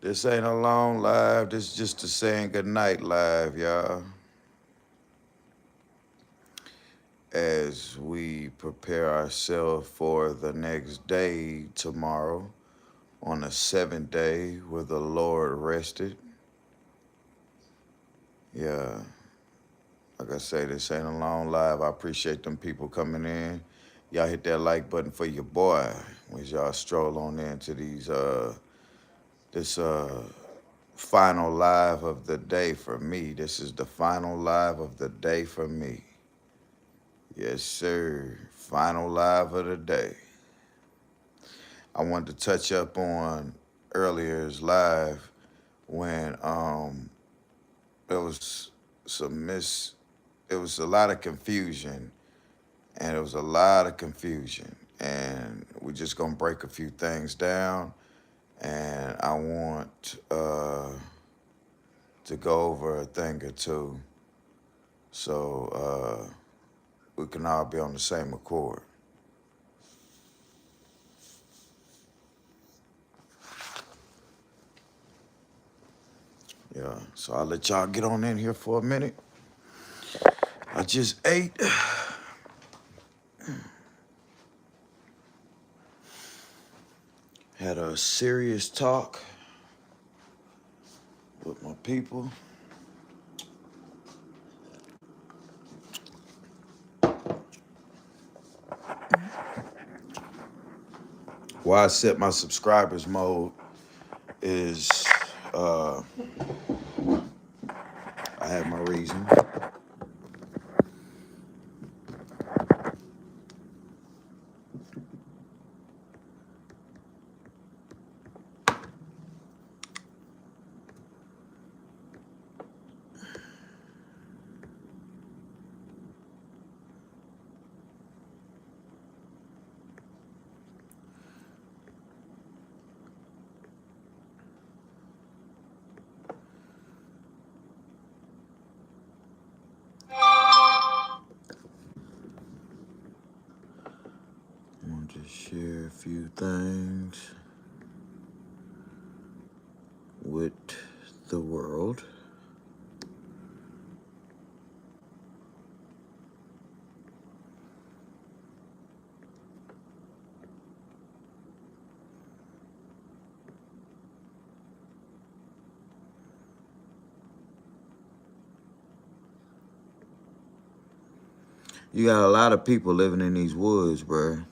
This ain't a long live. This is just a saying goodnight live, y'all. As we prepare ourselves for the next day tomorrow on the seventh day where the Lord rested. Yeah, like I say, this ain't a long live. I appreciate them people coming in. Y'all hit that like button for your boy as y'all stroll on into this final live of the day for me. This is the final live of the day for me. Yes, sir. Final live of the day. I wanted to touch up on earlier's live when there was it was a lot of confusion, and it was a lot of confusion, and we're just gonna break a few things down, and I want to go over a thing or two so we can all be on the same accord. Yeah, so I'll let y'all get on in here for a minute. I just ate. Had a serious talk with my people. Why I set my subscribers mode is I have my reason. I want to share a few things with the world. You got a lot of people living in these woods, bruh.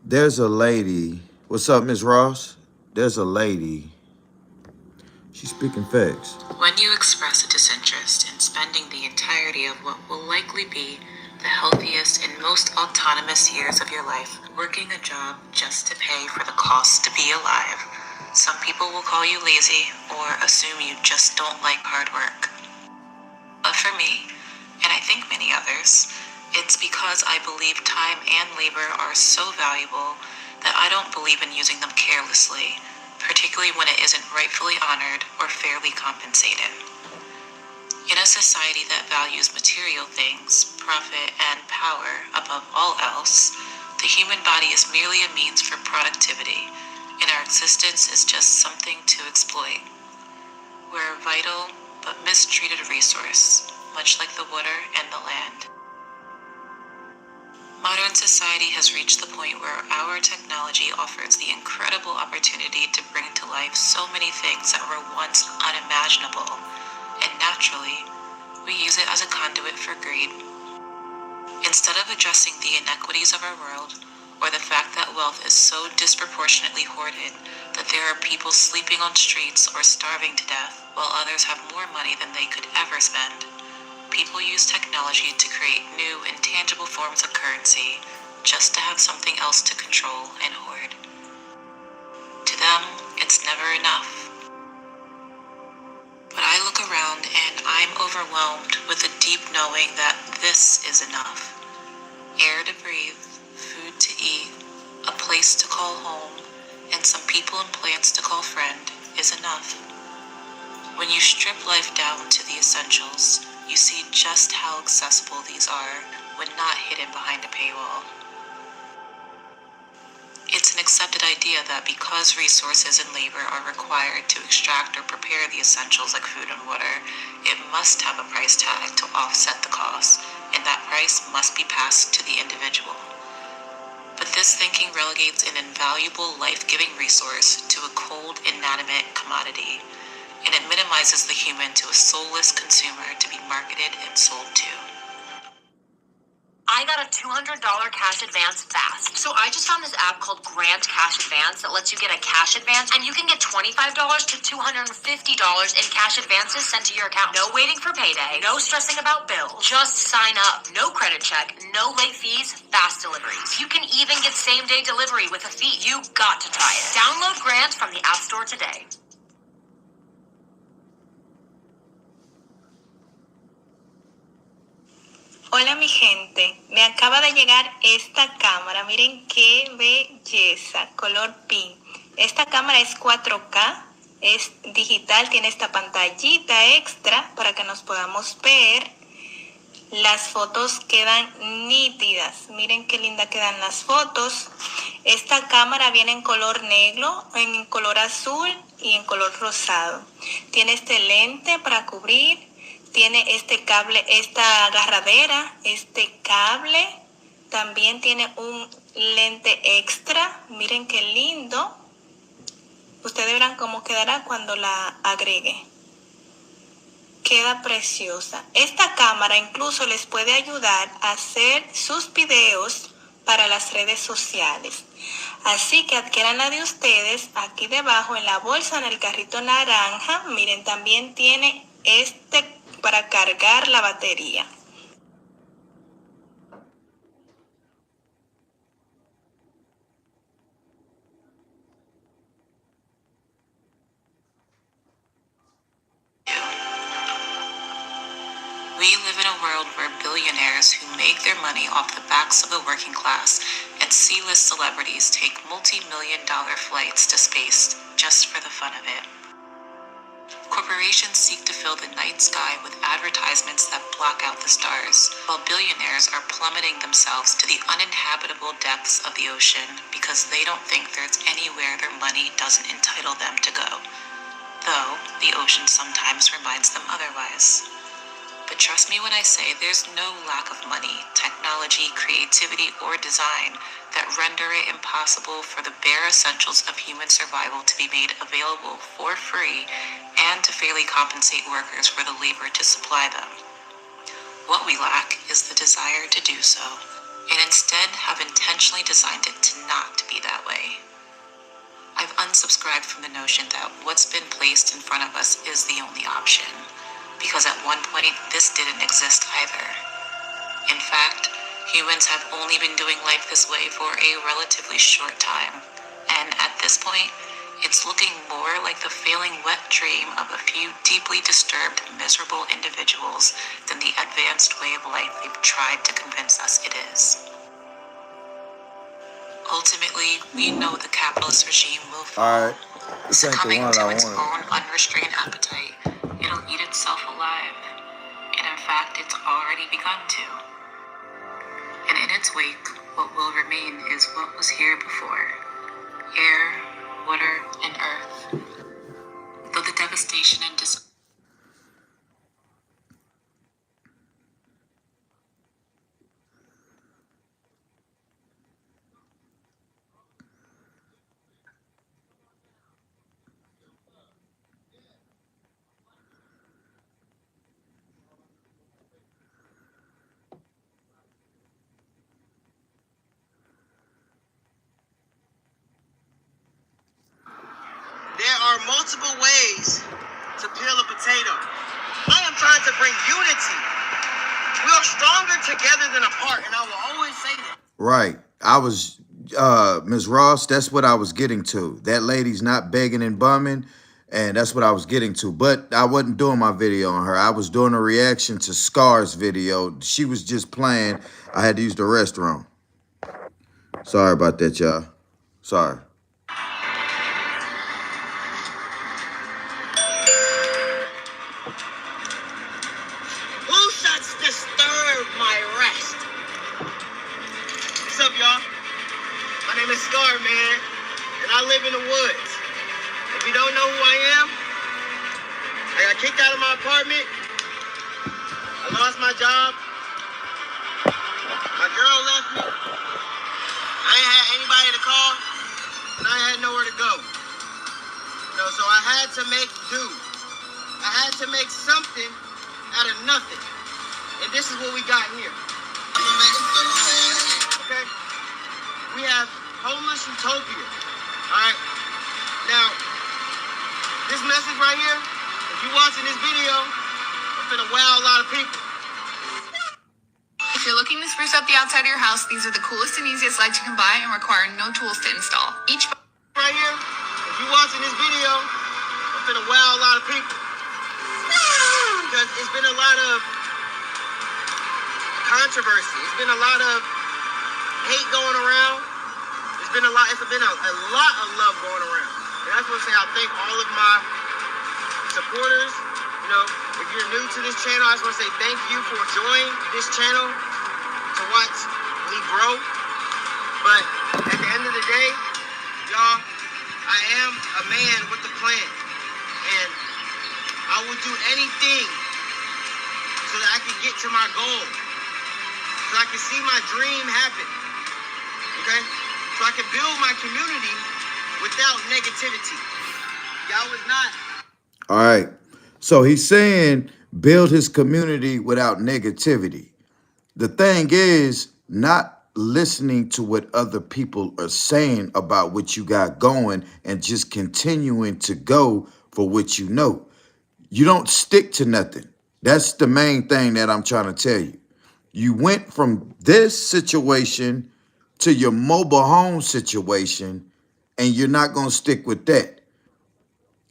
There's a lady. What's up, Miss Ross? There's a lady. She's speaking facts. When you express a disinterest in spending the entirety of what will likely be the healthiest and most autonomous years of your life working a job just to pay for the cost to be alive, some people will call you lazy or assume you just don't like hard work. But for me, and I think many others, it's because I believe time and labor are so valuable that I don't believe in using them carelessly, particularly when it isn't rightfully honored or fairly compensated. In a society that values material things, profit, and power above all else, the human body is merely a means for productivity, and our existence is just something to exploit. We're a vital but mistreated resource, much like the water and the land. Modern society has reached the point where our technology offers the incredible opportunity to bring to life so many things that were once unimaginable, and naturally, we use it as a conduit for greed. Instead of addressing the inequities of our world, or the fact that wealth is so disproportionately hoarded that there are people sleeping on streets or starving to death, while others have more money than they could ever spend, people use technology to create new, intangible forms of currency just to have something else to control and hoard. To them, it's never enough. But I look around and I'm overwhelmed with a deep knowing that this is enough. Air to breathe, food to eat, a place to call home, and some people and plants to call friend is enough. When you strip life down to the essentials, you see just how accessible these are when not hidden behind a paywall. It's an accepted idea that because resources and labor are required to extract or prepare the essentials like food and water, it must have a price tag to offset the cost, and that price must be passed to the individual. But this thinking relegates an invaluable life-giving resource to a cold, inanimate commodity, and it minimizes the human to a soulless consumer to be marketed and sold to. I got a $200 cash advance fast. So I just found this app called Grant Cash Advance that lets you get a cash advance, and you can get $25 to $250 in cash advances sent to your account. No waiting for payday, no stressing about bills. Just sign up. No credit check, no late fees, fast deliveries. You can even get same-day delivery with a fee. You got to try it. Download Grant from the App Store today. Hola mi gente, me acaba de llegar esta cámara, miren qué belleza, color pink. Esta cámara es 4K, es digital, tiene esta pantallita extra para que nos podamos ver. Las fotos quedan nítidas, miren qué linda quedan las fotos. Esta cámara viene en color negro, en color azul y en color rosado. Tiene este lente para cubrir. Tiene este cable, esta agarradera, este cable. También tiene un lente extra. Miren qué lindo. Ustedes verán cómo quedará cuando la agregue. Queda preciosa. Esta cámara incluso les puede ayudar a hacer sus videos para las redes sociales. Así que adquieran la de ustedes aquí debajo en la bolsa, en el carrito naranja. Miren, también tiene este para cargar la batería. We live in a world where billionaires who make their money off the backs of the working class and C-list celebrities take multi-million-dollar flights to space just for the fun of it. Corporations seek to fill the night sky with advertisements that block out the stars, while billionaires are plummeting themselves to the uninhabitable depths of the ocean because they don't think there's anywhere their money doesn't entitle them to go. Though the ocean sometimes reminds them otherwise. But trust me when I say there's no lack of money, technology, creativity, or design that render it impossible for the bare essentials of human survival to be made available for free and to fairly compensate workers for the labor to supply them. What we lack is the desire to do so, and instead have intentionally designed it to not be that way. I've unsubscribed from the notion that what's been placed in front of us is the only option, because at one point this didn't exist either. In fact, humans have only been doing life this way for a relatively short time, and at this point, it's looking more like the failing wet dream of a few deeply disturbed, miserable individuals than the advanced way of life they've tried to convince us it is. Ultimately, we know the capitalist regime will fall, succumbing to its own unrestrained appetite. It'll eat itself alive, and in fact, it's already begun to. And in its wake, what will remain is what was here before: air, water, and earth. Though the devastation and There are multiple ways to peel a potato. I am trying to bring unity. We are stronger together than apart, and I will always say that. Right. I was, Ms. Ross, that's what I was getting to. That lady's not begging and bumming, and that's what I was getting to. But I wasn't doing my video on her. I was doing a reaction to Scar's video. She was just playing. I had to use the restroom. Sorry about that, y'all. Sorry. Who up, y'all? My name is Scar, man, and I live in the woods. If you don't know who I am, I got kicked out of my apartment. I lost my job. My girl left me. I ain't had anybody to call, and I had nowhere to go. So I had to make do. I had to make something out of nothing. And this is what we got here. Okay? We have homeless utopia. Alright? Now, this message right here, if you're watching this video, I'm finna wow a lot of people. If you're looking to spruce up the outside of your house, these are the coolest and easiest lights you can buy and require no tools to install. Each right here, if you're watching this video, I'm finna wow a lot of people. Because it's been a lot of controversy. It's been a lot of hate going around. It's been a lot of love going around. And I just want to say I thank all of my supporters. You know, if you're new to this channel, I just want to say thank you for joining this channel to watch me grow. But at the end of the day, y'all, I am a man with a plan. And I will do anything so that I can get to my goal. So I can see my dream happen. Okay? So I can build my community without negativity. Y'all was not. All right. So he's saying build his community without negativity. The thing is not listening to what other people are saying about what you got going and just continuing to go for what you know. You don't stick to nothing. That's the main thing that I'm trying to tell you. You went from this situation to your mobile home situation, and you're not going to stick with that.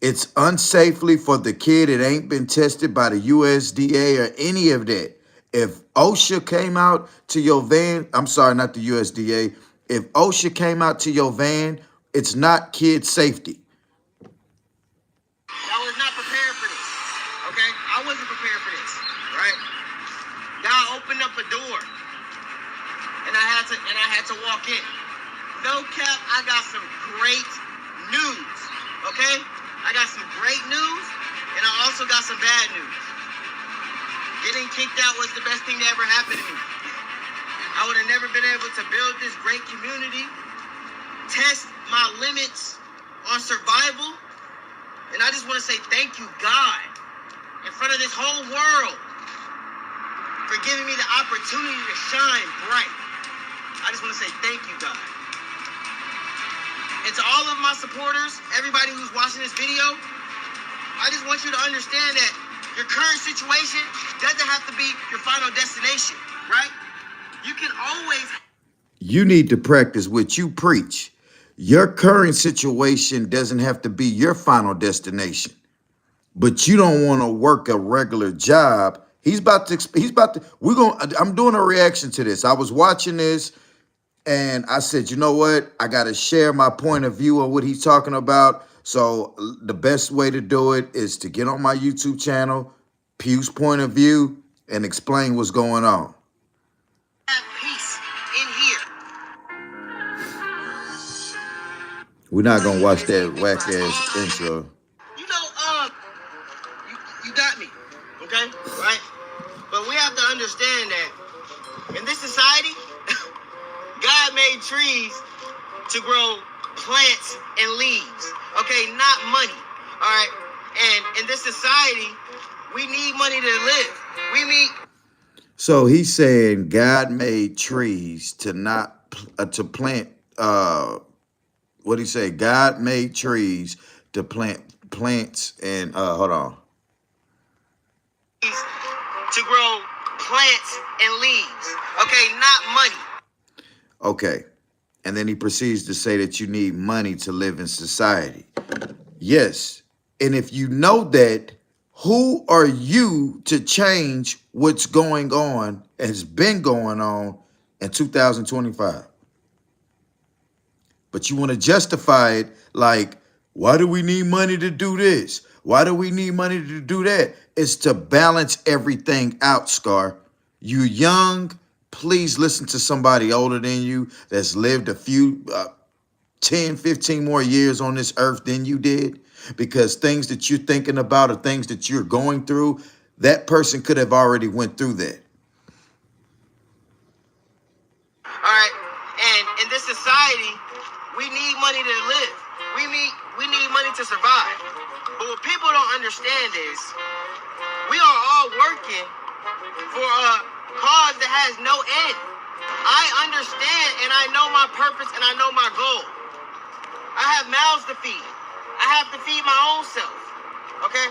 It's unsafely for the kid. It ain't been tested by the USDA or any of that. If OSHA came out to your van, I'm sorry, not the USDA. If OSHA came out to your van, it's not kid safety. I was not prepared for this. Okay? I wasn't prepared for this. Right? God opened up a door. And I had to walk in. No cap, I got some great news. Okay? I got some great news, and I also got some bad news. Getting kicked out was the best thing that ever happened to me. I would have never been able to build this great community, test my limits on survival, and I just want to say thank you, God, in front of this whole world, for giving me the opportunity to shine bright. I just want to say thank you, God. And to all of my supporters, everybody who's watching this video, I just want you to understand that your current situation doesn't have to be your final destination, right? You can always... You need to practice what you preach. Your current situation doesn't have to be your final destination. But you don't want to work a regular job. I'm doing a reaction to this. I was watching this, and I said, you know what? I got to share my point of view on what he's talking about. So the best way to do it is to get on my YouTube channel, Pugh's Point of View, and explain what's going on. Have peace in here. We're not going to watch that whack-ass intro. You know, you got me, okay? Right? But we have to understand that in this society, God made trees to grow plants and leaves, okay? Not money, all right? And in this society, we need money to live. So he's saying God made trees to plant, what he say? God made trees to plant plants and, hold on. To grow plants and leaves, okay? Not money. Okay. And then he proceeds to say that you need money to live in society. Yes. And if you know that, who are you to change what's going on, has been going on in 2025? But you want to justify it like, why do we need money to do this? Why do we need money to do that? It's to balance everything out, Scar. You're young. please listen to somebody older than you that's lived a few 10, 15 more years on this earth than you did, because things that you're thinking about or things that you're going through, that person could have already went through that. All right, and in this society, we need money to live. We need money to survive. But what people don't understand is we are all working for a cause that has no end. I understand and I know my purpose and I know my goal. I have mouths to feed. I have to feed my own self. Okay?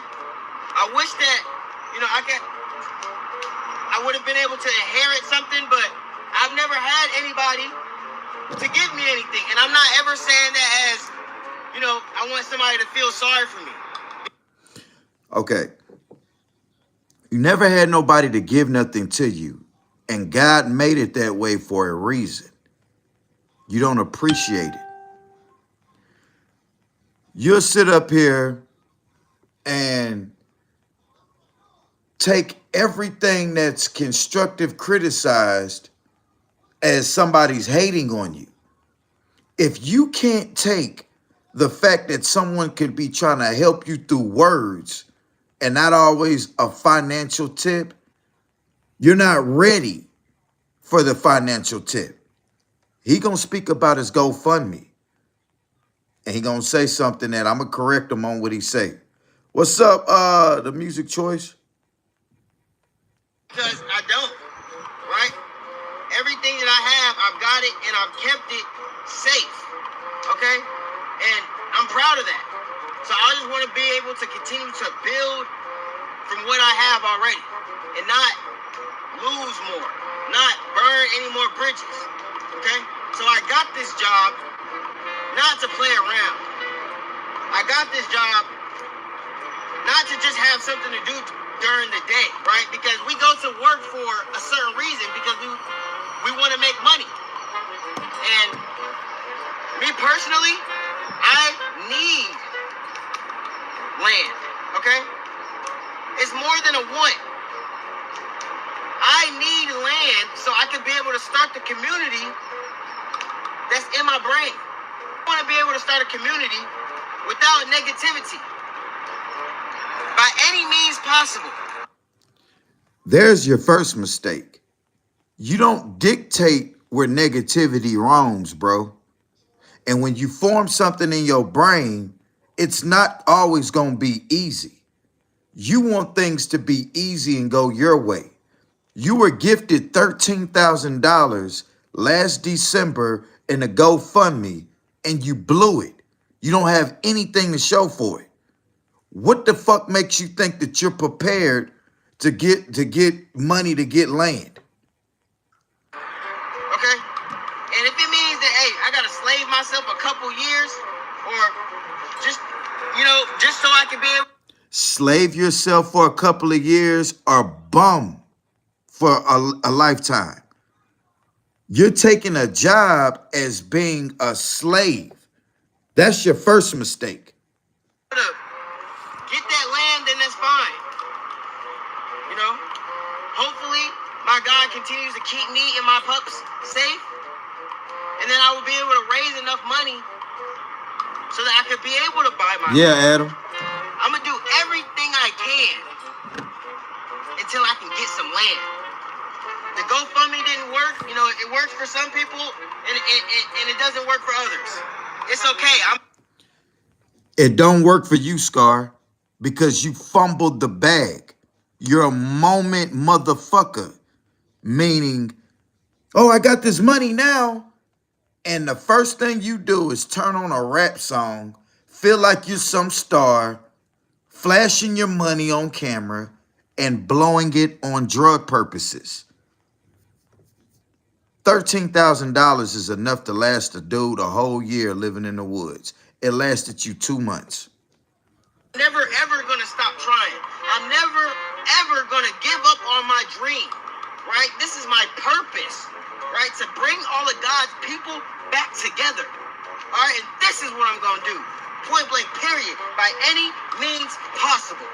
I wish that, I would have been able to inherit something, but I've never had anybody to give me anything. And I'm not ever saying that as, I want somebody to feel sorry for me. Okay. You never had nobody to give nothing to you, and God made it that way for a reason. You don't appreciate it. You'll sit up here and take everything that's constructive criticized as somebody's hating on you. If you can't take the fact that someone could be trying to help you through words and not always a financial tip, you're not ready for the financial tip. He gonna speak about his GoFundMe, and he gonna say something that I'm gonna correct him on what he say. What's up, the music choice? Because I don't, right? Everything that I have, I've got it and I've kept it safe, okay? And I'm proud of that. So I just want to be able to continue to build from what I have already and not lose more, not burn any more bridges, okay? So I got this job not to play around. I got this job not to just have something to do during the day, right? Because we go to work for a certain reason, because we want to make money. And me personally, I need land, okay? It's more than a want. I need land so I can be able to start the community that's in my brain. I want to be able to start a community without negativity by any means possible. There's your first mistake. You don't dictate where negativity roams, bro. And when you form something in your brain, it's not always going to be easy. You want things to be easy and go your way. You were gifted $13,000 last December in a GoFundMe, and you blew it. You don't have anything to show for it. What the fuck makes you think that you're prepared to get money to get land? Okay? And if it means that, hey, I gotta slave myself a couple years, or just so I can be able. Slave yourself for a couple of years or bum for a lifetime. You're taking a job as being a slave. That's your first mistake. Get that land, then that's fine. Hopefully, my God continues to keep me and my pups safe, and then I will be able to raise enough money so that I could be able to buy my. Yeah, Adam. I'm gonna do everything I can until I can get some land. The GoFundMe didn't work. It works for some people, and it doesn't work for others. It's okay. It don't work for you, Scar, because you fumbled the bag. You're a moment motherfucker. Meaning, oh, I got this money now. And the first thing you do is turn on a rap song, feel like you're some star, flashing your money on camera, and blowing it on drug purposes. $13,000 is enough to last a dude a whole year living in the woods. It lasted you 2 months. Never ever gonna stop trying. I'm never ever gonna give up on my dream, right? This is my purpose, right? To bring all of God's people back together, all right? And this is what I'm gonna do, point blank, period, by any means possible.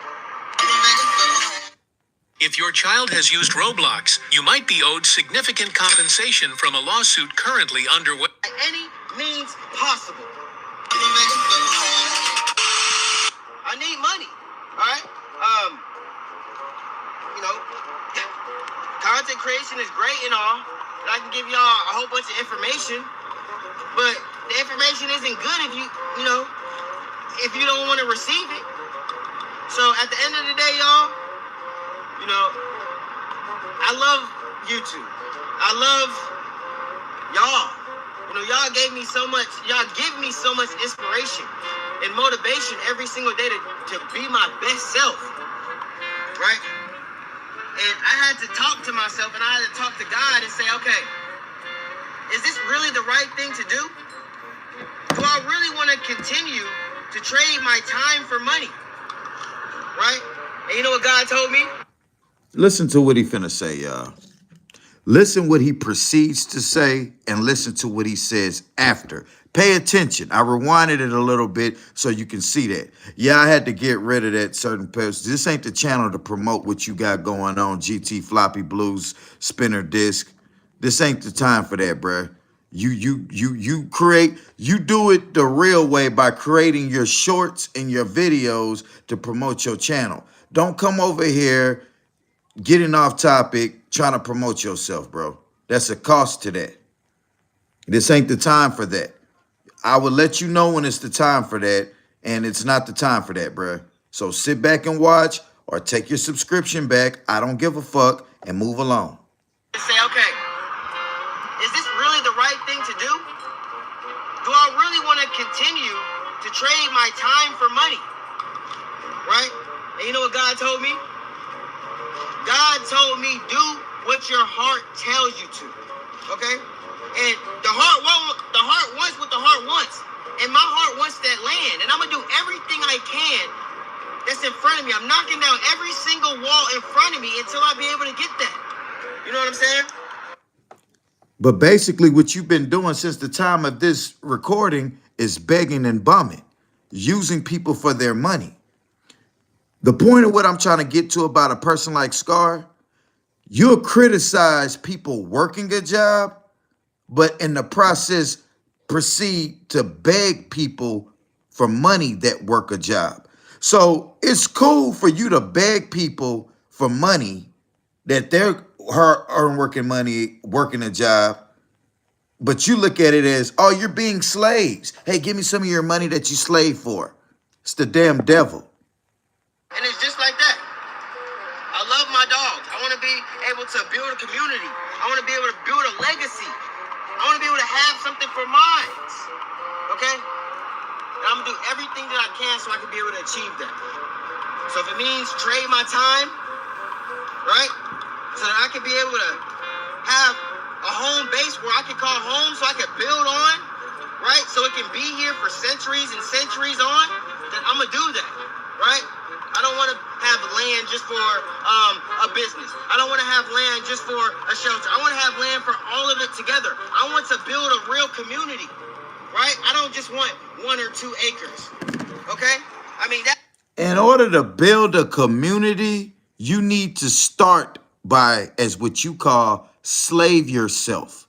If your child has used Roblox, you might be owed significant compensation from a lawsuit currently underway. By any means possible. I need money. All right. You know, content creation is great and all. And I can give y'all a whole bunch of information, but the information isn't good if you don't want to receive it. So at the end of the day, y'all, I love YouTube. I love y'all. Y'all gave me so much. Y'all give me so much inspiration and motivation every single day to be my best self, right? And I had to talk to myself, and I had to talk to God and say, okay, is this really the right thing to do? Do I really want to continue to trade my time for money? Right? And you know what God told me? Listen to what he finna say, y'all. Listen what he proceeds to say and listen to what he says after. Pay attention. I rewinded it a little bit so you can see that. Yeah, I had to get rid of that certain post. This ain't the channel to promote what you got going on. GT, floppy blues, spinner disc. This ain't the time for that, bruh. You do it the real way by creating your shorts and your videos to promote your channel. Don't come over here getting off topic, trying to promote yourself, bro. That's a cost to that. This ain't the time for that. I will let you know when it's the time for that, and it's not the time for that, bro. So sit back and watch or take your subscription back. I don't give a fuck and move along. Say, okay, is this really the right thing to do? Do I really want to continue to trade my time for money? Right? And you know what God told me? God told me, do what your heart tells you to. Okay? And the heart wants what the heart wants. And my heart wants that land. And I'm going to do everything I can that's in front of me. I'm knocking down every single wall in front of me until I be able to get that. You know what I'm saying? But basically what you've been doing since the time of this recording is begging and bumming, using people for their money. The point of what I'm trying to get to about a person like Scar, you'll criticize people working a job, but in the process proceed to beg people for money that work a job. So it's cool for you to beg people for money that they're working money, working a job, but you look at it as, oh, you're being slaves. Hey, give me some of your money that you slave for. It's the damn devil. And it's just like that. I love my dogs. I want to be able to build a community. I want to be able to build a legacy. I want to be able to have something for mine. Okay? And I'm going to do everything that I can so I can be able to achieve that. So if it means trade my time, right? So that I can be able to have a home base where I can call home so I can build on, right? So it can be here for centuries and centuries on, then I'm going to do that, right? I don't want to have land just for a business. I don't want to have land just for a shelter. I want to have land for all of it together. I want to build a real community, right? I don't just want 1 or 2 acres, okay? I mean, that. In order to build a community, you need to start by, as what you call, slave yourself.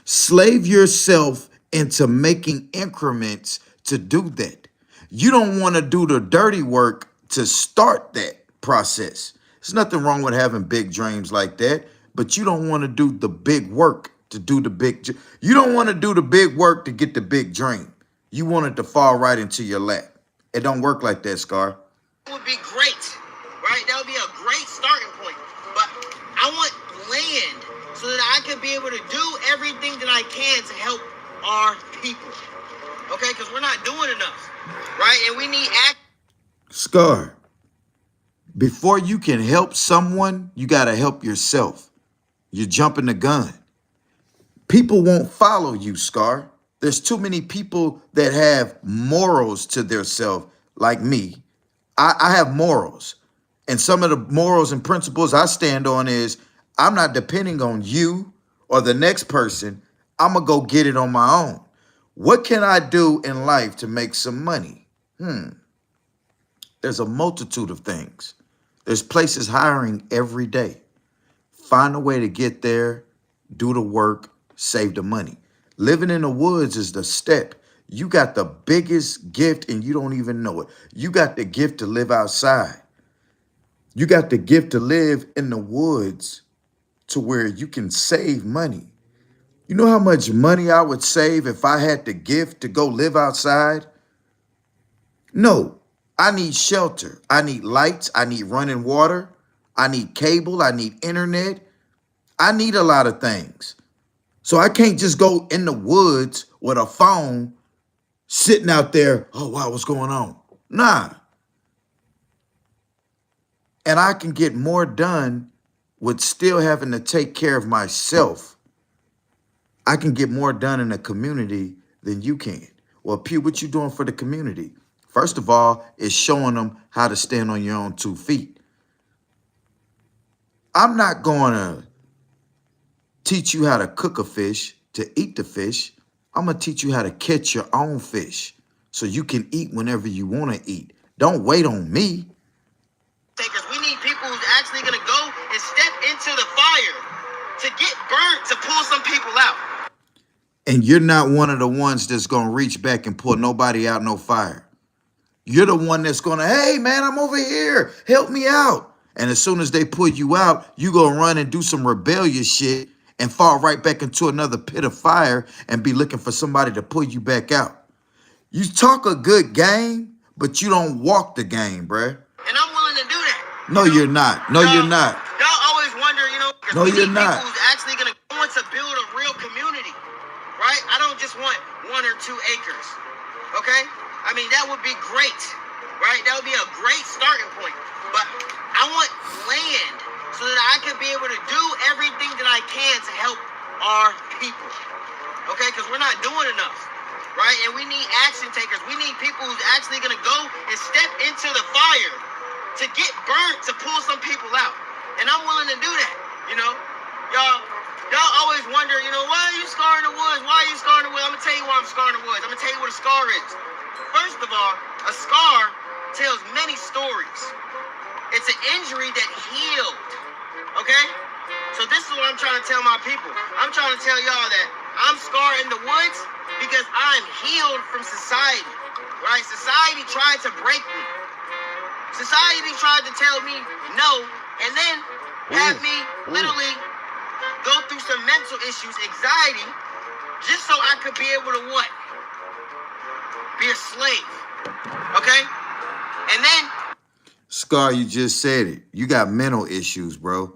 Slave yourself into making increments to do that. You don't want to do the dirty work to start that process. There's nothing wrong with having big dreams like that, but you don't want to do the big work to do the big. You don't want to do the big work to get the big dream. You want it to fall right into your lap. It don't work like that, Scar. Would be great, right? That would be a great starting point. But I want land so that I can be able to do everything that I can to help our people. Okay? Because we're not doing enough, right? And we need action. Scar, before you can help someone, you got to help yourself. You're jumping the gun. People won't follow you, Scar. There's too many people that have morals to their self, like me. I have morals. And some of the morals and principles I stand on is I'm not depending on you or the next person. I'm going to go get it on my own. What can I do in life to make some money? There's a multitude of things. There's places hiring every day. Find a way to get there, do the work, save the money. Living in the woods is the step. You got the biggest gift and you don't even know it. You got the gift to live outside. You got the gift to live in the woods to where you can save money. You know how much money I would save if I had the gift to go live outside? No, I need shelter. I need lights. I need running water. I need cable. I need internet. I need a lot of things. So I can't just go in the woods with a phone sitting out there. Oh, wow, what's going on? Nah. And I can get more done with still having to take care of myself. I can get more done in a community than you can. Well, Pew, what you doing for the community? First of all, it's showing them how to stand on your own 2 feet. I'm not going to teach you how to cook a fish to eat the fish. I'm going to teach you how to catch your own fish so you can eat whenever you want to eat. Don't wait on me. Takers, we need people who's actually going to go and step into the fire to get burnt, to pull some people out. And you're not one of the ones that's going to reach back and pull nobody out no fire. You're the one that's going to, hey, man, I'm over here. Help me out. And as soon as they pull you out, you go run and do some rebellious shit and fall right back into another pit of fire and be looking for somebody to pull you back out. You talk a good game, but you don't walk the game, bruh. And I'm willing to do that. No, you're not. No, you're not. Y'all always wonder, No, we you're need not. people who's actually going to want to build a real community, right? I don't just want 1 or 2 acres, okay? I mean, that would be great, right? That would be a great starting point. But I want land so that I can be able to do everything that I can to help our people, okay? Because we're not doing enough, right? And we need action takers. We need people who's actually going to go and step into the fire to get burnt, to pull some people out. And I'm willing to do that, Y'all always wonder, why are you scarring the woods? Why are you scarring the woods? I'm going to tell you why I'm scarring the woods. I'm going to tell you what a scar is. First of all, a scar tells many stories. It's an injury that healed, okay? So this is what I'm trying to tell my people. I'm trying to tell y'all that I'm scarred in the woods because I'm healed from society, right? Society tried to break me. Society tried to tell me no, and then have me literally go through some mental issues, anxiety, just so I could be able to what? Be a slave, okay? And then... Scar, you just said it. You got mental issues, bro.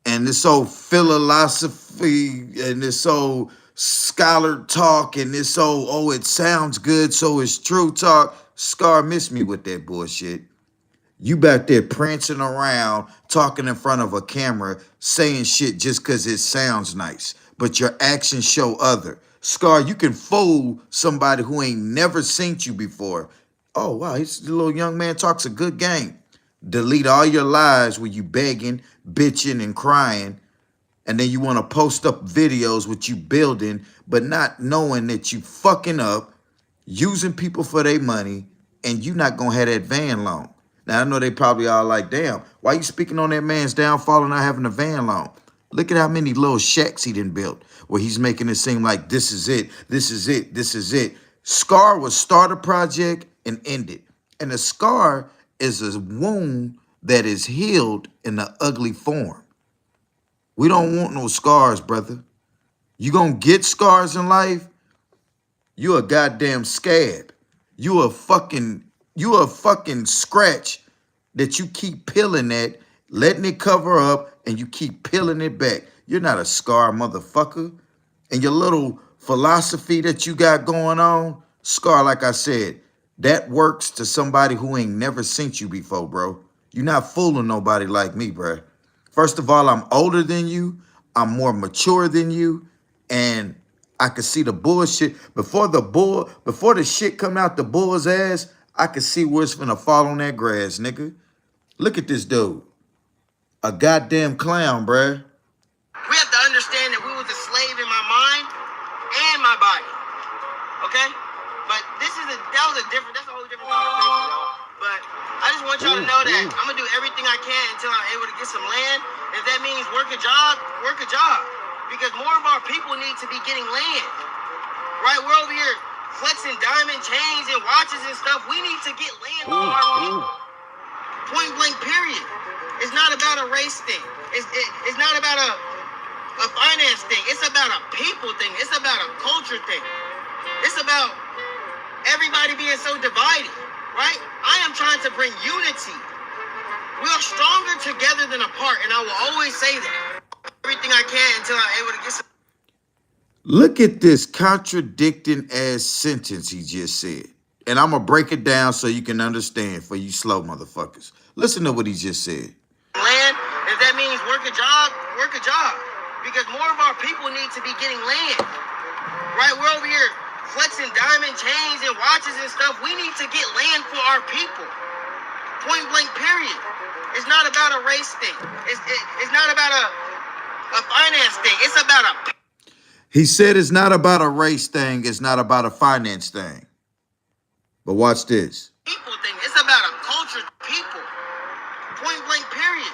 And this old philosophy and this old scholar talk and this old, oh, it sounds good, so it's true talk. Scar, miss me with that bullshit. You back there prancing around, talking in front of a camera, saying shit just because it sounds nice, but your actions show other. Scar, you can fool somebody who ain't never seen you before. Oh, wow, he's the little young man talks a good game. Delete all your lies where you begging, bitching, and crying, and then you want to post up videos with you building, but not knowing that you fucking up, using people for their money, and you not going to have that van loan. Now, I know they probably all like, damn, why you speaking on that man's downfall and not having a van loan? Look at how many little shacks he done built where he's making it seem like this is it, this is it, this is it. Scar was start a project and end it. And a scar is a wound that is healed in an ugly form. We don't want no scars, brother. You gonna get scars in life? You a goddamn scab. You a fucking scratch that you keep peeling at, letting it cover up, and you keep peeling it back. You're not a scar, motherfucker. And your little philosophy that you got going on, Scar, like I said, that works to somebody who ain't never seen you before, bro. You're not fooling nobody like me, bro. First of all, I'm older than you. I'm more mature than you. And I could see the bullshit. Before the shit come out the bull's ass, I could see where it's finna fall on that grass, nigga. Look at this dude. A goddamn clown, bruh. We have to understand that we was a slave in my mind and my body. Okay? But that's a whole different conversation, y'all. But I just want y'all to know that I'm gonna do everything I can until I'm able to get some land. If that means work a job, work a job. Because more of our people need to be getting land. Right? We're over here flexing diamond chains and watches and stuff. We need to get land for our people. Point blank, period. It's not about a race thing. It's not about a finance thing. It's about a people thing. It's about a culture thing. It's about everybody being so divided, right? I am trying to bring unity. We are stronger together than apart, and I will always say that. Everything I can until I'm able to get some. Look at this contradicting ass sentence he just said. And I'm going to break it down so you can understand for you slow motherfuckers. Listen to what he just said. Land, if that means work a job, work a job. Because more of our people need to be getting land. Right? We're over here flexing diamond chains and watches and stuff. We need to get land for our people. Point blank, period. It's not about a race thing. It's not about a finance thing. It's about a. He said it's not about a race thing. It's not about a finance thing. But watch this. People thing. It's about a culture. People. Point blank, period.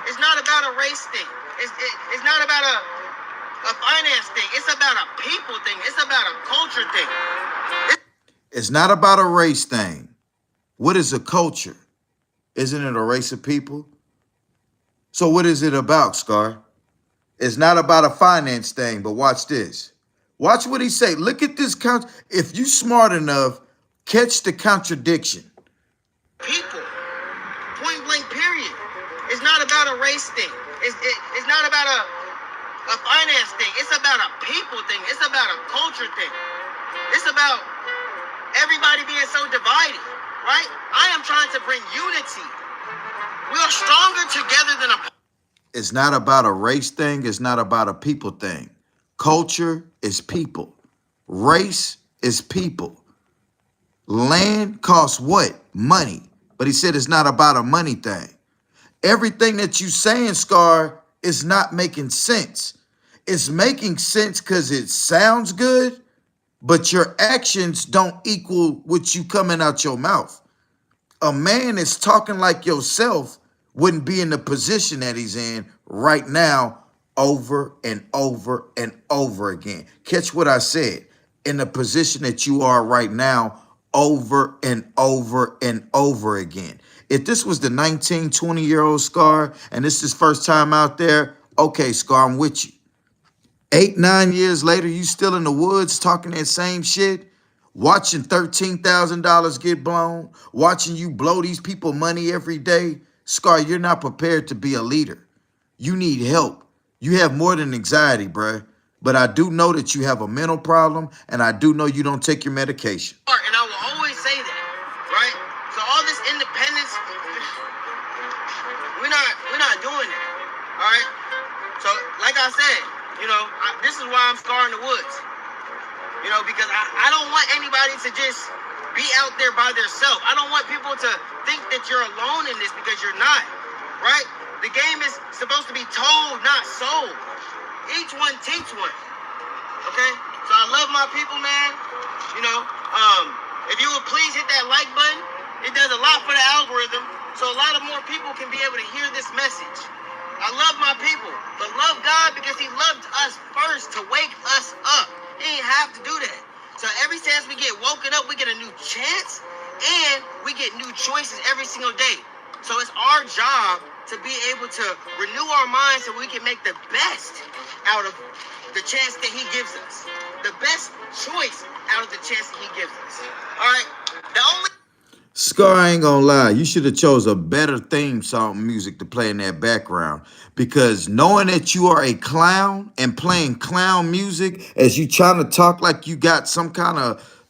It's not about a race thing. It's not about a finance thing. It's about a people thing. It's about a culture thing. It's not about a race thing. What is a culture? Isn't it a race of people? So what is it about, Scar? It's not about a finance thing, but watch this. Watch what he say. Look at this. If you smart enough, catch the contradiction. People. Point blank, period. It's not about a race thing. It's not about a finance thing. It's about a people thing. It's about a culture thing. It's about everybody being so divided, right? I am trying to bring unity. We are stronger together than a. It's not about a race thing. It's not about a people thing. Culture is people. Race is people. Land costs what? Money. But he said it's not about a money thing. Everything that you saying, Scar, is not making sense. It's making sense because it sounds good, but your actions don't equal what you coming out your mouth. A man is talking like yourself wouldn't be in the position that he's in right now over and over and over again. Catch what I said. In the position that you are right now over and over and over again. If this was the 19, 20-year-old Scar and this is his first time out there, okay, Scar, I'm with you. 8, 9 years later, you still in the woods talking that same shit? Watching $13,000 get blown, watching you blow these people money every day. Scar, you're not prepared to be a leader. You need help. You have more than anxiety, bruh. But I do know that you have a mental problem, and I do know you don't take your medication. And I will always say that, right? So all this independence, we're not doing that, all right? So like I said, this is why I'm scarring the woods. Because I don't want anybody to just be out there by themselves. I don't want people to think that you're alone in this because you're not, right? The game is supposed to be told, not sold. Each one teach one, okay? So I love my people, man. If you would please hit that like button, it does a lot for the algorithm, so a lot of more people can be able to hear this message. I love my people, but love God because he loved us first to wake us up. He didn't have to do that. So every chance we get woken up, we get a new chance, and we get new choices every single day. So it's our job to be able to renew our minds so we can make the best out of the chance that he gives us. The best choice out of the chance that he gives us. All right? The only... Scar, I ain't gonna lie. You should have chose a better theme song music to play in that background. Because knowing that you are a clown and playing clown music as you trying to talk like you got some kind of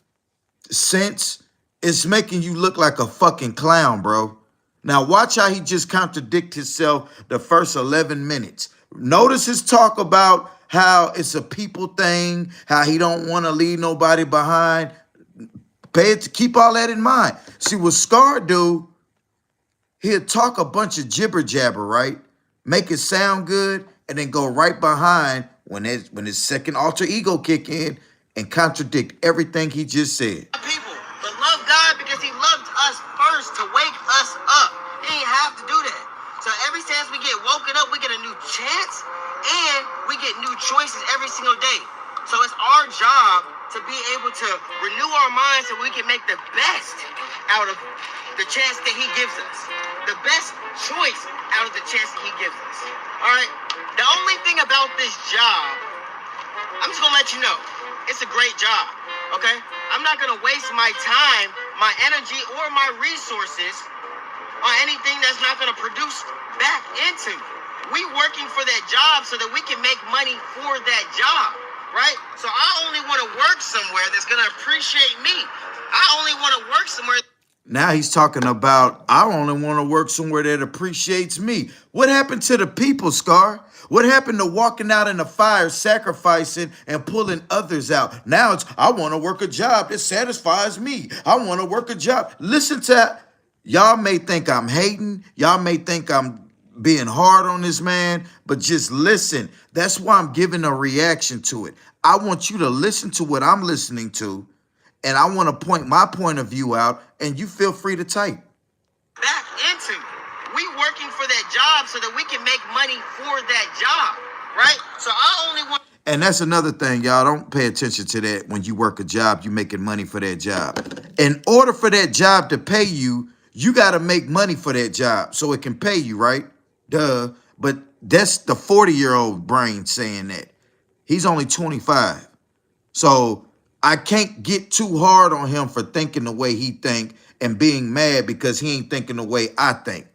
sense, it's making you look like a fucking clown, bro. Now watch how he just contradict himself the first 11 minutes. Notice his talk about how it's a people thing, how he don't want to leave nobody behind. Keep all that in mind. See, what Scar do, he'll talk a bunch of jibber jabber, right? Make it sound good, and then go right behind when his second alter ego kick in and contradict everything he just said. People, but love God because he loved us first to to wake us up. He ain't have to do that. So every chance we get woken up, we get a new chance, and we get new choices every single day. So it's our job to be able to renew our minds so we can make the best out of the chance that he gives us. The best choice out of the chance that he gives us. All right? The only thing about this job, I'm just going to let you know, it's a great job, okay? I'm not going to waste my time, my energy, or my resources on anything that's not going to produce back into me. We working for that job so that we can make money for that job, right? So I only want to work somewhere that's going to appreciate me. I only want to work somewhere. Now he's talking about, I only want to work somewhere that appreciates me. What happened to the people, Scar? What happened to walking out in the fire, sacrificing and pulling others out? Now it's, I want to work a job that satisfies me. I want to work a job. Listen to, y'all may think I'm hating. Y'all may think I'm being hard on this man, but just listen. That's why I'm giving a reaction to it. I want you to listen to what I'm listening to, and I want to point my point of view out, and you feel free to type. Back into we working for that job so that we can make money for that job, right? So I only want. And that's another thing, y'all. Don't pay attention to that. When you work a job, you making money for that job. In order for that job to pay you, you got to make money for that job so it can pay you, right? Duh. But that's the 40-year-old brain saying that. He's only 25. So I can't get too hard on him for thinking the way he think and being mad because he ain't thinking the way I think.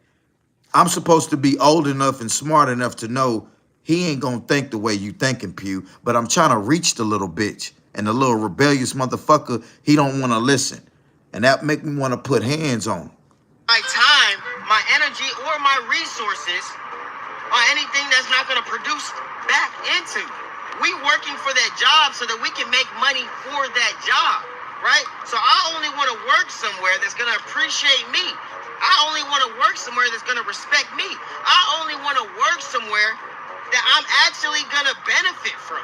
I'm supposed to be old enough and smart enough to know he ain't gonna think the way you thinking, Pew, but I'm trying to reach the little bitch. And the little rebellious motherfucker, he don't want to listen. And that make me want to put hands on him. My time, my energy, or my resources on anything that's not going to produce back into me. We working for that job so that we can make money for that job, right? So I only want to work somewhere that's going to appreciate me. I only want to work somewhere that's going to respect me. I only want to work somewhere that I'm actually going to benefit from,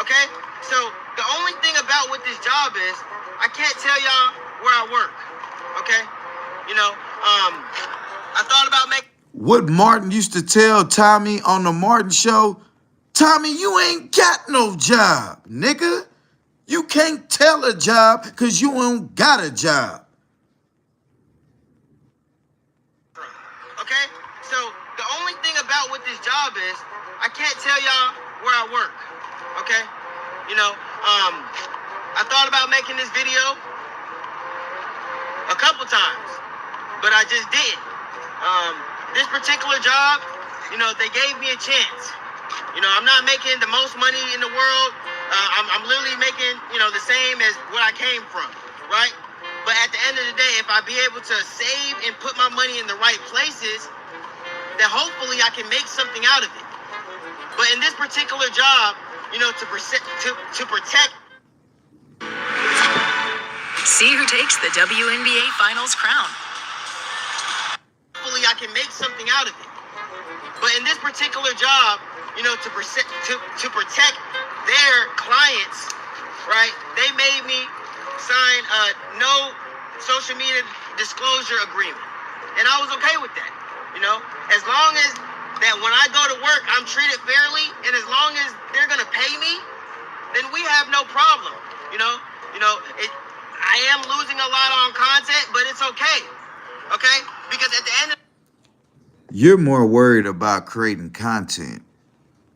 okay? So the only thing about what this job is, I can't tell y'all where I work, okay? You know, I thought about making... What Martin used to tell Tommy on the Martin show, Tommy, you ain't got no job, nigga. You can't tell a job because you ain't got a job. Okay? So the only thing about what this job is, I can't tell y'all where I work, okay? You know, I thought about making this video a couple times, but I just didn't. This particular job, you know, they gave me a chance. You know, I'm not making the most money in the world. I'm literally making, you know, the same as what I came from, right? But at the end of the day, if I be able to save and put my money in the right places, then hopefully I can make something out of it. But in this particular job, you know, to protect. See who takes the WNBA Finals crown. Hopefully I can make something out of it. But in this particular job, you know, to protect their clients, right? They made me sign a no social media disclosure agreement. And I was okay with that, you know? As long as that when I go to work, I'm treated fairly, and as long as they're gonna pay me, then we have no problem, you know? I am losing a lot on content, but it's okay, okay? Because at the end of... You're more worried about creating content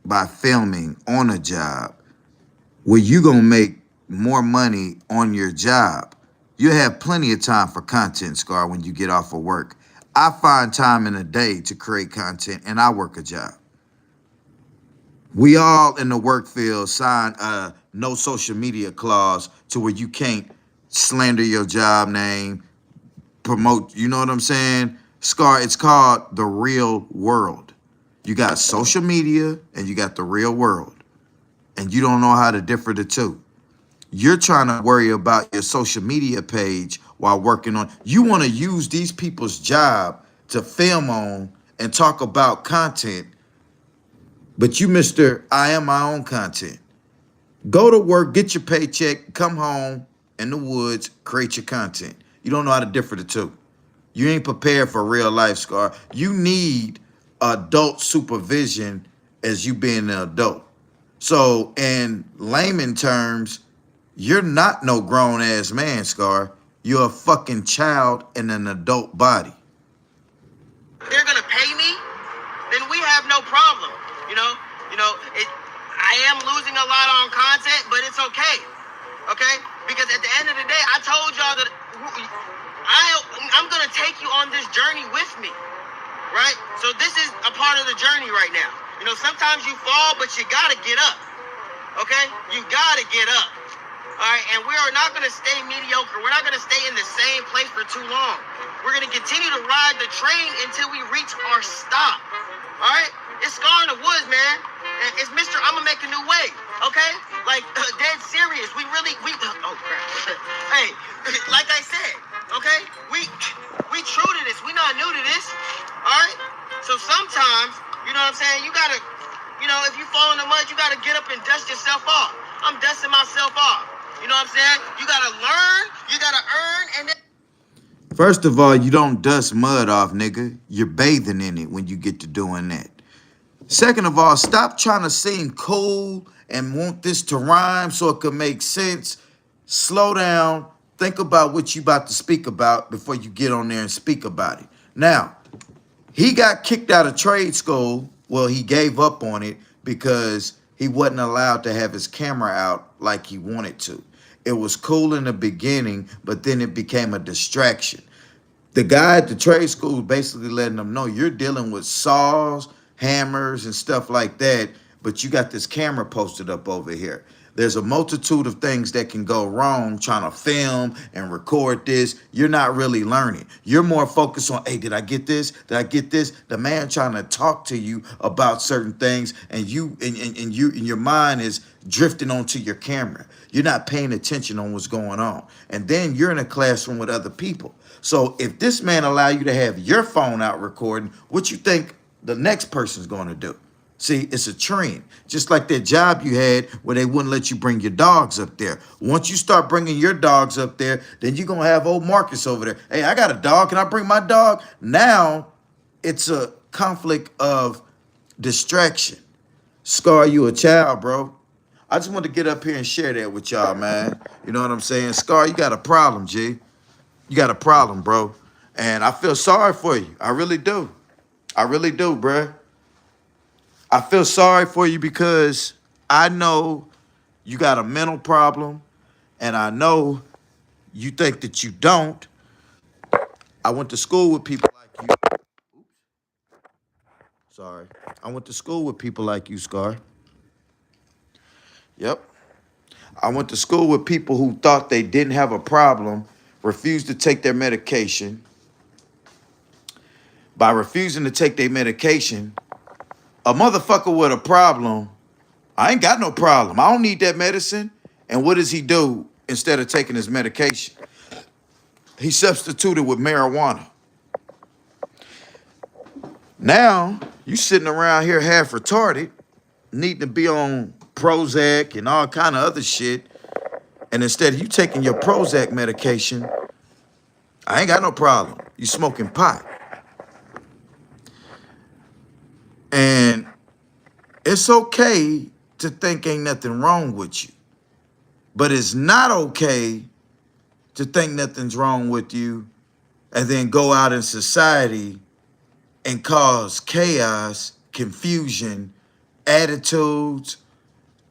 by filming on a job where you gonna make more money on your job. You have plenty of time for content, Scar, when you get off of work. I find time in a day to create content, and I work a job. We all in the work field sign a no social media clause to where you can't slander your job name, promote, you know what I'm saying? Scar, it's called the real world. You got social media and you got the real world. And you don't know how to differ the two. You're trying to worry about your social media page while working on, you want to use these people's job to film on and talk about content, but you, Mr. I am my own content. Go to work, get your paycheck, come home in the woods, create your content. You don't know how to differ the two. You ain't prepared for real life, Scar. You need adult supervision as you being an adult. So, in layman terms, you're not no grown ass man, Scar. You're a fucking child in an adult body. They're gonna pay me, then we have no problem. You know, I am losing a lot on content, but it's okay. Okay? Because at the end of the day, I told y'all that I'm gonna take you on this journey with me. Right? So this is a part of the journey right now. Sometimes you fall, but you gotta get up. Okay? You gotta get up. All right? And we are not gonna stay mediocre. We're not gonna stay in the same place for too long. We're gonna continue to ride the train until we reach our stop. All right? It's Scar in the Woods, man. And it's Mr. I'ma make a new way. Okay? Like, dead serious. Oh crap. Hey, like I said, okay? We true to this. We not new to this. All right? So sometimes, you know what I'm saying? You gotta, if you fall in the mud, you gotta get up and dust yourself off. I'm dusting myself off. You know what I'm saying? You gotta learn, you gotta earn, and then. First of all, you don't dust mud off, nigga. You're bathing in it when you get to doing that. Second of all, stop trying to seem cool and want this to rhyme so it could make sense. Slow down. Think about what you about to speak about before you get on there and speak about it. Now, he got kicked out of trade school. Well, he gave up on it because he wasn't allowed to have his camera out like he wanted to. It was cool in the beginning, but then it became a distraction. The guy at the trade school basically letting them know you're dealing with saws, hammers, and stuff like that, but you got this camera posted up over here. There's a multitude of things that can go wrong trying to film and record this. You're not really learning. You're more focused on, hey, did I get this? Did I get this? The man trying to talk to you about certain things, and your mind is drifting onto your camera. You're not paying attention on what's going on. And then you're in a classroom with other people. So if this man allow you to have your phone out recording, what you think the next person's going to do? See, it's a trend. Just like that job you had where they wouldn't let you bring your dogs up there. Once you start bringing your dogs up there, then you're going to have old Marcus over there. Hey, I got a dog. Can I bring my dog? Now it's a conflict of distraction. Scar, you a child, bro. I just want to get up here and share that with y'all, man. You know what I'm saying? Scar, you got a problem, G. You got a problem, bro. And I feel sorry for you. I really do. I really do, bruh. I feel sorry for you because I know you got a mental problem, and I know you think that you don't. I went to school with people like you. Sorry. I went to school with people like you, Scar. Yep. I went to school with people who thought they didn't have a problem, refused to take their medication. By refusing to take their medication, a motherfucker with a problem, I ain't got no problem. I don't need that medicine. And what does he do instead of taking his medication? He substituted with marijuana. Now, you sitting around here half retarded, needing to be on Prozac and all kind of other shit. And instead of you taking your Prozac medication, I ain't got no problem. You smoking pot. And it's okay to think ain't nothing wrong with you. But it's not okay to think nothing's wrong with you and then go out in society and cause chaos, confusion, attitudes,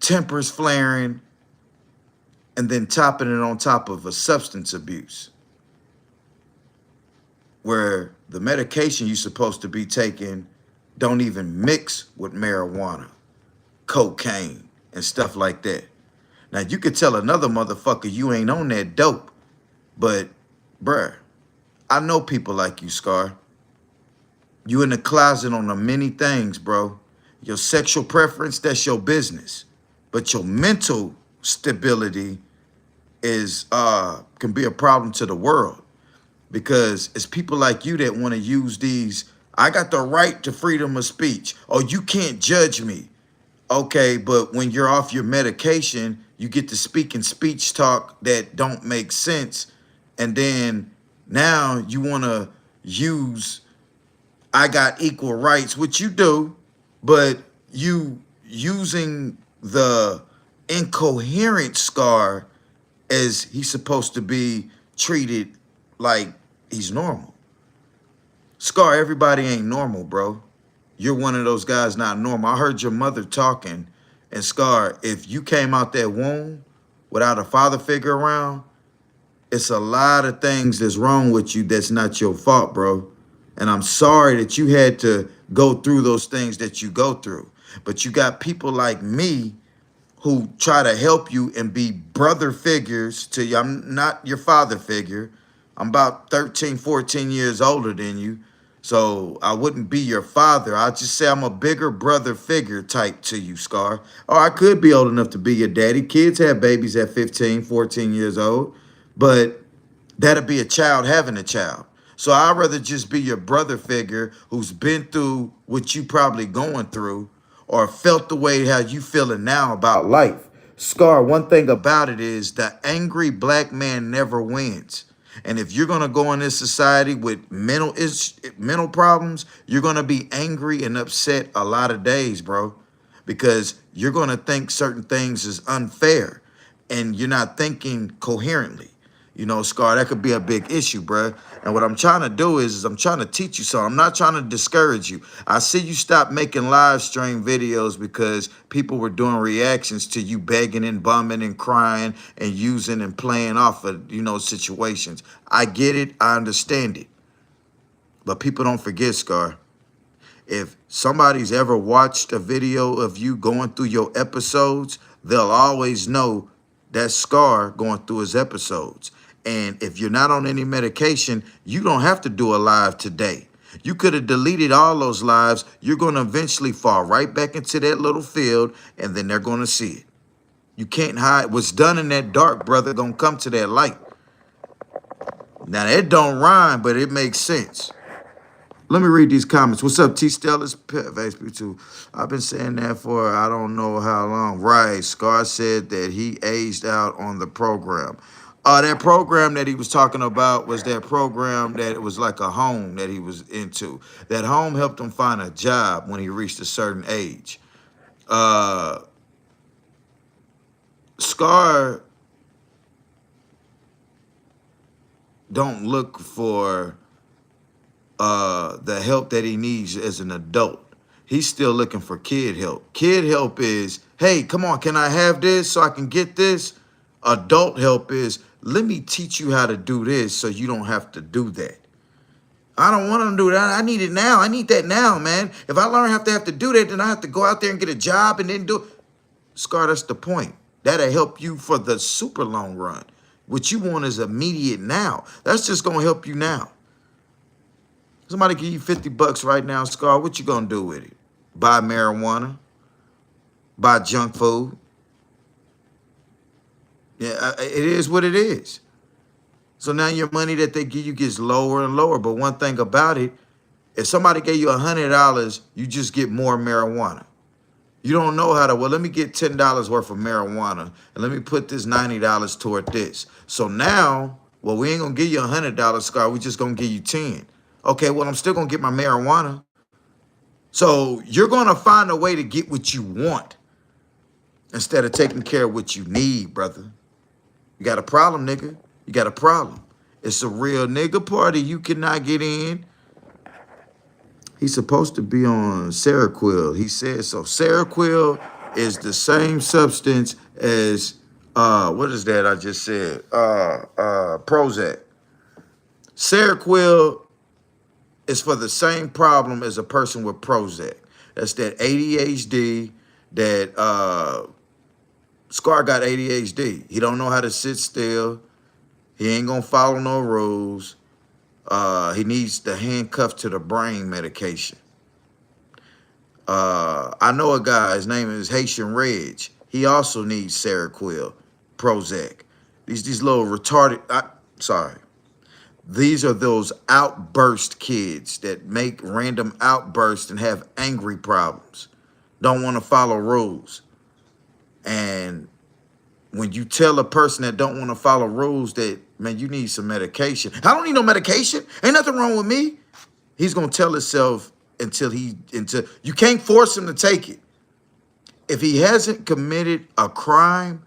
tempers flaring, and then topping it on top of a substance abuse where the medication you're supposed to be taking don't even mix with marijuana, cocaine, and stuff like that. Now, you could tell another motherfucker you ain't on that dope, but, bruh, I know people like you, Scar. You in the closet on the many things, bro. Your sexual preference, that's your business. But your mental stability is can be a problem to the world because it's people like you that want to use these, I got the right to freedom of speech. Oh, you can't judge me. Okay, but when you're off your medication, you get to speak in speech talk that don't make sense. And then now you want to use I got equal rights, which you do, but you using the incoherent Scar as he's supposed to be treated like he's normal. Scar, everybody ain't normal, bro. You're one of those guys not normal. I heard your mother talking, and Scar, if you came out that womb without a father figure around, it's a lot of things that's wrong with you that's not your fault, bro. And I'm sorry that you had to go through those things that you go through. But you got people like me who try to help you and be brother figures to you. I'm not your father figure. I'm about 13, 14 years older than you. So I wouldn't be your father. I'll just say I'm a bigger brother figure type to you, Scar. Or I could be old enough to be your daddy. Kids have babies at 15, 14 years old. But that'll be a child having a child. So I'd rather just be your brother figure who's been through what you probably going through or felt the way how you feeling now about life. Scar, one thing about it is the angry black man never wins. And if you're gonna go in this society with mental problems, you're gonna be angry and upset a lot of days, bro, because you're gonna think certain things is unfair, and you're not thinking coherently. You know, Scar, that could be a big issue, bruh. And what I'm trying to do is I'm trying to teach you something. I'm not trying to discourage you. I see you stop making live stream videos because people were doing reactions to you begging and bumming and crying and using and playing off of, situations. I get it. I understand it. But people don't forget, Scar. If somebody's ever watched a video of you going through your episodes, they'll always know that Scar going through his episodes. And if you're not on any medication, you don't have to do a live today. You could have deleted all those lives. You're going to eventually fall right back into that little field, and then they're going to see it. You can't hide. What's done in that dark, brother, going to come to that light. Now, that don't rhyme, but it makes sense. Let me read these comments. What's up, T. Stellas? HP2. I've been saying that for I don't know how long. Right. Scar said that he aged out on the program. That program that he was talking about was that program that it was like a home that he was into. That home helped him find a job when he reached a certain age. Scar don't look for the help that he needs as an adult. He's still looking for kid help. Kid help is, hey, come on, can I have this so I can get this? Adult help is, let me teach you how to do this so you don't have to do that. I don't want to do that. I need it now. I need that now, man. If I learn have to do that, then I have to go out there and get a job and then do it. Scar, that's the point. That'll help you for the super long run. What you want is immediate now. That's just going to help you now. Somebody give you $50 right now, Scar. What you gonna do with it? Buy marijuana? Buy junk food? Yeah, it is what it is. So now your money that they give you gets lower and lower. But one thing about it, if somebody gave you $100, you just get more marijuana. You don't know how to, well, let me get $10 worth of marijuana and let me put this $90 toward this. So now, well, we ain't gonna give you $100, Scar. We just gonna give you 10. Okay, well, I'm still going to get my marijuana. So you're going to find a way to get what you want instead of taking care of what you need, brother. You got a problem, nigga. You got a problem. It's a real nigga party. You cannot get in. He's supposed to be on Seroquel. He said so. Seroquel is the same substance as, what is that I just said? Prozac. Seroquel is for the same problem as a person with Prozac. That's that ADHD, that Scar got ADHD. He don't know how to sit still. He ain't gonna follow no rules. He needs the handcuff to the brain medication. I know a guy, his name is Haitian Reg. He also needs Seroquel, Prozac. These little retarded, sorry. These are those outburst kids that make random outbursts and have angry problems. Don't want to follow rules. And when you tell a person that don't want to follow rules that, man, you need some medication. I don't need no medication. Ain't nothing wrong with me. He's gonna tell himself until you can't force him to take it. If he hasn't committed a crime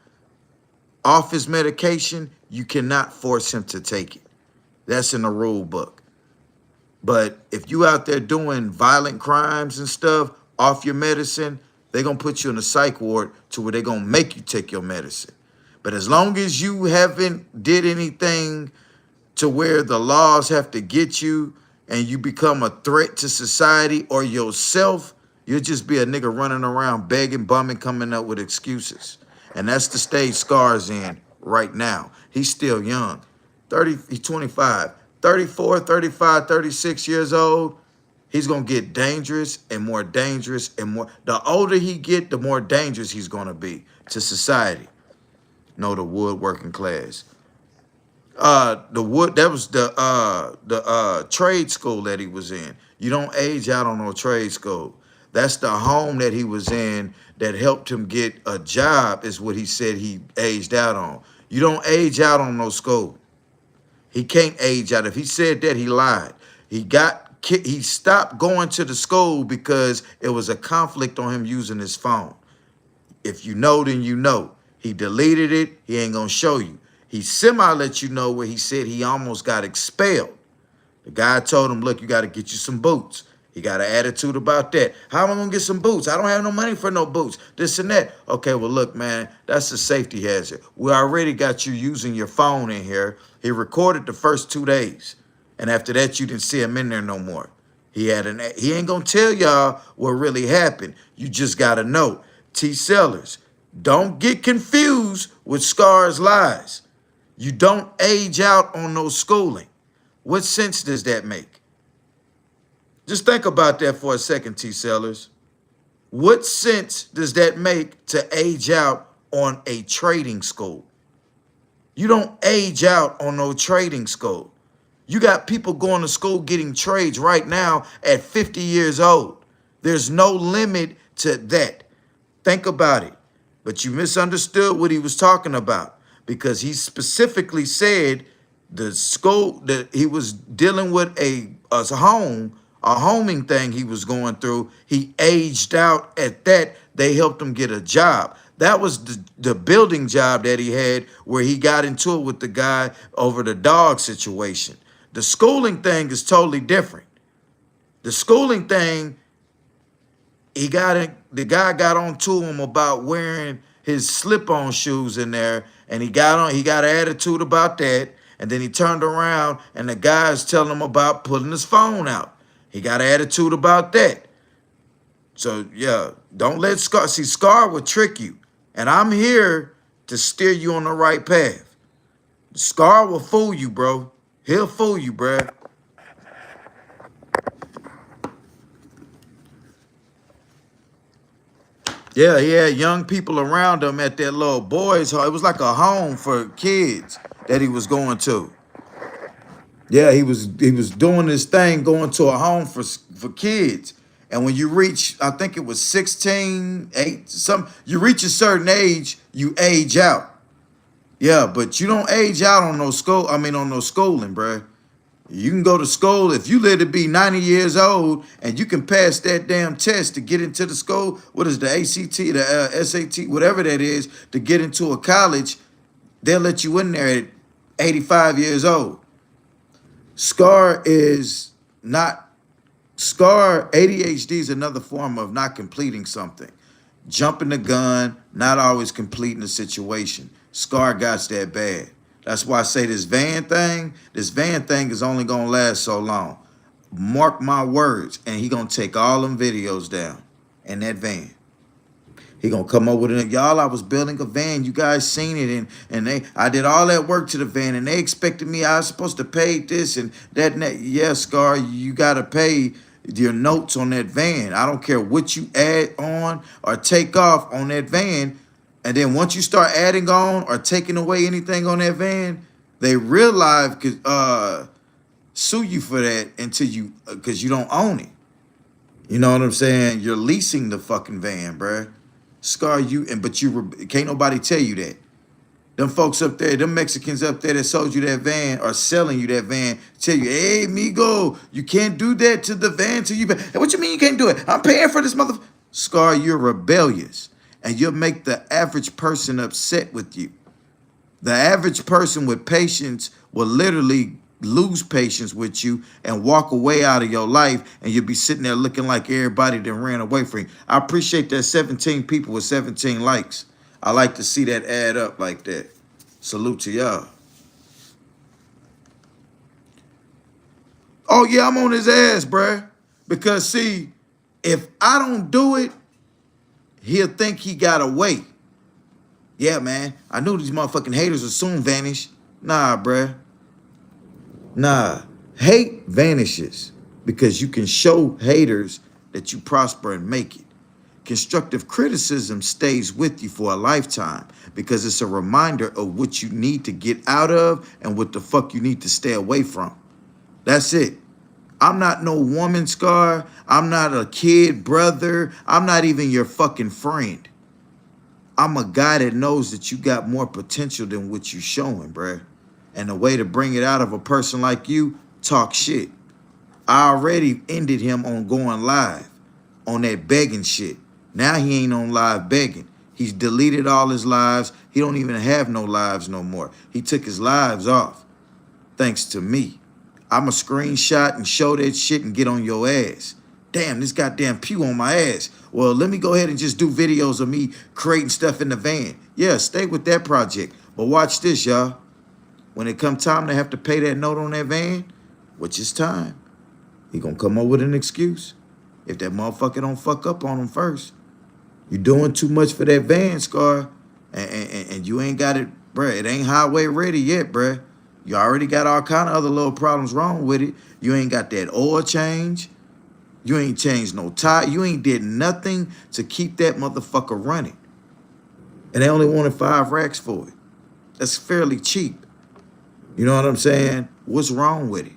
off his medication, you cannot force him to take it. That's in the rule book. But if you out there doing violent crimes and stuff off your medicine, they're going to put you in a psych ward to where they're going to make you take your medicine. But as long as you haven't did anything to where the laws have to get you and you become a threat to society or yourself, you'll just be a nigga running around begging, bumming, coming up with excuses. And that's the stage Scar's in right now. He's still young. He's 25, 34, 35, 36 years old. He's going to get dangerous and more dangerous and more. The older he get, the more dangerous he's going to be to society. No, the woodworking class. That was the trade school that he was in. You don't age out on no trade school. That's the home that he was in that helped him get a job, is what he said he aged out on. You don't age out on no school. He can't age out. If he said that, he lied. He stopped going to the school because it was a conflict on him using his phone. If you know, then you know. He deleted it. He ain't gonna show you. He let you know where he said he almost got expelled. The guy told him, look, you got to get you some boots. He got an attitude about that. How am I going to get some boots? I don't have no money for no boots. This and that. Okay, well, look, man, that's a safety hazard. We already got you using your phone in here. He recorded the first 2 days. And after that, you didn't see him in there no more. He ain't going to tell y'all what really happened. You just got to know. T. Sellers, don't get confused with Scar's lies. You don't age out on no schooling. What sense does that make? Just think about that for a second, T. Sellers. What sense does that make to age out on a trading school? You don't age out on no trading school. You got people going to school getting trades right now at 50 years old. There's no limit to that. Think about it. But you misunderstood what he was talking about, because he specifically said the school that he was dealing with a homing thing he was going through. He aged out at that. They helped him get a job. That was the building job that he had, where he got into it with the guy over the dog situation. The schooling thing is totally different. The schooling thing, the guy got on to him about wearing his slip-on shoes in there, and he got an attitude about that. And then he turned around and the guy's telling him about pulling his phone out. He got an attitude about that. So yeah, don't let Scar will trick you. And I'm here to steer you on the right path. Scar will fool you, bro. He'll fool you, bro. Yeah, he had young people around him at that little boys' home. It was like a home for kids that he was going to. Yeah, he was doing this thing, going to a home for kids. And when you reach, I think it was 16, 8, you reach a certain age, you age out. Yeah, but you don't age out on no schooling, bruh. You can go to school if you live to be 90 years old and you can pass that damn test to get into the school. What is the ACT, the SAT, whatever that is, to get into a college, they'll let you in there at 85 years old. ADHD is another form of not completing something. Jumping the gun, not always completing the situation. Scar got that bad. That's why I say this van thing is only going to last so long. Mark my words, and he going to take all them videos down in that van. He going to come up with it. Y'all, I was building a van. You guys seen it, and I did all that work to the van, and they expected me. I was supposed to pay this and that and that. Yeah, Scar, you got to pay your notes on that van. I don't care what you add on or take off on that van. And then once you start adding on or taking away anything on that van, they real life could sue you for that because you don't own it. You know what I'm saying? You're leasing the fucking van, bruh. Scar, but can't nobody tell you that. Them folks up there, them Mexicans up there that sold you that van or selling you that van, tell you, hey, migo, you can't do that to the van till you pay. Hey, what you mean you can't do it? I'm paying for this mother. Scar, you're rebellious. And you'll make the average person upset with you. The average person with patience will literally lose patience with you and walk away out of your life, and you'll be sitting there looking like everybody that ran away from you. I appreciate that 17 people with 17 likes. I like to see that add up like that. Salute to y'all. Oh, yeah, I'm on his ass, bruh. Because, see, if I don't do it, he'll think he got away. Yeah, man, I knew these motherfucking haters would soon vanish. Nah, bruh. Nah. Hate vanishes because you can show haters that you prosper and make it. Constructive criticism stays with you for a lifetime because it's a reminder of what you need to get out of and what the fuck you need to stay away from. That's it. I'm not no woman, Scar. I'm not a kid brother. I'm not even your fucking friend. I'm a guy that knows that you got more potential than what you showing, bruh. And the way to bring it out of a person like you, talk shit. I already ended him on going live on that begging shit. Now he ain't on live begging. He's deleted all his lives. He don't even have no lives no more. He took his lives off. Thanks to me. I'ma screenshot and show that shit and get on your ass. Damn, this goddamn pew on my ass. Well, let me go ahead and just do videos of me creating stuff in the van. Yeah, stay with that project. But watch this, y'all. When it come time to have to pay that note on that van, which is time, he gonna come up with an excuse. If that motherfucker don't fuck up on him first. You doing too much for that van, Scar. And you ain't got it, bruh. It ain't highway ready yet, bruh. You already got all kind of other little problems wrong with it. You ain't got that oil change. You ain't changed no tire. You ain't did nothing to keep that motherfucker running. And they only wanted 5 racks for it. That's fairly cheap. You know what I'm saying? What's wrong with it?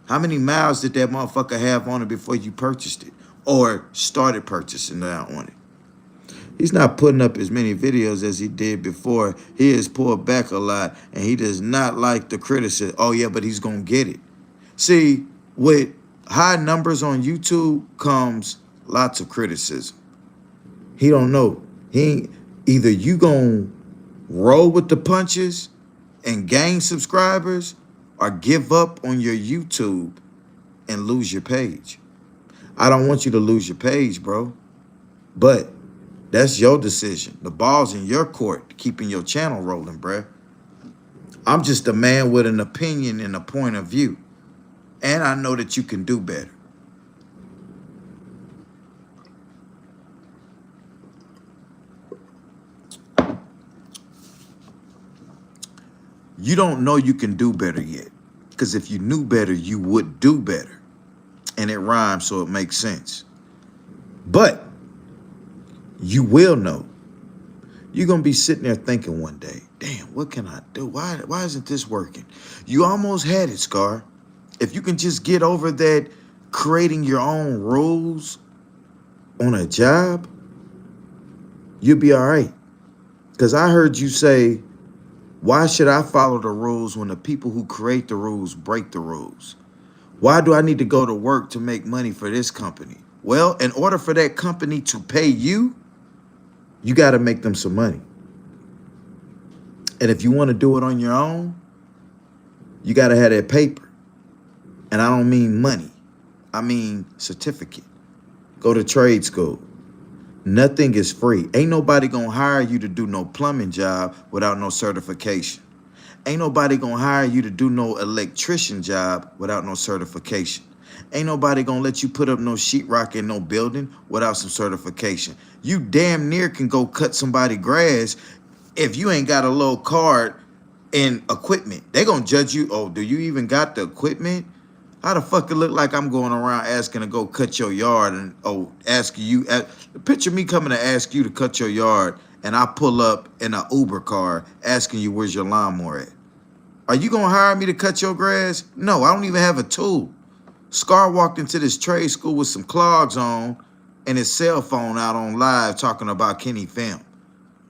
How many miles did that motherfucker have on it before you purchased it? Or started purchasing that on it? He's not putting up as many videos as he did before. He has pulled back a lot, and he does not like the criticism. Oh, yeah, but he's going to get it. See, with high numbers on YouTube comes lots of criticism. He don't know. Either you going to roll with the punches and gain subscribers or give up on your YouTube and lose your page. I don't want you to lose your page, bro. But that's your decision. The ball's in your court, keeping your channel rolling, bruh. I'm just a man with an opinion and a point of view. And I know that you can do better. You don't know you can do better yet. Because if you knew better, you would do better. And it rhymes, so it makes sense. But you will know. You're going to be sitting there thinking one day, damn, what can I do? Why isn't this working? You almost had it, Scar. If you can just get over that creating your own rules on a job, you'll be all right. Because I heard you say, why should I follow the rules when the people who create the rules break the rules? Why do I need to go to work to make money for this company? Well, in order for that company to pay you, you got to make them some money. And if you want to do it on your own, you got to have that paper. And I don't mean money. I mean certificate. Go to trade school. Nothing is free. Ain't nobody going to hire you to do no plumbing job without no certification. Ain't nobody going to hire you to do no electrician job without no certification. Ain't nobody going to let you put up no sheetrock in no building without some certification. You damn near can go cut somebody grass if you ain't got a little card and equipment. They going to judge you. Oh, do you even got the equipment? How the fuck it look like I'm going around asking to go cut your yard and asking you, picture me coming to ask you to cut your yard and I pull up in an Uber car asking you where's your lawnmower at? Are you going to hire me to cut your grass? No, I don't even have a tool. Scar walked into this trade school with some clogs on and his cell phone out on live talking about Kenny film.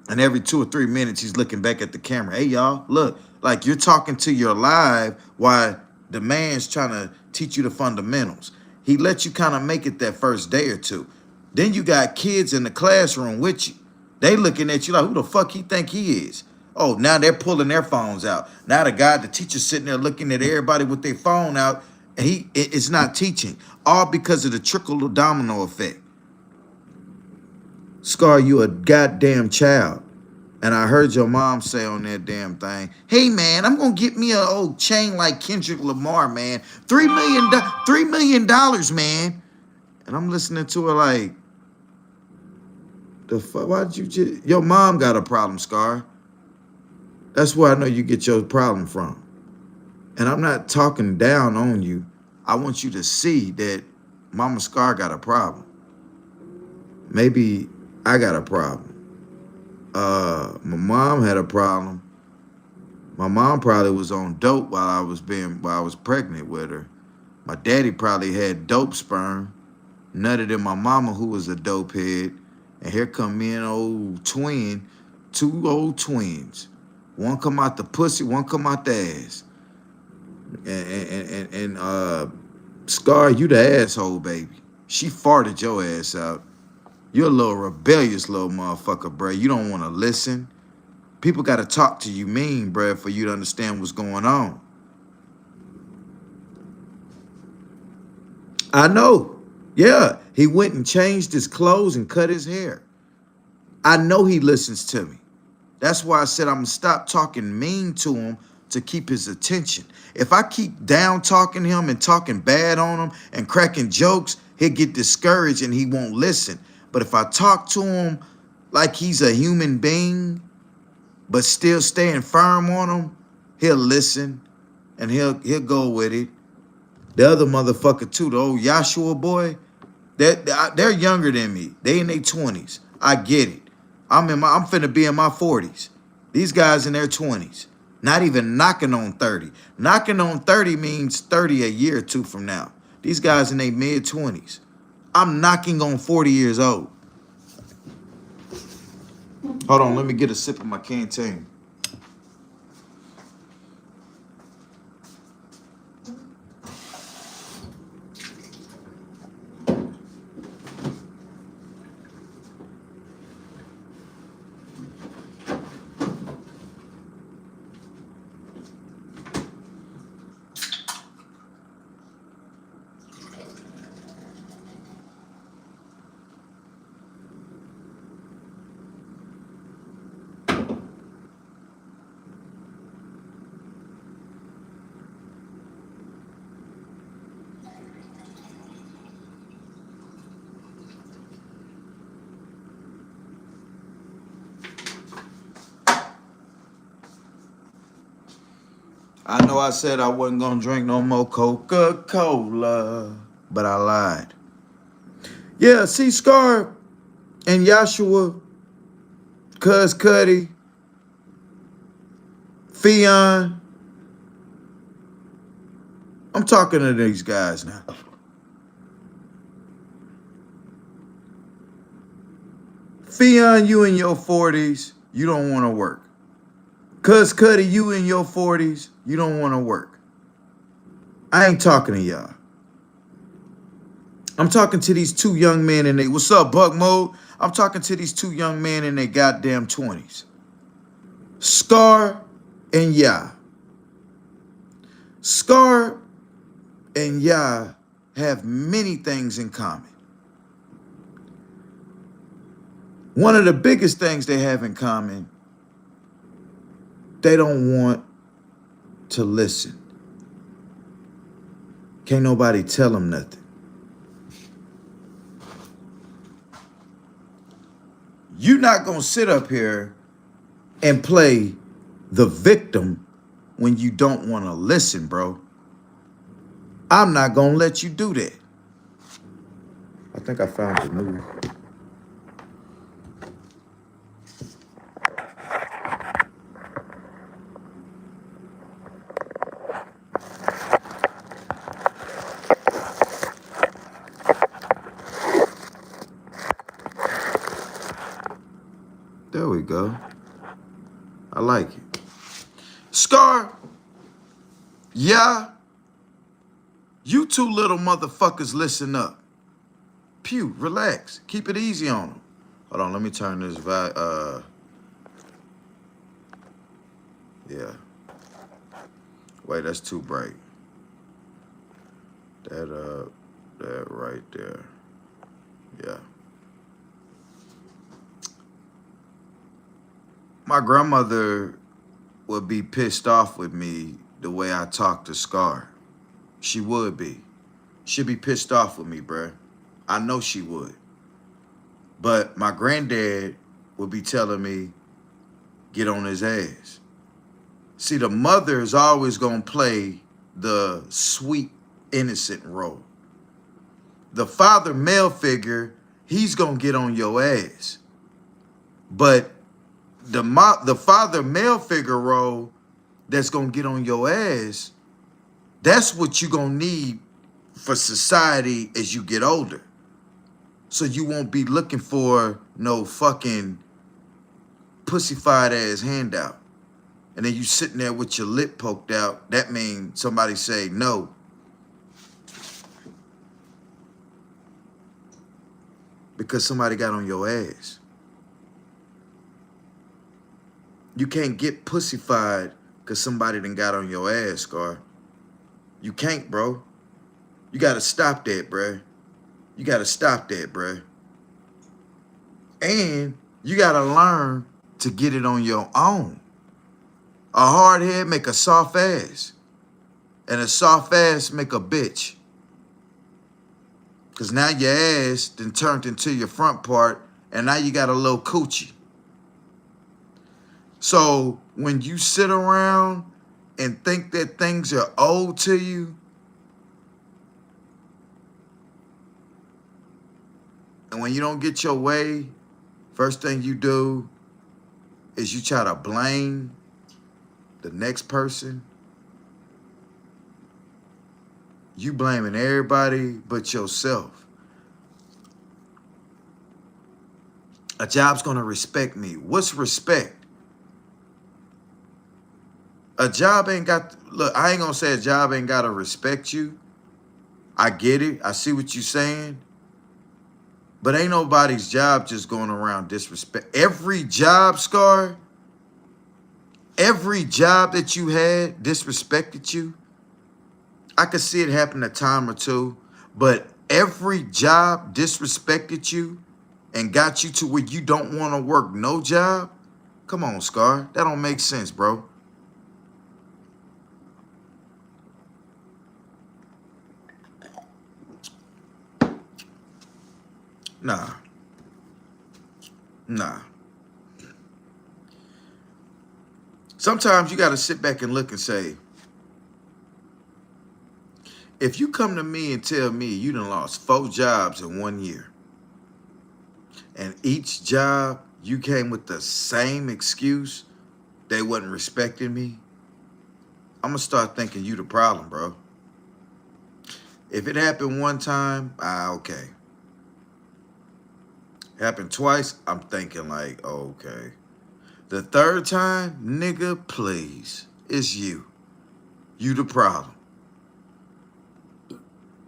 And every 2 or 3 minutes, he's looking back at the camera. Hey, y'all, look, like you're talking to your live while the man's trying to teach you the fundamentals. He lets you kind of make it that first day or two. Then you got kids in the classroom with you. They looking at you like, who the fuck he think he is? Oh, now they're pulling their phones out. Now the teacher's sitting there looking at everybody with their phone out, and it's not teaching. All because of the trickle domino effect. Scar, you a goddamn child. And I heard your mom say on that damn thing, hey man, I'm gonna get me an old chain like Kendrick Lamar, man. $3 million, man. And I'm listening to her like, the fuck, why'd you just, your mom got a problem, Scar. That's where I know you get your problem from. And I'm not talking down on you. I want you to see that Mama Scar got a problem. Maybe I got a problem. My mom had a problem. My mom probably was on dope while I was pregnant with her. My daddy probably had dope sperm, nutted in my mama who was a dope head, and here come me and old twin, 2 old twins. One come out the pussy, one come out the ass. And Scar, you the asshole, baby. She farted your ass out. You're a little rebellious little motherfucker, bro. You don't want to listen. People got to talk to you mean, bruh, for you to understand what's going on. I know. Yeah, he went and changed his clothes and cut his hair. I know he listens to me. That's why I said I'm going to stop talking mean to him to keep his attention. If I keep down talking him and talking bad on him and cracking jokes, he'll get discouraged and he won't listen. But if I talk to him like he's a human being, but still staying firm on him, he'll listen and he'll go with it. The other motherfucker too, the old Joshua boy, they're younger than me. They in their 20s. I get it. I'm finna be in my 40s. These guys in their 20s. Not even knocking on 30. Knocking on 30 means 30 a year or two from now. These guys in their mid-20s. I'm knocking on 40 years old. Hold on, let me get a sip of my canteen. I know I said I wasn't gonna drink no more Coca-Cola, but I lied. Yeah, see Scar and Joshua, Cuz Cuddy, Fion. I'm talking to these guys now. Fion, you in your 40s, you don't want to work. Cuz Cuddy, you in your 40s, you don't want to work. I ain't talking to y'all. I'm talking to these 2 young men in they, what's up, Buck Mode? I'm talking to these 2 young men in their goddamn 20s. Scar and Ya. Scar and Ya have many things in common. One of the biggest things they have in common, they don't want to listen. Can't nobody tell them nothing. You're not going to sit up here and play the victim when you don't want to listen, bro. I'm not going to let you do that. I think I found the move. There we go. I like it. Scar, yeah, you two little motherfuckers listen up. Pew, relax. Keep it easy on them. Hold on, let me turn this yeah. Wait, that's too bright. That right there. Yeah. My grandmother would be pissed off with me the way I talk to Scar. She would be. She'd be pissed off with me, bruh. I know she would. But my granddad would be telling me, get on his ass. See, the mother is always going to play the sweet, innocent role. The father male figure, he's going to get on your ass. But the father male figure role that's going to get on your ass, that's what you're going to need for society as you get older. So you won't be looking for no fucking pussyfied ass handout. And then you sitting there with your lip poked out. That means somebody say no. Because somebody got on your ass. You can't get pussyfied because somebody done got on your ass, Scar. You can't, bro. You got to stop that, bruh. You got to stop that, bruh. And you got to learn to get it on your own. A hard head make a soft ass. And a soft ass make a bitch. Because now your ass then turned into your front part, and now you got a little coochie. So when you sit around and think that things are owed to you, and when you don't get your way, first thing you do is you try to blame the next person. You blaming everybody but yourself. A job's gonna respect me. What's respect? A job ain't got, look, I ain't gonna say a job ain't gotta respect you. I get it. I see what you're saying. But ain't nobody's job just going around disrespect. Every job, Scar, every job that you had disrespected you. I could see it happen a time or two, but every job disrespected you and got you to where you don't want to work no job. Come on, Scar. That don't make sense, bro. Nah. Sometimes you got to sit back and look and say, if you come to me and tell me you done lost 4 jobs in 1 year, and each job you came with the same excuse, they wasn't respecting me, I'm going to start thinking you the problem, bro. If it happened one time, okay. Happened twice, I'm thinking like, okay. The third time, nigga, please, it's you. You the problem.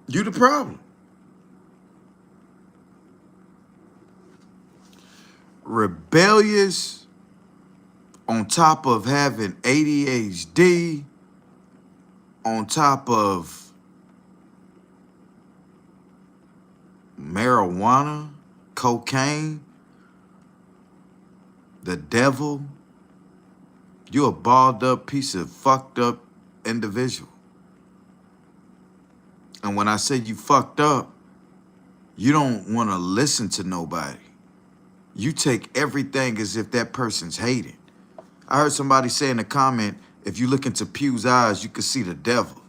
You the problem. Rebellious, on top of having ADHD, on top of marijuana, cocaine, the devil. You're a balled up piece of fucked up individual. And when I say you fucked up, you don't want to listen to nobody. You take everything as if that person's hated. I heard somebody say in a comment, if you look into Pugh's eyes, you can see the devil.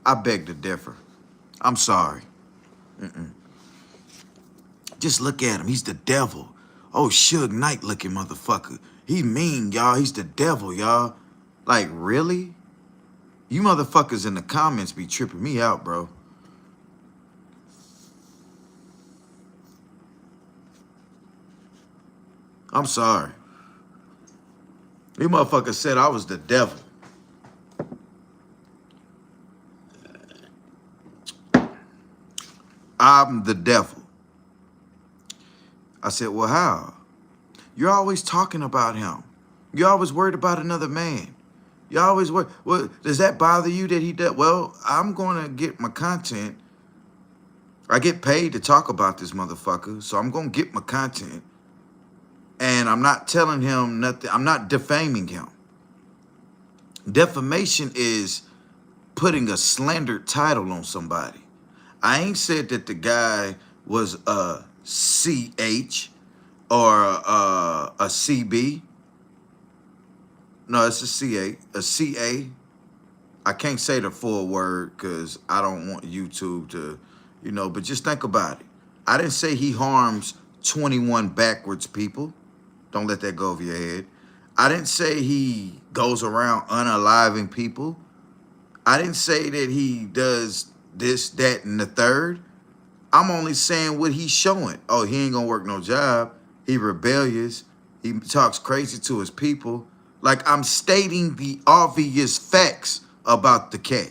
I beg to differ. I'm sorry. Just look at him. He's the devil. Oh, Suge Knight looking motherfucker. He mean, y'all. He's the devil, y'all. Like, really? You motherfuckers in the comments be tripping me out, bro. I'm sorry. These motherfuckers said I was the devil. I'm the devil. I said, well, how? You're always talking about him. You're always worried about another man. You're always worried. Well, does that bother you that he does? Well, I'm going to get my content. I get paid to talk about this motherfucker, so I'm going to get my content. And I'm not telling him nothing. I'm not defaming him. Defamation is putting a slandered title on somebody. I ain't said that the guy was a CH or a CB. No, it's a CA. A CA. I can't say the full word because I don't want YouTube to, but just think about it. I didn't say he harms 21 backwards people. Don't let that go over your head. I didn't say he goes around unaliving people. I didn't say that he does this, that, and the third. I'm only saying what he's showing. Oh, he ain't gonna work no job. He rebellious. He talks crazy to his people. Like, I'm stating the obvious facts about the cat.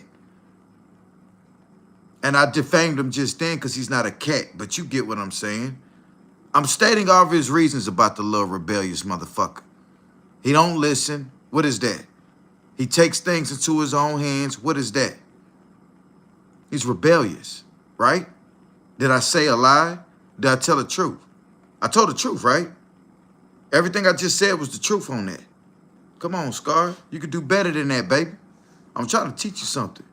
And I defamed him just then because he's not a cat, but you get what I'm saying. I'm stating obvious reasons about the little rebellious motherfucker. He don't listen. What is that? He takes things into his own hands. What is that? He's rebellious, right? Did I say a lie? Did I tell the truth? I told the truth, right? Everything I just said was the truth on that. Come on, Scar. You could do better than that, baby. I'm trying to teach you something.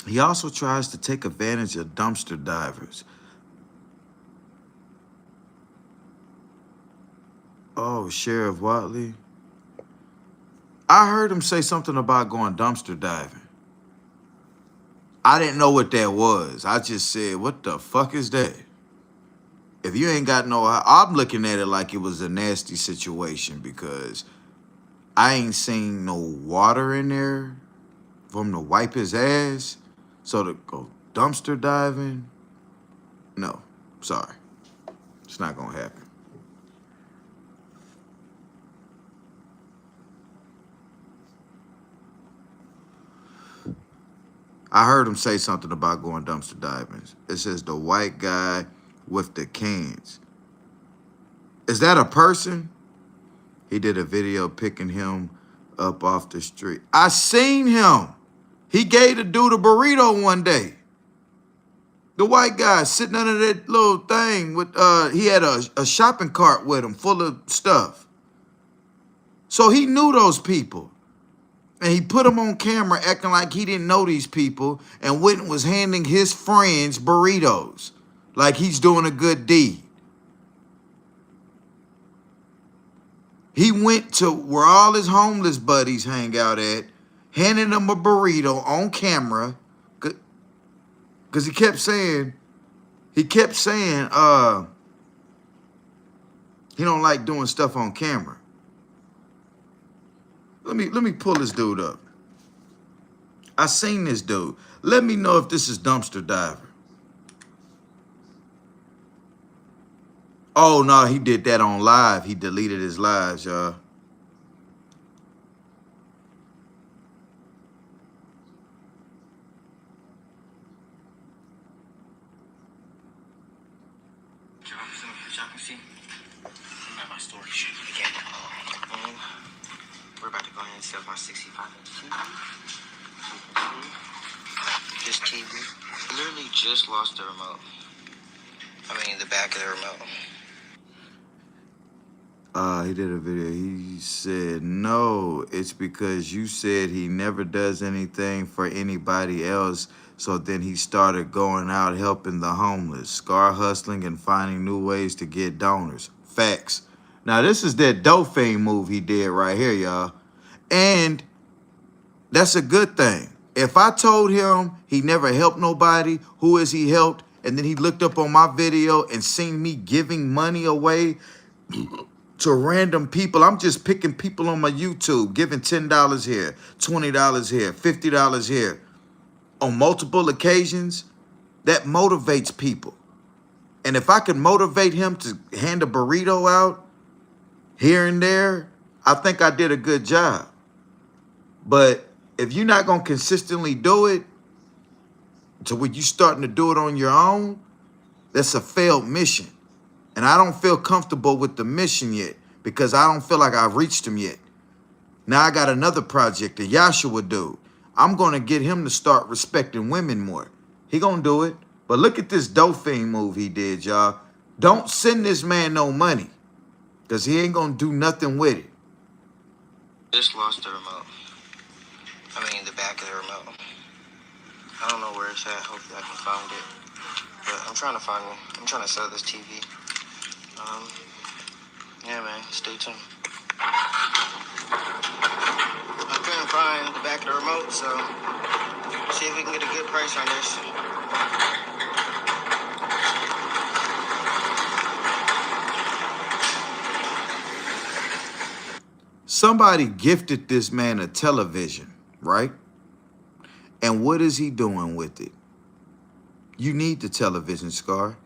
He also tries to take advantage of dumpster divers. Oh, Sheriff Watley. I heard him say something about going dumpster diving. I didn't know what that was. I just said, what the fuck is that? If you ain't got no... I'm looking at it like it was a nasty situation because I ain't seen no water in there for him to wipe his ass. So to go dumpster diving, no, sorry. It's not gonna happen. I heard him say something about going dumpster diving. It says the white guy with the cans. Is that a person? He did a video picking him up off the street. I seen him. He gave the dude a burrito one day. The white guy sitting under that little thing with he had a shopping cart with him full of stuff. So he knew those people. And he put them on camera acting like he didn't know these people and went and was handing his friends burritos like he's doing a good deed. He went to where all his homeless buddies hang out at, handing them a burrito on camera, because he kept saying he don't like doing stuff on camera. Let me pull this dude up. I seen this dude. Let me know if this is dumpster diver. Oh no, he did that on live. He deleted his lives, y'all. We're about to go ahead and set my 65-inch TV. This TV literally just lost the remote. I mean, the back of the remote. He did a video. He said, no, it's because you said he never does anything for anybody else. So then he started going out helping the homeless, scar hustling and finding new ways to get donors. Facts. Now, this is that Dauphine move he did right here, y'all. And that's a good thing. If I told him he never helped nobody, who has he helped? And then he looked up on my video and seen me giving money away to random people. I'm just picking people on my YouTube, giving $10 here, $20 here, $50 here on multiple occasions. That motivates people. And if I can motivate him to hand a burrito out here and there, I think I did a good job. But if you're not going to consistently do it to where you starting to do it on your own, that's a failed mission. And I don't feel comfortable with the mission yet because I don't feel like I've reached him yet. Now I got another project, the Yahshua dude. I'm going to get him to start respecting women more. He going to do it. But look at this Dauphine move he did, y'all. Don't send this man no money because he ain't going to do nothing with it. Just lost the remote. I mean, the back of the remote. I don't know where it's at. Hopefully I can find it. But I'm trying to find it. I'm trying to sell this TV. Yeah, man. Stay tuned. I couldn't find the back of the remote, so see if we can get a good price on this. Somebody gifted this man a television, right? And what is he doing with it? You need the television, Scar.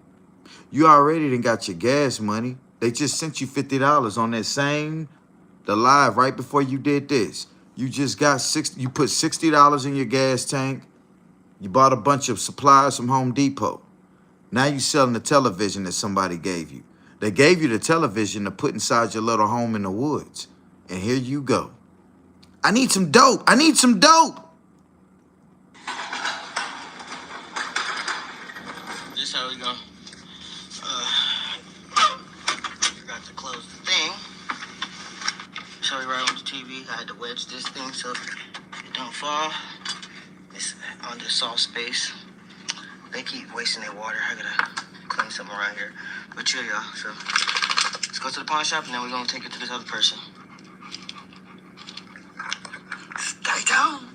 You already done got your gas money. They just sent you $50 on that the live right before you did this. You just got you put $60 in your gas tank. You bought a bunch of supplies from Home Depot. Now you selling the television that somebody gave you. They gave you the television to put inside your little home in the woods. And here you go. I need some dope. I need some dope. This is how we go. Forgot to close the thing. So we right on the TV. I had to wedge this thing so it don't fall. It's on the soft space. They keep wasting their water. I gotta clean something around here. But chill, y'all. So let's go to the pawn shop and then we're gonna take it to this other person. Stay tuned.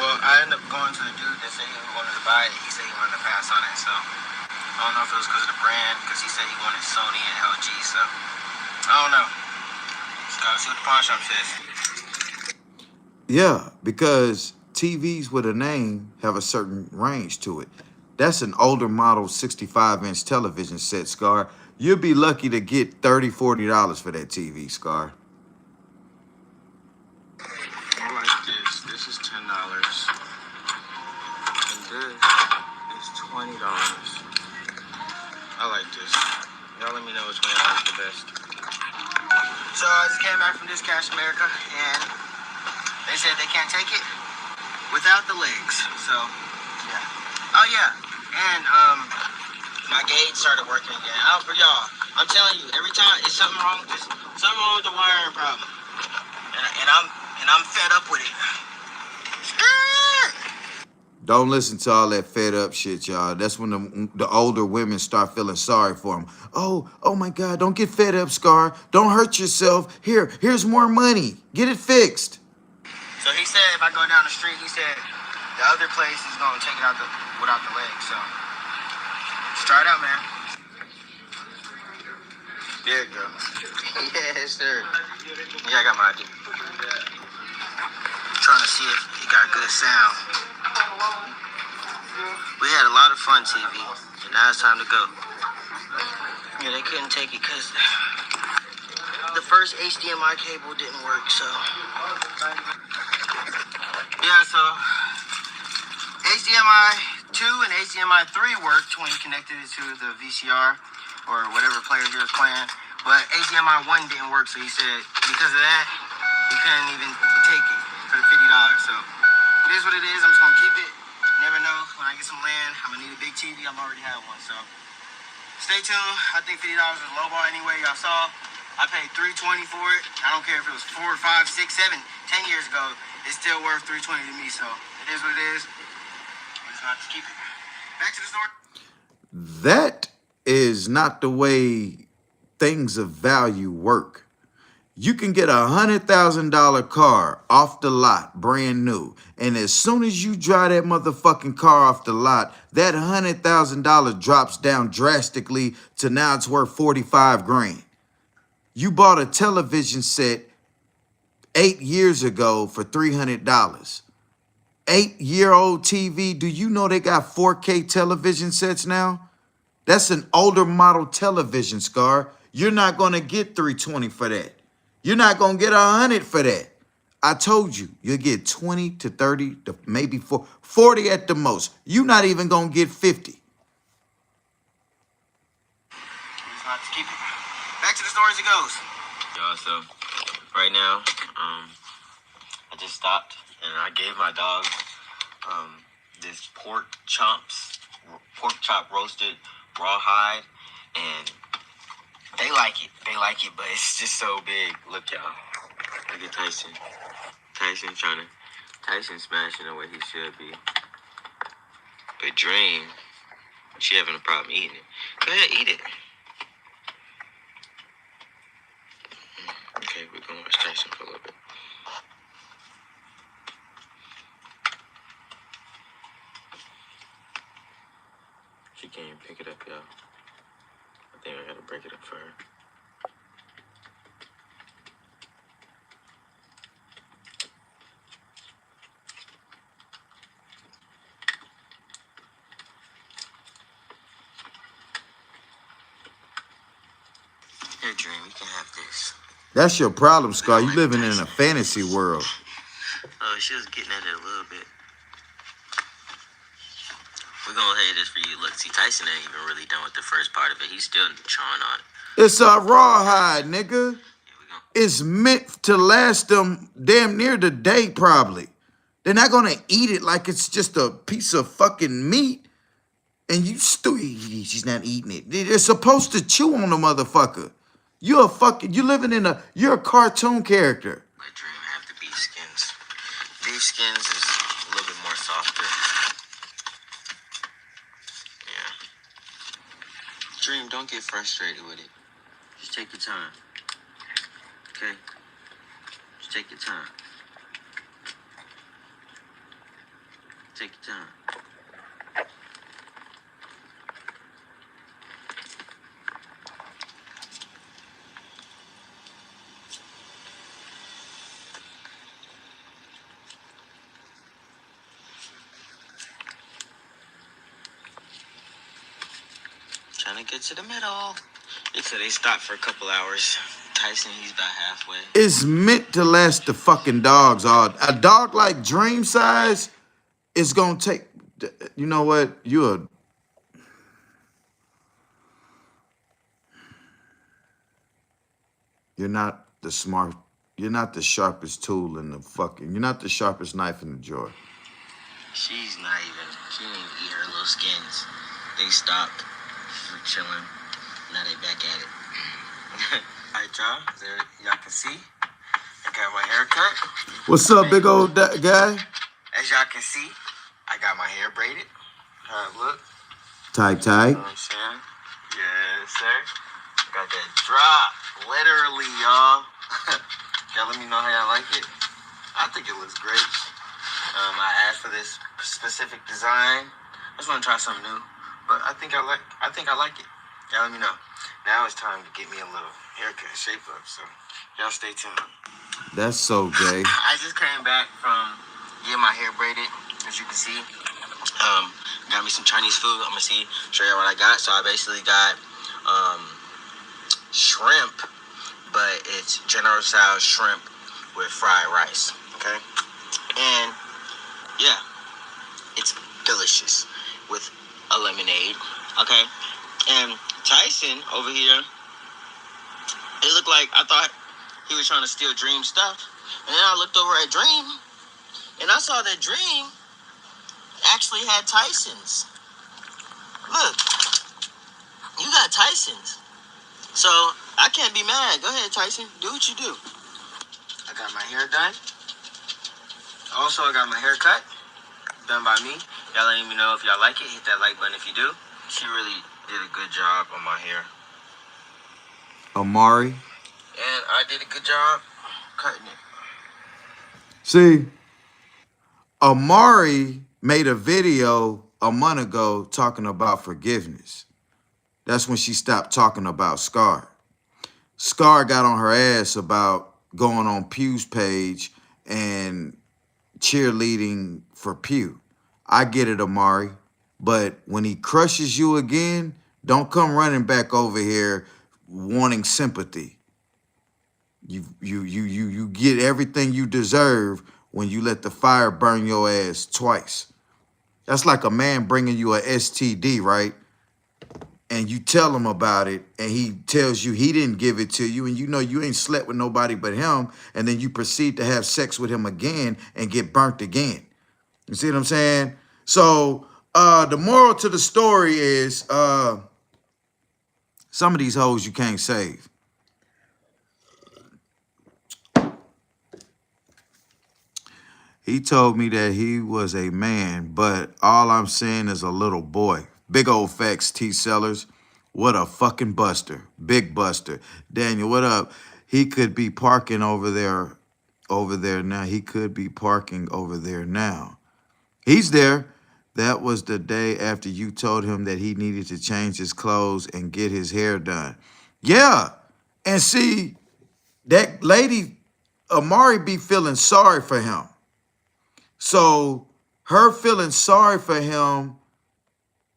Well, I ended up going to the dude that said he wanted to buy it. He said he wanted to pass on it. So I don't know if it was because of the brand, because he said he wanted Sony and LG. So I don't know. Just gotta see what the pawn shop says. Yeah, because TVs with a name have a certain range to it. That's an older model 65-inch television set, Scar. You'll be lucky to get $30, $40 for that TV, Scar. I like this. This is $10. And this is $20. I like this. Y'all let me know which one I like the best. So I just came back from Discash America and they said they can't take it without the legs. So, yeah. Oh, yeah. And, my gauge started working again. For y'all, I'm telling you, every time it's something wrong with this, something wrong with the wiring problem. And I'm fed up with it. Don't listen to all that fed up shit, y'all. That's when the older women start feeling sorry for them. Oh my God, don't get fed up, Scar. Don't hurt yourself. Here's more money. Get it fixed. So he said if I go down the street, he said the other place is going to take it out without the legs. So let's try it out, man. There you go. Yes, sir. Yeah, I got my ID. Trying to see if he got good sound. We had a lot of fun, TV, and now it's time to go. Yeah, they couldn't take it because the first HDMI cable didn't work, so. Yeah, so HDMI 2 and HDMI 3 worked when you connected it to the VCR or whatever player he was playing, but HDMI 1 didn't work, so he said because of that, he couldn't even take it for the $50, so it is what it is. I'm just gonna keep it. Never know, when I get some land, I'm gonna need a big TV. I'm already have one, so stay tuned. I think $50 was low ball anyway. Y'all saw I paid $320 for it. I don't care if it was 4, 5, 6, 7, 10 years ago. It's still worth $320 to me, so it is what it is. I'm just gonna have to keep it. Back to the store. That is not the way things of value work. You can get a $100,000 car off the lot, brand new. And as soon as you drive that motherfucking car off the lot, that $100,000 drops down drastically to now it's worth 45 grand. You bought a television set 8 years ago for $300. 8-year-old TV. Do you know they got 4K television sets now? That's an older model television, Scar. You're not gonna get 320 for that. You're not gonna get 100 for that. I told you, you'll get 20 to 30 to maybe 40 at the most. You're not even gonna get 50. It's not to keep it. Back to the story as it goes. Y'all, so right now, I just stopped and I gave my dog this pork chop roasted rawhide, and they like it. They like it, but it's just so big. Look, y'all. Look at Tyson. Tyson smashing the way he should be. But Dream, she having a problem eating it. Go ahead, eat it. Okay, we're gonna watch Tyson for a little bit. She can't even pick it up, y'all. I think I gotta break it up for her. Here, Dream, you can have this. That's your problem, Scar. You living in a fantasy world. Oh, she was getting at it a little bit. We're gonna say this for you. Look, see, Tyson ain't even really done with the first part of it. He's still chawing on it. It's a rawhide, nigga. Here we go. It's meant to last them damn near the day, probably. They're not gonna eat it like it's just a piece of fucking meat. And she's not eating it. They're supposed to chew on the motherfucker. You're you're a cartoon character. Let Dream have the beef skins. Beef skins is a little bit more softer. Yeah. Dream, don't get frustrated with it. Just take your time. Okay? Just take your time. Take your time. Trying to get to the middle. They said they stopped for a couple hours. Tyson, he's about halfway. It's meant to last the fucking dogs all. A dog like Dream size is gonna take. You know what? You're not the smart. You're not the sharpest tool in the fucking. You're not the sharpest knife in the drawer. She didn't even eat her little skins. They stopped for chilling. Now they back at it. Alright, y'all. Y'all can see. I got my hair cut. What's up, big old guy? As y'all can see, I got my hair braided. How it look? Tight. You know what I'm saying? Yes, sir. Got that drop. Literally, y'all. Y'all let me know how y'all like it. I think it looks great. I asked for this specific design. I just want to try something new. But I think I like it. Y'all let me know. Now it's time to get me a little haircut, shape up. So y'all stay tuned. That's so gay. I just came back from getting my hair braided, as you can see. Got me some Chinese food. I'm gonna show you what I got. So I basically got shrimp, but it's General Tso's shrimp with fried rice. Okay, and yeah, it's delicious with a lemonade. Okay, and Tyson over here, it looked like I thought he was trying to steal Dream's stuff, and then I looked over at Dream, and I saw that Dream actually had Tyson's. Look, you got Tyson's. So I can't be mad. Go ahead, Tyson. Do what you do. I got my hair done. Also, I got my hair cut. Done by me. Y'all let me know if y'all like it. Hit that like button if you do. She really did a good job on my hair. Amari. And I did a good job cutting it. See, Amari made a video a month ago talking about forgiveness. That's when she stopped talking about Scar. Scar got on her ass about going on Pugh's page and cheerleading for Pugh. I get it, Amari. But when he crushes you again, don't come running back over here wanting sympathy. You get everything you deserve when you let the fire burn your ass twice. That's like a man bringing you a STD, right? And you tell him about it, and he tells you he didn't give it to you, and you know you ain't slept with nobody but him, and then you proceed to have sex with him again and get burnt again. You see what I'm saying? So the moral to the story is some of these hoes you can't save. He told me that he was a man, but all I'm saying is a little boy. Big old facts, T sellers. What a fucking buster. Big buster. Daniel, what up? He could be parking over there now. He could be parking over there now. He's there. That was the day after you told him that he needed to change his clothes and get his hair done. Yeah. And see, that lady, Amari, be feeling sorry for him. So her feeling sorry for him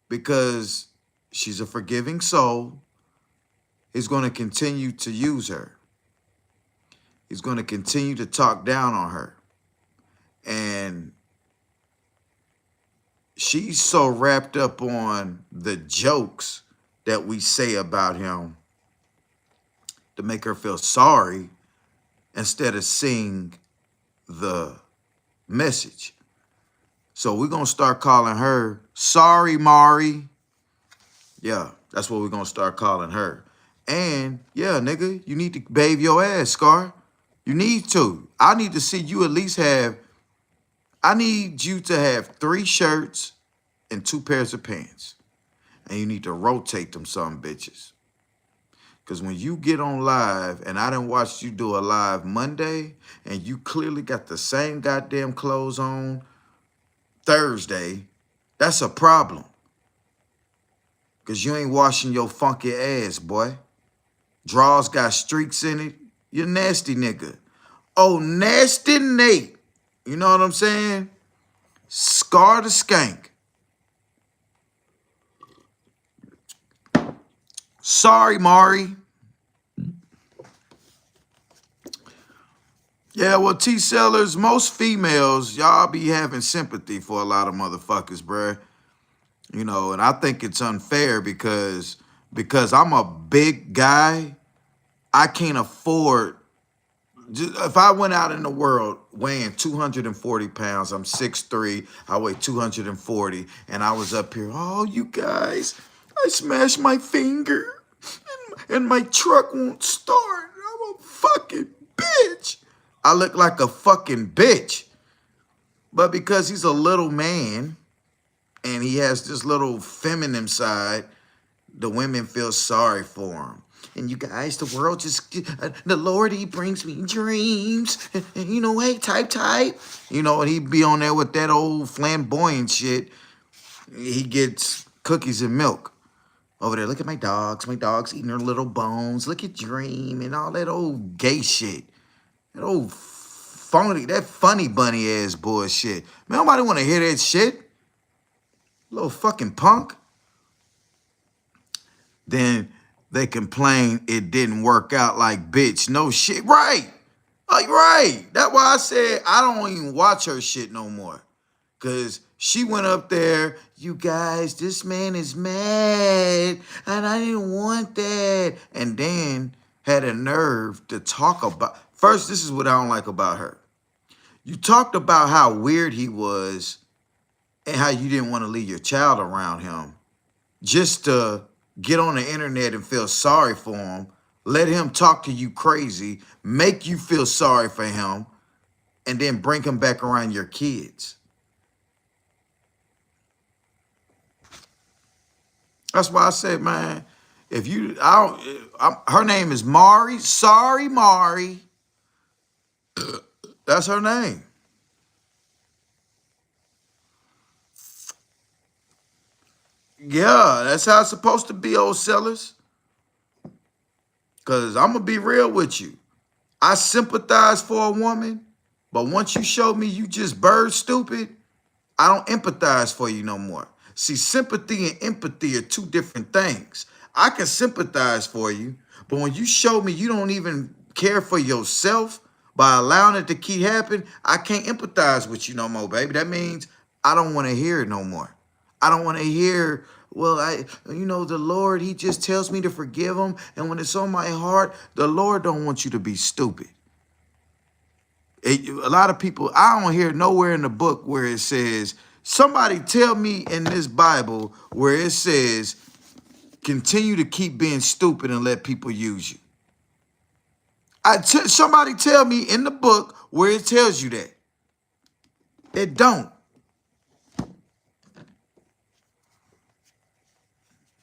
because she's a forgiving soul is going to continue to use her. He's going to continue to talk down on her. And she's so wrapped up on the jokes that we say about him to make her feel sorry instead of seeing the message. So we're going to start calling her Sorry Mari. Yeah, that's what we're going to start calling her. And yeah, nigga, you need to bathe your ass, Scar. You need to. I need to see you at least I need you to have 3 shirts and 2 pairs of pants. And you need to rotate them some bitches. Because when you get on live, and I done watched you do a live Monday, and you clearly got the same goddamn clothes on Thursday, that's a problem. Because you ain't washing your funky ass, boy. Drawers got streaks in it. You nasty nigga. Oh, nasty Nate. You know what I'm saying? Scar the skank. Sorry, Mari. Yeah, well, T-sellers, most females, y'all be having sympathy for a lot of motherfuckers, bruh. You know, and I think it's unfair because I'm a big guy, I can't afford. If I went out in the world weighing 240 pounds, I'm 6'3", I weigh 240, and I was up here, oh, you guys, I smashed my finger, and my truck won't start. I'm a fucking bitch. I look like a fucking bitch. But because he's a little man, and he has this little feminine side, the women feel sorry for him. And you guys, the world just, the Lord, he brings me dreams. And you know, hey, type. You know, and he be on there with that old flamboyant shit. He gets cookies and milk over there. Look at my dogs. My dogs eating their little bones. Look at Dream and all that old gay shit. That old that funny bunny ass bullshit. Man, nobody want to hear that shit. Little fucking punk. Then they complain it didn't work out like bitch. No shit. Right. Like, right. That's why I said I don't even watch her shit no more. Because she went up there, you guys, this man is mad. And I didn't want that. And then had a nerve to talk about. First, this is what I don't like about her. You talked about how weird he was and how you didn't want to leave your child around him just to get on the internet and feel sorry for him, let him talk to you crazy, make you feel sorry for him, and then bring him back around your kids. That's why I said, man, if you, her name is Mari. Sorry, Mari. That's her name. Yeah, that's how it's supposed to be, old sellers. Cause I'm gonna be real with you. I sympathize for a woman, but once you show me you just bird stupid, I don't empathize for you no more. See, sympathy and empathy are two different things. I can sympathize for you, but when you show me you don't even care for yourself by allowing it to keep happening, I can't empathize with you no more, baby. That means I don't want to hear it no more. I don't want to hear, well, the Lord, he just tells me to forgive him. And when it's on my heart, the Lord don't want you to be stupid. A lot of people, I don't hear nowhere in the book where it says, somebody tell me in this Bible where it says, continue to keep being stupid and let people use you. Somebody tell me in the book where it tells you that. It don't.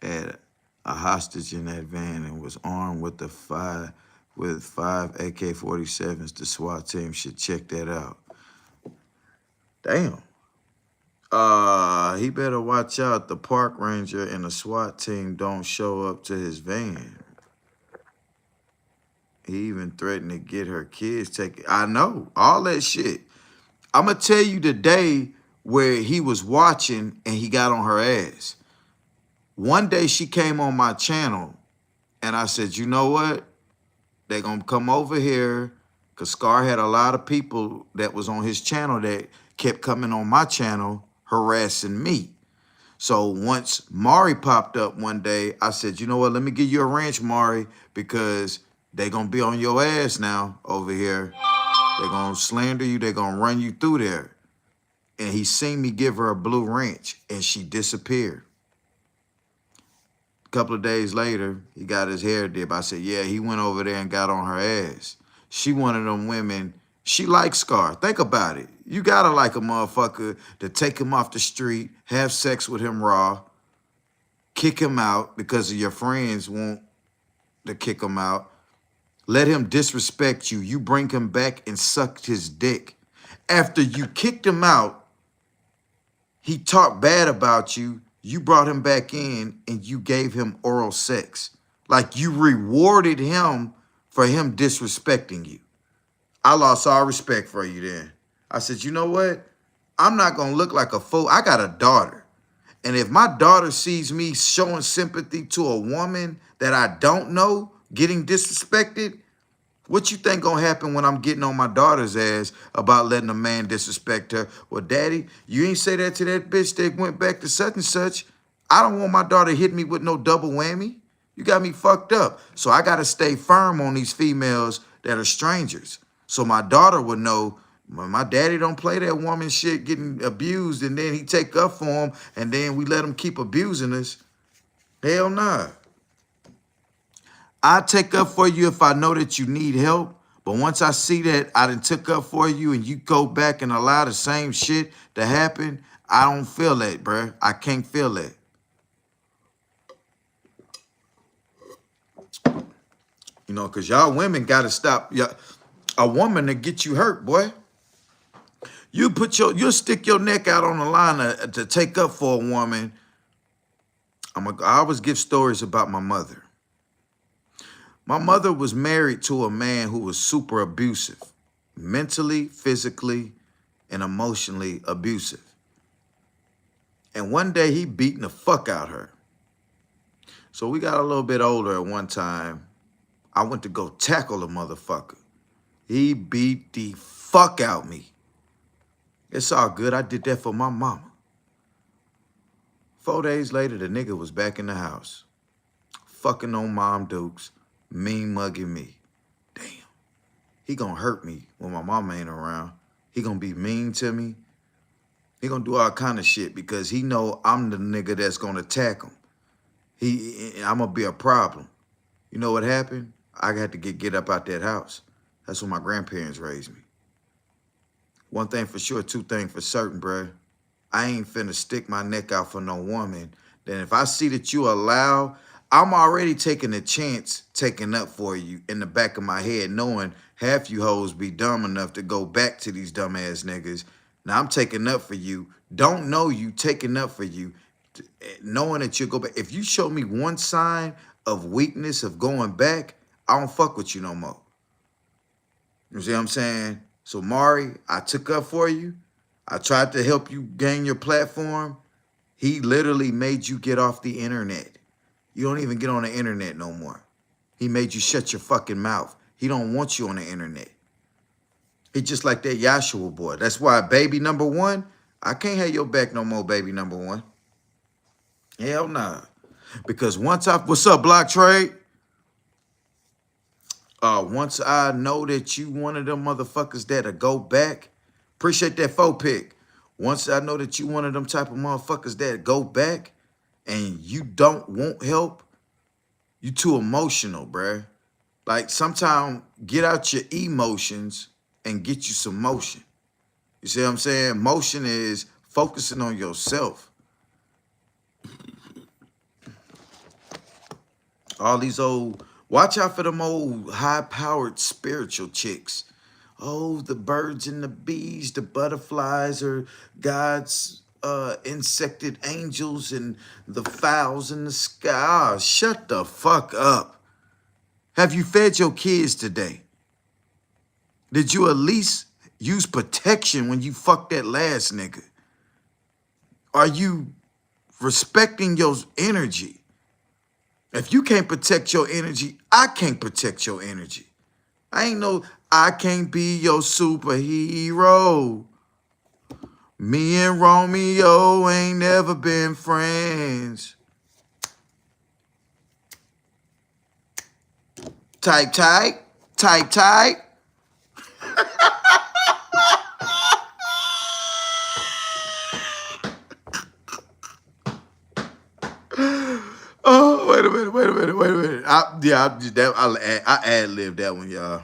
Had a hostage in that van and was armed with five AK-47s. The SWAT team should check that out. Damn. He better watch out. The park ranger and the SWAT team don't show up to his van. He even threatened to get her kids taken. I know, all that shit. I'm going to tell you the day where he was watching and he got on her ass. One day she came on my channel and I said, you know what? They're going to come over here because Scar had a lot of people that was on his channel that kept coming on my channel harassing me. So once Mari popped up one day, I said, you know what? Let me give you a wrench, Mari, because they're going to be on your ass now over here. They're going to slander you. They're going to run you through there. And he seen me give her a blue wrench and she disappeared. A couple of days later, he got his hair dip. I said, yeah, he went over there and got on her ass. She one of them women, she likes Scar. Think about it. You gotta like a motherfucker to take him off the street, have sex with him raw, kick him out because of your friends want to kick him out, let him disrespect you. You bring him back and suck his dick. After you kicked him out, he talked bad about you. You brought him back in and you gave him oral sex. Like you rewarded him for him disrespecting you. I lost all respect for you then. I said, you know what? I'm not going to look like a fool. I got a daughter. And if my daughter sees me showing sympathy to a woman that I don't know getting disrespected, what you think gonna happen when I'm getting on my daughter's ass about letting a man disrespect her? Well, daddy, you ain't say that to that bitch that went back to such and such. I don't want my daughter hit me with no double whammy. You got me fucked up. So I gotta stay firm on these females that are strangers. So my daughter would know, my daddy don't play that woman shit getting abused and then he take up for him and then we let him keep abusing us. Hell nah. I take up for you if I know that you need help. But once I see that I done took up for you and you go back and allow the same shit to happen, I don't feel that, bruh. I can't feel that. You know, because y'all women got to stop. A woman to get you hurt, boy. You'll stick your neck out on the line to take up for a woman. I always give stories about my mother. My mother was married to a man who was super abusive, mentally, physically, and emotionally abusive. And one day he beating the fuck out her. So we got a little bit older at one time. I went to go tackle the motherfucker. He beat the fuck out me. It's all good. I did that for my mama. 4 days later, the nigga was back in the house. Fucking on Mom Dukes. Mean mugging me. Damn. He gonna hurt me when my mama ain't around. He gonna be mean to me. He gonna do all kind of shit because he know I'm the nigga that's gonna attack him. I'm gonna be a problem. You know what happened? I had to get up out that house. That's when my grandparents raised me. One thing for sure, two things for certain, bruh. I ain't finna stick my neck out for no woman. Then if I see that you allow, I'm already taking a chance taking up for you in the back of my head, knowing half you hoes be dumb enough to go back to these dumbass niggas. Now I'm taking up for you. Don't know you, taking up for you, knowing that you'll go back. If you show me one sign of weakness of going back, I don't fuck with you no more. You see what I'm saying? So Mari, I took up for you. I tried to help you gain your platform. He literally made you get off the internet. You don't even get on the internet no more. He made you shut your fucking mouth. He don't want you on the internet. He just like that Yahshua boy. That's why baby number one, I can't have your back no more, baby number one. Hell nah. Because what's up, Block Trade? Once I know that you one of them motherfuckers that'll go back, appreciate that faux pick. Once I know that you one of them type of motherfuckers that go back and you don't want help, you too emotional, bruh. Like sometimes get out your emotions and get you some motion. You see what I'm saying? Motion is focusing on yourself. All these old, watch out for them old high-powered spiritual chicks. Oh, the birds and the bees, the butterflies are God's insected angels and the fowls in the sky. Oh, shut the fuck up. Have you fed your kids today? Did you at least use protection when you fucked that last nigga? Are you respecting your energy? If you can't protect your energy, I can't protect your energy. I can't be your superhero. Me and Romeo ain't never been friends. Type, type, type, type. Oh, wait a minute. I ad-libbed that one, y'all.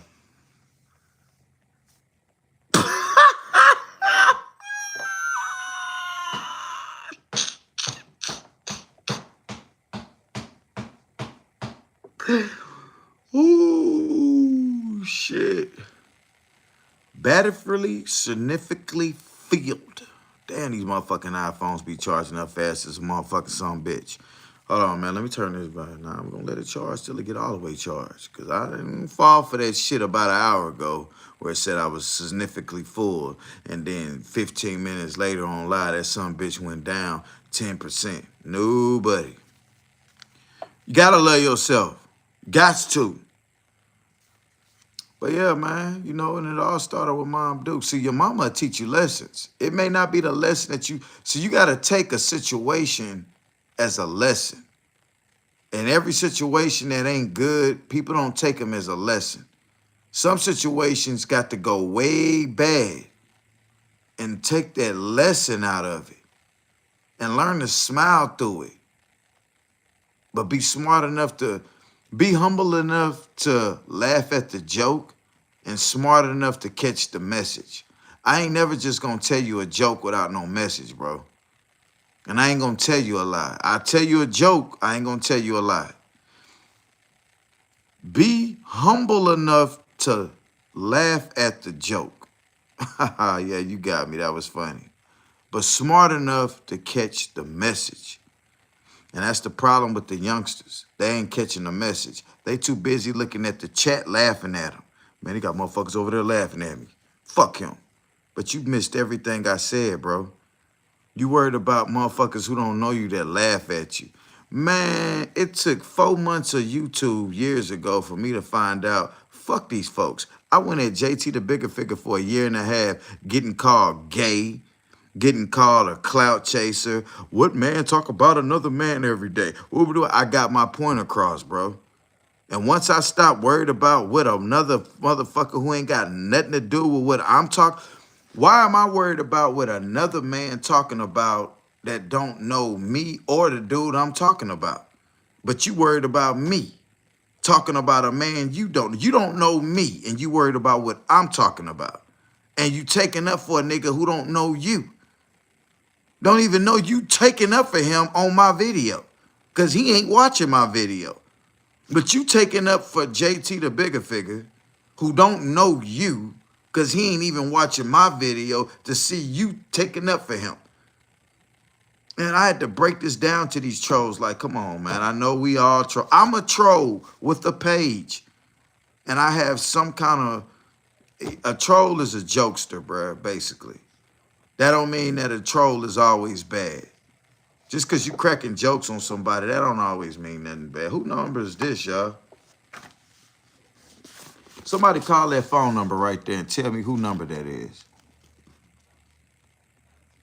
Ooh, shit. Battery significantly filled. Damn, these motherfucking iPhones be charging up fast as a motherfucking some bitch. Hold on, man. Let me turn this back. Now I'm gonna let it charge till it get all the way charged. Cause I didn't fall for that shit about an hour ago where it said I was significantly full. And then 15 minutes later on live, that some bitch went down 10%. Nobody. You gotta love yourself. Gots to. But yeah, man, you know, and it all started with Mom Duke. See, your mama will teach you lessons. It may not be the lesson that you, so you got to take a situation as a lesson. And every situation that ain't good, people don't take them as a lesson. Some situations got to go way bad and take that lesson out of it and learn to smile through it. But be smart enough to, be humble enough to laugh at the joke and smart enough to catch the message. I ain't never just gonna tell you a joke without no message, bro. And I ain't gonna tell you a lie. I tell you a joke, I ain't gonna tell you a lie. Be humble enough to laugh at the joke. Yeah, you got me. That was funny. But smart enough to catch the message. And that's the problem with the youngsters. They ain't catching the message. They too busy looking at the chat, laughing at them. Man, he got motherfuckers over there laughing at me. Fuck him. But you missed everything I said, bro. You worried about motherfuckers who don't know you that laugh at you. Man, it took 4 months of YouTube years ago for me to find out, fuck these folks. I went at JT the Bigger Figure for a year and a half, getting called gay, getting called a clout chaser. What man talk about another man every day? I got my point across, bro. And once I stopped worried about what another motherfucker who ain't got nothing to do with what I'm talking, why am I worried about what another man talking about that don't know me or the dude I'm talking about? But you worried about me talking about a man you don't know me, and you worried about what I'm talking about. And you taking up for a nigga who don't know you. Don't even know you taking up for him on my video. Cause he ain't watching my video. But you taking up for JT the Bigger Figure, who don't know you, because he ain't even watching my video to see you taking up for him. And I had to break this down to these trolls like, come on, man. I know we all troll. I'm a troll with a page. and I have some kind of, a troll is a jokester, bruh, basically. That don't mean that a troll is always bad. Just because you cracking jokes on somebody, that don't always mean nothing bad. Who number is this, y'all? Somebody call that phone number right there and tell me who number that is.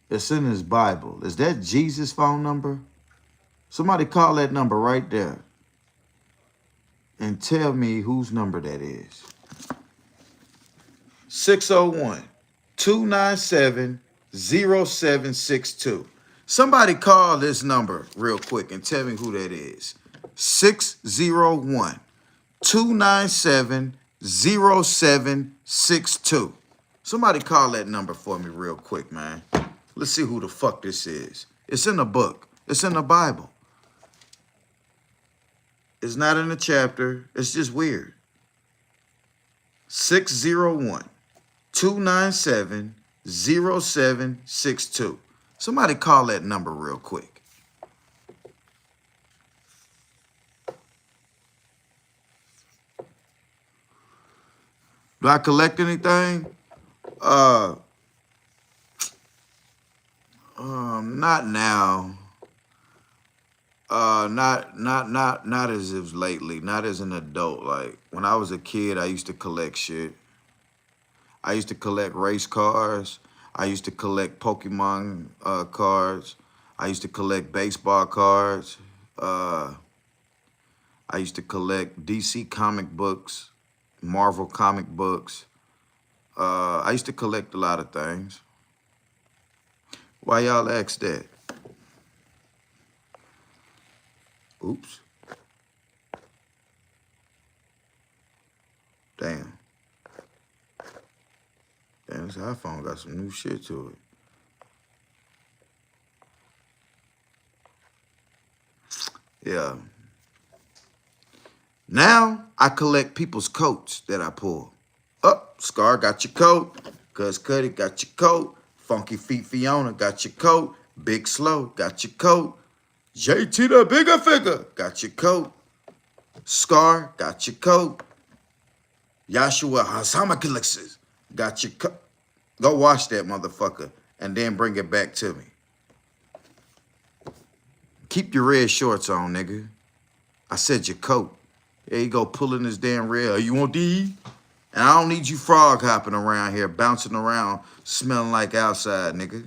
It's in his Bible. Is that Jesus' phone number? Somebody call that number right there and tell me whose number that is. 601-297-0762. Somebody call this number real quick and tell me who that is. 601-297-0762. Somebody call that number for me real quick, man. Let's see who the fuck this is. It's in the book. It's in the Bible. It's not in the chapter. It's just weird. 601-297-0762. Somebody call that number real quick. Do I collect anything? Not now. Not as if lately. Not as an adult. Like when I was a kid, I used to collect shit. I used to collect race cars. I used to collect Pokemon cards. I used to collect baseball cards. I used to collect DC comic books, Marvel comic books. I used to collect a lot of things. Why y'all ask that? Oops. Damn. Damn, this iPhone got some new shit to it. Yeah. Now I collect people's coats that I pull. Scar got your coat. Cuz Cuddy got your coat. Funky Feet Fiona got your coat. Big Slow got your coat. JT the Bigger Figure got your coat. Scar got your coat. Yashua Hasamakilixes got your coat. Go wash that motherfucker and then bring it back to me. Keep your red shorts on, nigga. I said your coat. There you go, pulling this damn red. You want these? And I don't need you frog hopping around here, bouncing around, smelling like outside, nigga.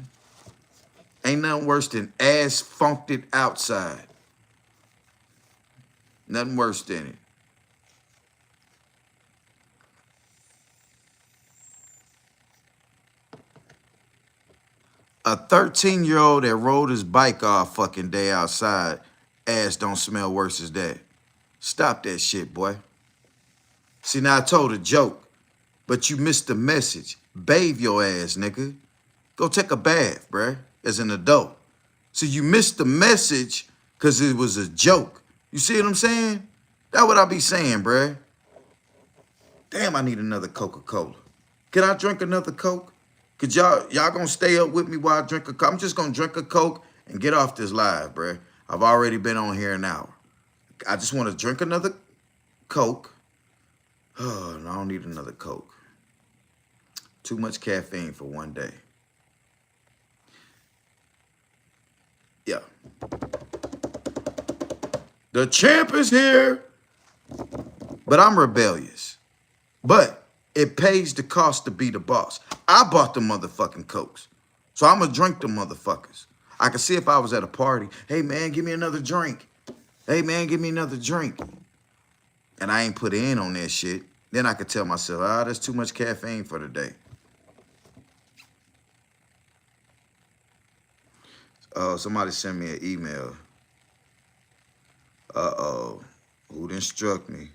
Ain't nothing worse than ass funked it outside. Nothing worse than it. A 13-year-old that rode his bike all fucking day outside, ass don't smell worse as that. Stop that shit, boy. See, now I told a joke, but you missed the message. Bathe your ass, nigga. Go take a bath, bruh, as an adult. So you missed the message because it was a joke. You see what I'm saying? That's what I be saying, bruh. Damn, I need another Coca-Cola. Can I drink another Coke? Could y'all gonna stay up with me while I drink a Coke? I'm just gonna drink a Coke and get off this live, bruh. I've already been on here an hour. I just want to drink another Coke. Oh, no, I don't need another Coke. Too much caffeine for one day. Yeah. The champ is here. But I'm rebellious. But it pays the cost to be the boss. I bought the motherfucking Cokes. So I'm going to drink the motherfuckers. I can see if I was at a party. Hey, man, give me another drink. Hey, man, give me another drink. And I ain't put in on that shit. Then I could tell myself, that's too much caffeine for the day. Somebody sent me an email. Uh-oh. Who done struck me?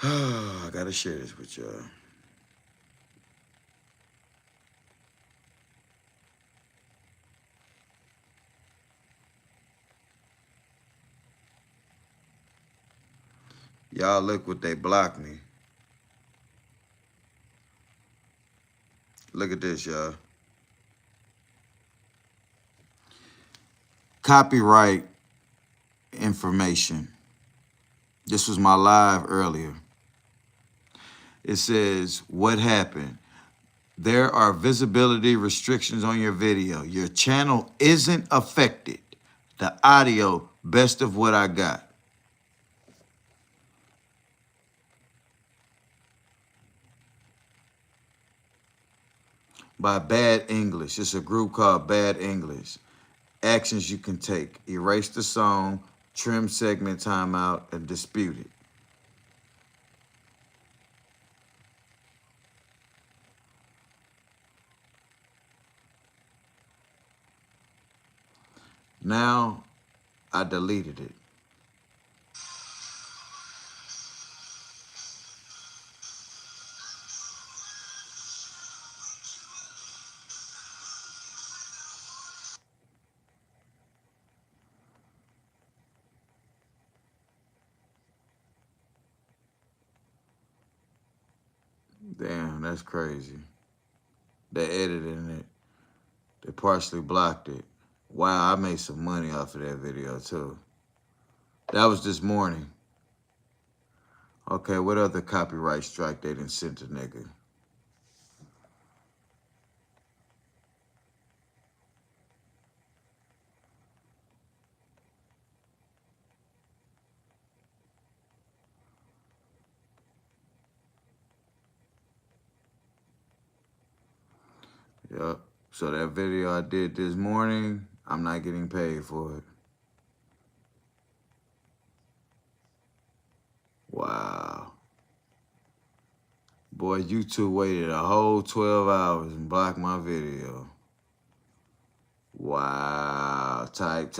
I gotta share this with y'all. Y'all look what they blocked me. Look at this, y'all. Copyright information. This was my live earlier. It says, what happened? There are visibility restrictions on your video. Your channel isn't affected. The audio, best of what I got. By Bad English. It's a group called Bad English. Actions you can take. Erase the song, trim segment timeout, and dispute it. Now, I deleted it. Damn, that's crazy. They edited it. They partially blocked it. Wow, I made some money off of that video too. That was this morning. Okay, what other copyright strike they done sent a nigga? Yep. So that video I did this morning, I'm not getting paid for it. Wow. Boy, YouTube waited a whole 12 hours and blocked my video. Wow. Tight.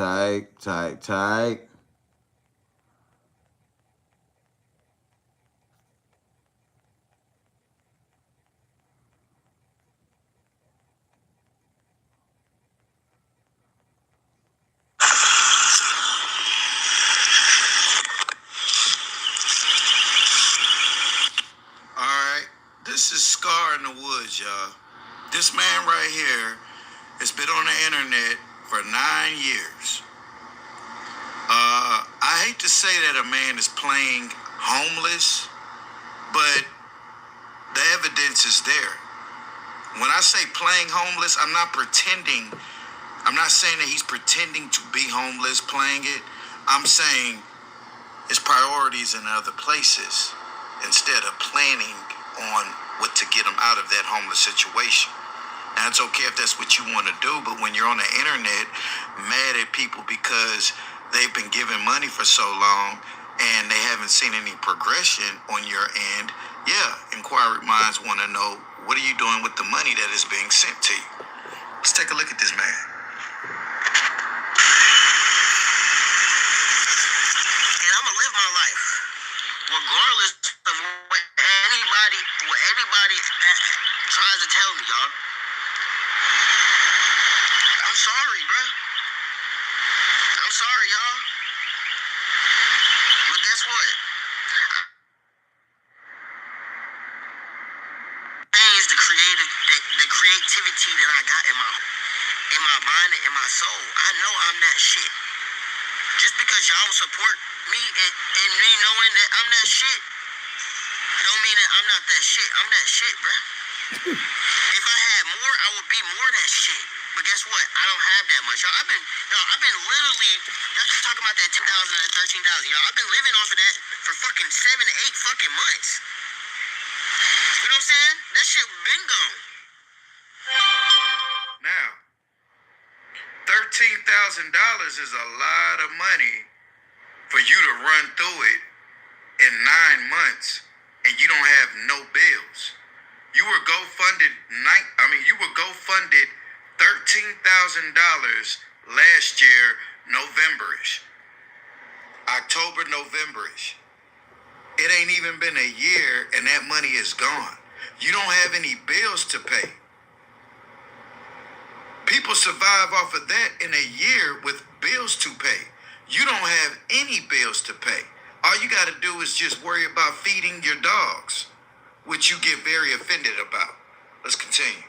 This is Scar in the Woods, y'all. This man right here has been on the internet for 9 years. I hate to say that a man is playing homeless, but the evidence is there. When I say playing homeless, I'm not pretending. I'm not saying that he's pretending to be homeless, playing it. I'm saying his priorities in other places instead of planning on what to get him out of that homeless situation. Now, it's okay if that's what you want to do, but when you're on the internet mad at people because they've been giving money for so long and they haven't seen any progression on your end, yeah, inquiry minds want to know, what are you doing with the money that is being sent to you? Let's take a look at this man. And I'm going to live my life regardless of what anybody tries to tell me, y'all. I'm sorry, bro. I'm sorry, y'all. But guess what? The creativity that I got in my mind and in my soul. I know I'm that shit. Just because y'all support me and me knowing that I'm that shit, don't mean that I'm not that shit. I'm that shit, bro. If I had more, I would be more that shit. But guess what? I don't have that much. Y'all, I've been literally, y'all keep talking about that 2,000 and 13,000. Y'all, I've been living off of that for fucking 7 to 8 fucking months. You know what I'm saying? That shit been gone. Now, $13,000 is a lot of money for you to run through it in 9 months and you don't have no bills. You were GoFunded $13,000 last year, November-ish. October, November-ish. It ain't even been a year and that money is gone. You don't have any bills to pay. People survive off of that in a year with bills to pay. You don't have any bills to pay. All you got to do is just worry about feeding your dogs, which you get very offended about. Let's continue.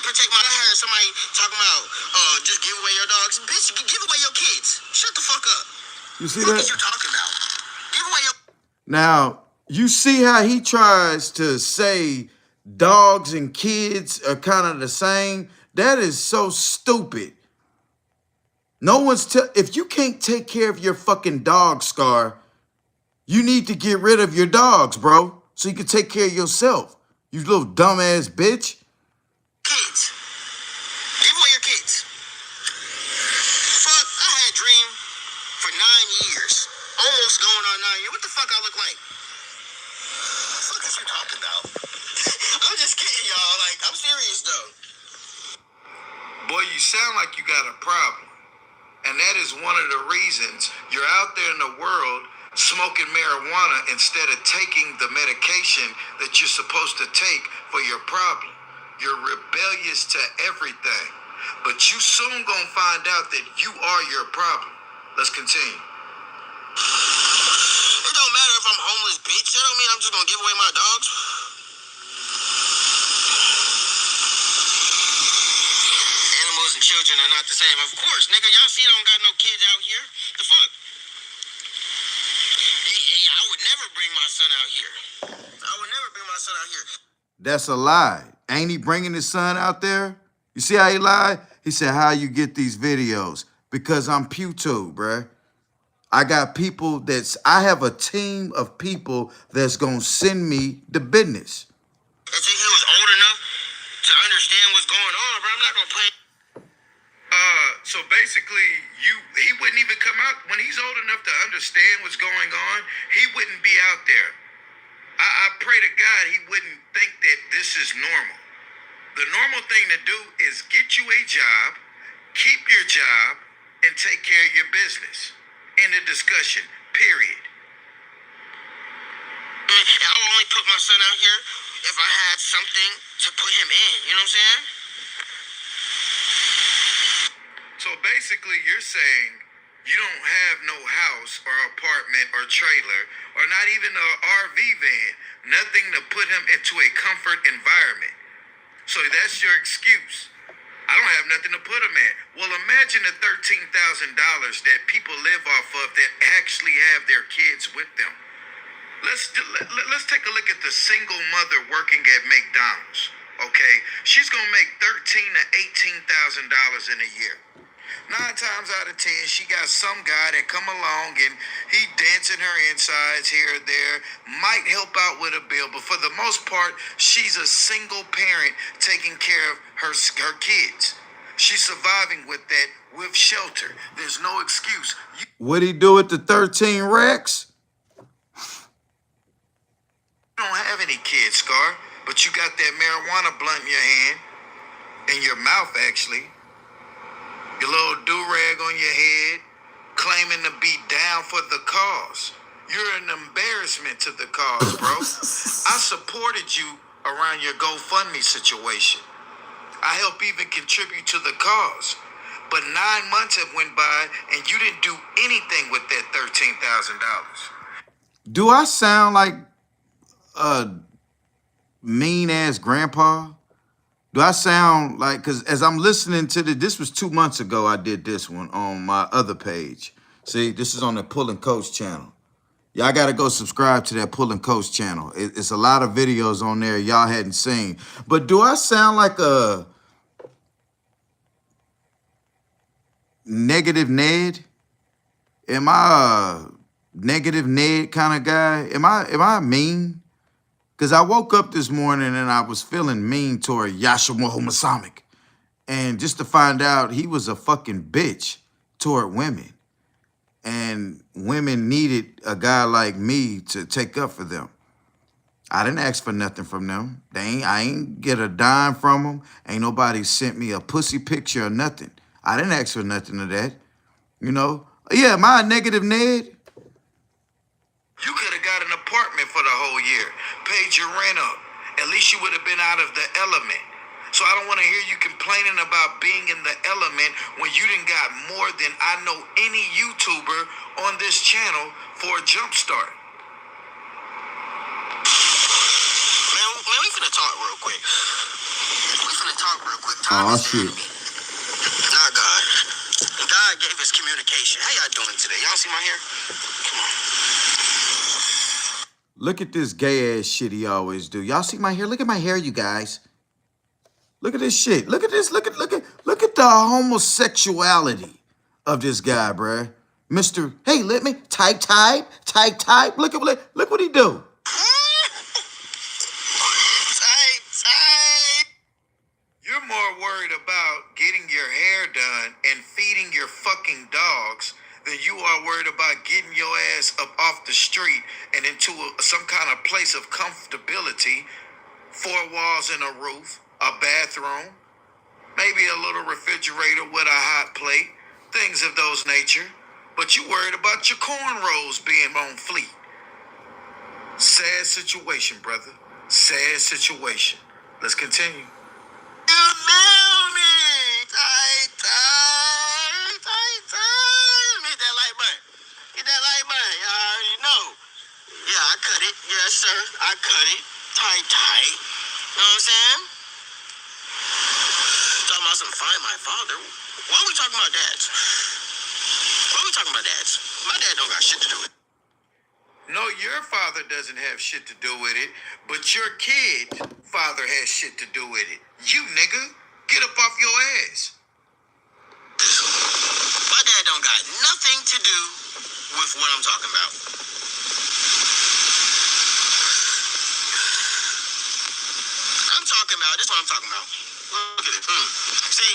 protect my. I heard somebody talking about, just give away your dogs. Bitch, give away your kids. Shut the fuck up. You see What that? are you talking about? Give away your. Now, you see how he tries to say dogs and kids are kind of the same? That is so stupid. No one's if you can't take care of your fucking dog, Scar, you need to get rid of your dogs, bro, so you can take care of yourself. You little dumbass bitch. Kids. Give away your kids. Fuck, I had a dream for 9 years. Almost going on 9 years. What the fuck I look like? What the fuck is you talking about? I'm just kidding, y'all. Like, I'm serious, though. Boy, you sound like you got a problem. And that is one of the reasons you're out there in the world smoking marijuana instead of taking the medication that you're supposed to take for your problem. You're rebellious to everything. But you soon gonna find out that you are your problem. Let's continue. It don't matter if I'm homeless, bitch. That don't mean I'm just gonna give away my dogs. Animals and children are not the same. Of course, nigga. Y'all see I don't got no kids out here. The fuck? I would never bring my son out here. I would never bring my son out here. That's a lie. Ain't he bringing his son out there? You see how he lied? He said, how you get these videos? Because I'm Pughs, bruh. I got people I have a team of people that's gonna send me the business. Until he was old enough to understand what's going on, bro. I'm not gonna play. So basically, he wouldn't even come out when he's old enough to understand what's going on. He wouldn't be out there. I pray to God he wouldn't think that this is normal. The normal thing to do is get you a job, keep your job, and take care of your business. End of discussion, period. I'll only put my son out here if I had something to put him in. You know what I'm saying? So basically, you're saying you don't have no house or apartment or trailer or not even an RV van, nothing to put him into a comfort environment. So that's your excuse. I don't have nothing to put him in. Well, imagine the $13,000 that people live off of that actually have their kids with them. Let's take a look at the single mother working at McDonald's. Okay, she's gonna make $13,000 to $18,000 in a year. 9 times out of 10, she got some guy that come along and he dancing her insides here or there, might help out with a bill, but for the most part, she's a single parent taking care of her kids. She's surviving with that with shelter. There's no excuse. What'd he do with the 13 racks? You don't have any kids, Scar, but you got that marijuana blunt in your hand, in your mouth actually. Your little do-rag on your head, claiming to be down for the cause. You're an embarrassment to the cause, bro. I supported you around your GoFundMe situation. I helped even contribute to the cause. But 9 months have went by and you didn't do anything with that $13,000. Do I sound like a mean-ass grandpa? Do I sound like, because as I'm listening to this was 2 months ago I did this one on my other page. See, this is on the Pull and Coach channel. Y'all got to go subscribe to that Pull and Coach channel. It's a lot of videos on there y'all hadn't seen. But do I sound like a negative Ned? Am I a negative Ned kind of guy? Am I mean? Because I woke up this morning and I was feeling mean toward Yashua Muhammad. And just to find out he was a fucking bitch toward women. And women needed a guy like me to take up for them. I didn't ask for nothing from them. I ain't get a dime from them. Ain't nobody sent me a pussy picture or nothing. I didn't ask for nothing of that. You know? Yeah, am I a negative Ned? You could have got an apartment for the whole year, paid your rent up. At least you would have been out of the element. So I don't want to hear you complaining about being in the element when you done got more than I know any YouTuber on this channel for a jump start. Man, we finna talk real quick. We finna talk real quick. Oh shit. Not God. God gave us communication. How y'all doing today? Y'all see my hair? Come on. Look at this gay ass shit he always do. Y'all see my hair? Look at my hair, you guys. Look at this shit. Look at this. Look at the homosexuality of this guy, bruh. Mr. Hey, let me type. Look what he do. You're more worried about getting your hair done and feeding your fucking dogs than you are worried about getting your ass up off the street and into some kind of place of comfortability. 4 walls and a roof, a bathroom, maybe a little refrigerator with a hot plate, things of those nature. But you worried about your cornrows being on fleek. Sad situation, brother. Sad situation. Let's continue. You nailed me! Tight. Hit that like button. Hit that like button. You already know. Yeah, I cut it. Yes, sir. I cut it. Tight. You know what I'm saying? Talking about some find my father. Why are we talking about dads? My dad don't got shit to do with it. No, your father doesn't have shit to do with it, but your kid father has shit to do with it. You nigga, get up off your ass. My dad don't got nothing to do with what I'm talking about. This is what I'm talking about. Look at it. See,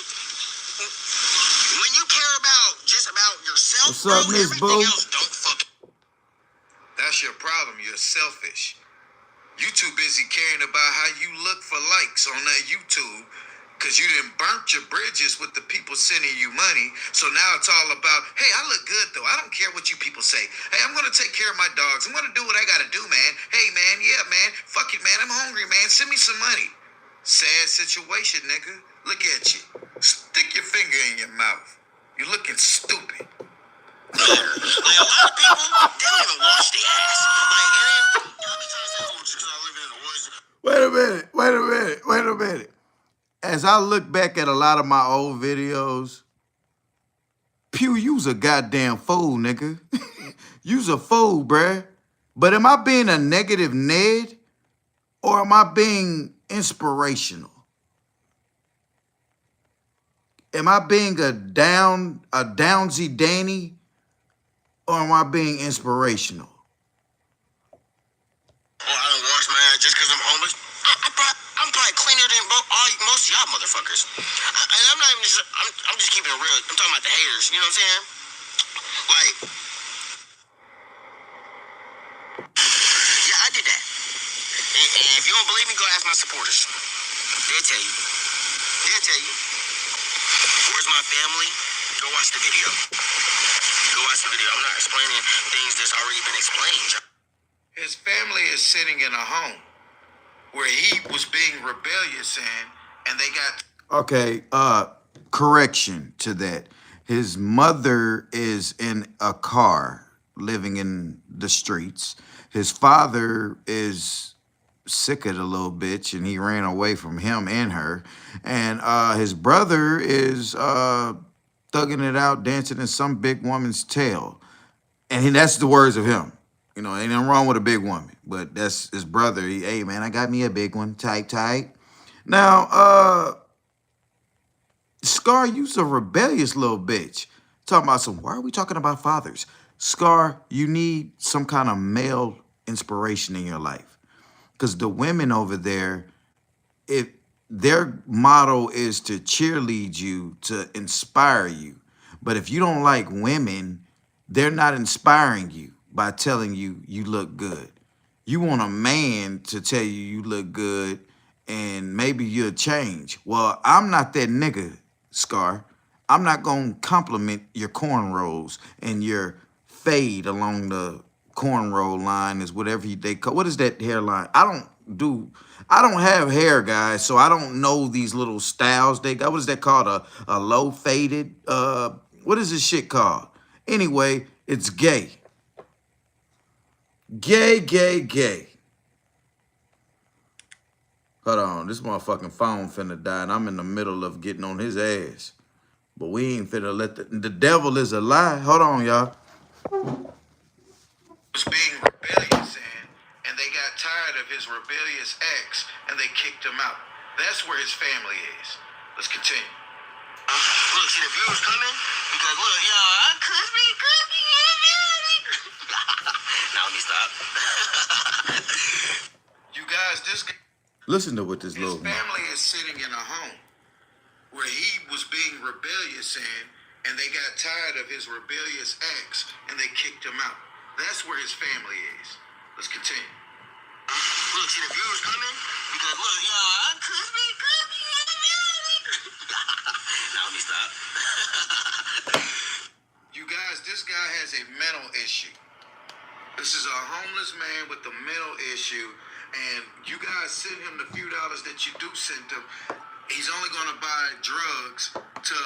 when you care just about yourself, what's up, Miss everything Boo? else don't fuck. That's your problem. You're selfish. You too busy caring about how you look for likes on that YouTube because you done burnt your bridges with the people sending you money. So now it's all about, hey, I look good though. I don't care what you people say. Hey, I'm going to take care of my dogs. I'm going to do what I got to do, man. Hey, man, yeah, man. Fuck it, man. I'm hungry, man. Send me some money. Sad situation, nigga. Look at you. Stick your finger in your mouth. You're looking stupid. Like a lot of people, they don't even wash their ass. Like, and then y'all be trying to say, oh, just 'cause I live in the woods. Wait a minute. As I look back at a lot of my old videos, Pew, you's a goddamn fool, nigga. You's a fool, bruh. But am I being a negative Ned or am I being inspirational? Am I being a Downsy Danny or am I being inspirational? Oh, I don't wash my ass just because I'm homeless. I'm probably cleaner than most of y'all motherfuckers. And I'm not even just, I'm just keeping it real. I'm talking about the haters, you know what I'm saying? Like, yeah, I did that. And if you don't believe me, go ask my supporters. They'll tell you. Where's my family? Go watch the video. I'm not explaining things that's already been explained. His family is sitting in a home where he was being rebellious in, and they got... Okay, correction to that. His mother is in a car living in the streets. His father is sick of the little bitch and he ran away from him and her. And his brother is thugging it out, dancing in some big woman's tail. And that's the words of him. You know, ain't nothing wrong with a big woman, but that's his brother. Hey, man, I got me a big one. Tight. Now, Scar, you's a rebellious little bitch. Talking about why are we talking about fathers? Scar, you need some kind of male inspiration in your life. Because the women over there, if their motto is to cheerlead you, to inspire you. But if you don't like women, they're not inspiring you by telling you you look good. You want a man to tell you look good and maybe you'll change. Well, I'm not that nigga, Scar. I'm not going to compliment your cornrows and your fade along the cornrow line is whatever they call. What is that hairline? I don't have hair, guys, so I don't know these little styles they got. What is that called? A low faded, what is this shit called? Anyway, it's gay. Gay. Hold on, this motherfucking phone finna die, and I'm in the middle of getting on his ass. But we ain't finna let the devil is a lie. Hold on, y'all. Was being rebellious and they got tired of his rebellious acts, and they kicked him out. That's where his family is. Let's continue. Look, see the views coming? Because look, y'all, I'm crispy. Now let me stop. You guys, this guy, listen to what this little family is sitting in a home where he was being rebellious and they got tired of his rebellious acts, and they kicked him out. That's where his family is. Let's continue. Look, see the views coming? Because look, y'all, I'm crispy. Now let me stop. You guys, this guy has a mental issue. This is a homeless man with a mental issue, and you guys send him the few dollars that you do send him. He's only going to buy drugs to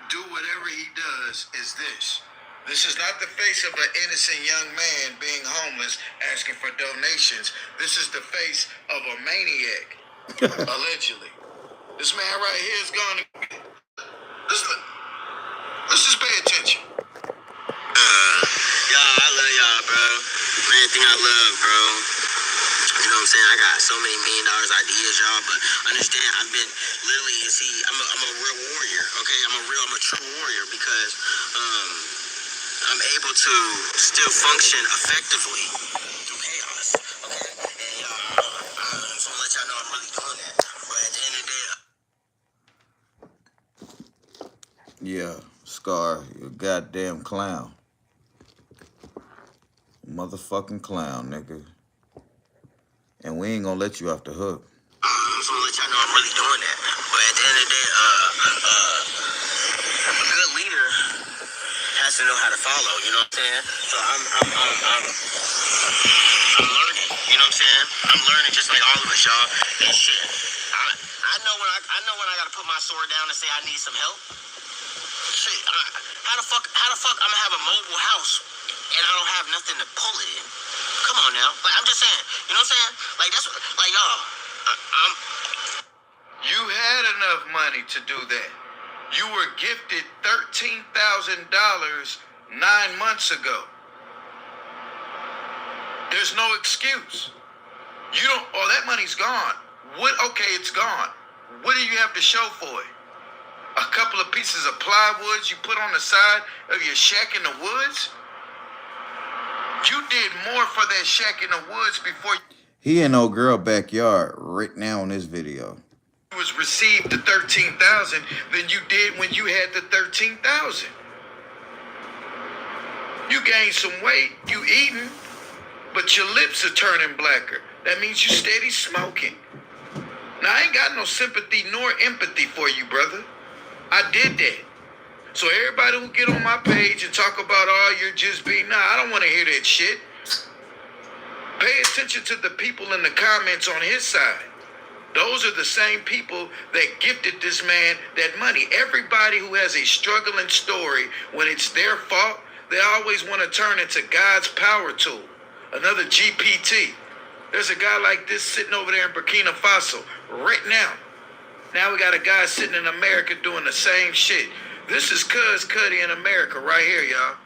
do whatever he does. Is this? This is not the face of an innocent young man being homeless asking for donations. This is the face of a maniac, allegedly. This man right here is going to... Let's just pay attention. Y'all, I love y'all, bro. Main thing I love, bro. You know what I'm saying? I got so many $1 million ideas, y'all, but understand, I've been literally, you see, I'm a real warrior, okay? I'm a true warrior because I'm able to still function effectively through chaos, okay? And y'all, I just want to let y'all know I'm really doing that. But at the end of the day, Yeah, Scar, you a goddamn clown. Motherfucking clown, nigga. And we ain't gonna let you off the hook. I just want to let y'all know I'm really doing that. But at the end of the day, a good leader has to know how to follow. You know what I'm saying? So I'm learning. You know what I'm saying? I'm learning just like all of us, y'all. And shit, I know when I gotta put my sword down and say I need some help. Shit, how the fuck I'm gonna have a mobile house and I don't have nothing to pull it in? Come on now. Like, I'm just saying, you know what I'm saying? Like, that's what, like, y'all, You had enough money to do that. You were gifted $13,000 9 months ago. There's no excuse. You don't, oh, that money's gone. What? Okay, it's gone. What do you have to show for it? A couple of pieces of plywood you put on the side of your shack in the woods? You did more for that shack in the woods before he in old girl backyard right now in this video. You was received the 13,000 than you did when you had the 13,000. You gained some weight, you eating, but your lips are turning blacker. That means you steady smoking. Now I ain't got no sympathy nor empathy for you, brother. I did that. So everybody who get on my page and talk about, oh, you're just being, nah, I don't want to hear that shit. Pay attention to the people in the comments on his side. Those are the same people that gifted this man that money. Everybody who has a struggling story, when it's their fault, they always want to turn into God's power tool. Another GPT. There's a guy like this sitting over there in Burkina Faso right now. Now we got a guy sitting in America doing the same shit. This is Cuz Cuddy in America right here, y'all.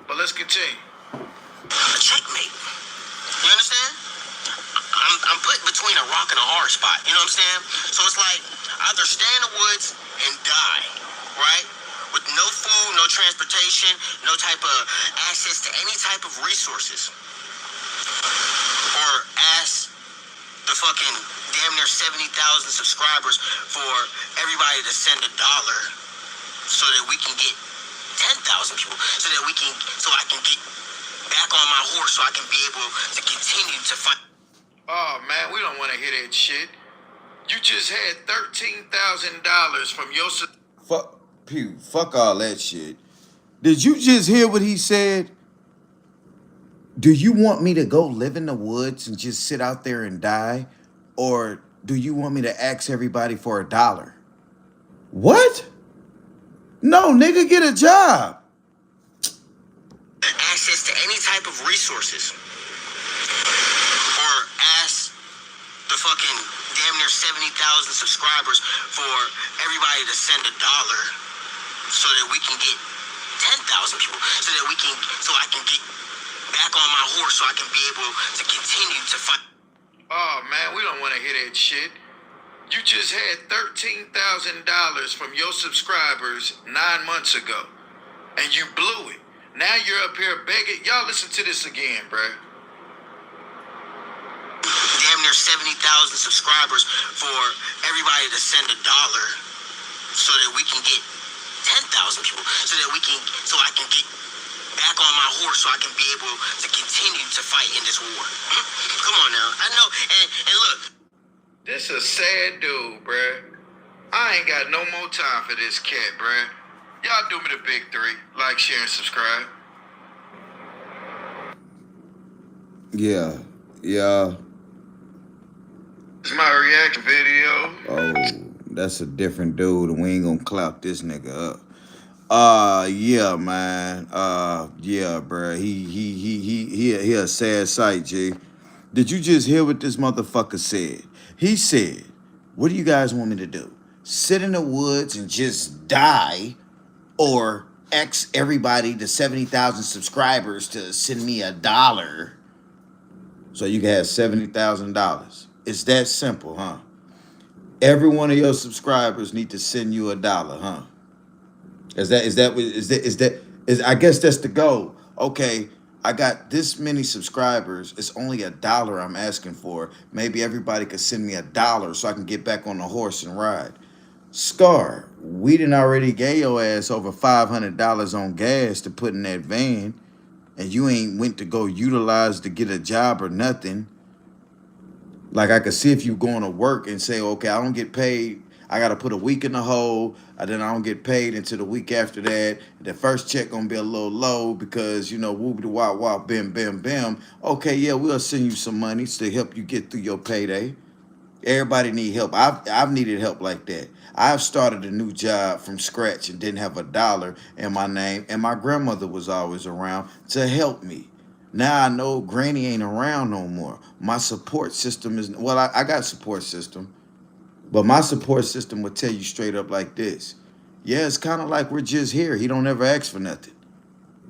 But let's continue. a checkmate. You understand? I'm put between a rock and a hard spot. You know what I'm saying? So it's like either stay in the woods and die, right? With no food, no transportation, no type of access to any type of resources. Or ask the fucking damn near 70,000 subscribers for everybody to send $1 so that we can get 10,000 people, so I can get back on my horse, so I can be able to continue to fight. Oh man, we don't want to hear that shit. You just had $13,000 from your... Fuck, Pew, fuck all that shit. Did you just hear what he said? Do you want me to go live in the woods and just sit out there and die? Or do you want me to ask everybody for $1? What? No, nigga, get a job. Access to any type of resources. Or ask the fucking damn near 70,000 subscribers for everybody to send $1 so that we can get 10,000 people, so I can get back on my horse, so I can be able to continue to fight. Oh man, we don't want to hear that shit. You just had $13,000 from your subscribers 9 months ago, and you blew it. Now you're up here begging. Y'all listen to this again, bruh. Damn near 70,000 subscribers for everybody to send $1 so that we can get 10,000 people, so I can get back on my horse, so I can be able to continue to fight in this war. Come on now, I know, and look. This a sad dude, bruh. I ain't got no more time for this cat, bruh. Y'all do me the big three. Like, share, and subscribe. Yeah. It's my reaction video. Oh, that's a different dude, and we ain't gonna clout this nigga up. Yeah, man. Yeah, bruh. He a sad sight, G. Did you just hear what this motherfucker said? He said, what do you guys want me to do? Sit in the woods and just die? Or X everybody to 70,000 subscribers to send me $1 so you can have $70,000? It's that simple, huh? Every one of your subscribers need to send you $1, huh? I guess that's the goal. Okay, I got this many subscribers. It's only $1 I'm asking for. Maybe everybody could send me $1 so I can get back on the horse and ride. Scar, we done already gave your ass over $500 on gas to put in that van, and you ain't went to go utilize to get a job or nothing. Like, I could see if you going to work and say, okay, I don't get paid. I got to put a week in the hole, and then I don't get paid until the week after that. The first check going to be a little low because, whoopity wop wop, bim, bim, bim. Okay, yeah, we'll send you some money to help you get through your payday. Everybody need help. I've needed help like that. I've started a new job from scratch and didn't have $1 in my name, and my grandmother was always around to help me. Now I know Granny ain't around no more. My support system is, well, I got a support system, but my support system would tell you straight up like this. Yeah, it's kind of like we're just here. He don't ever ask for nothing.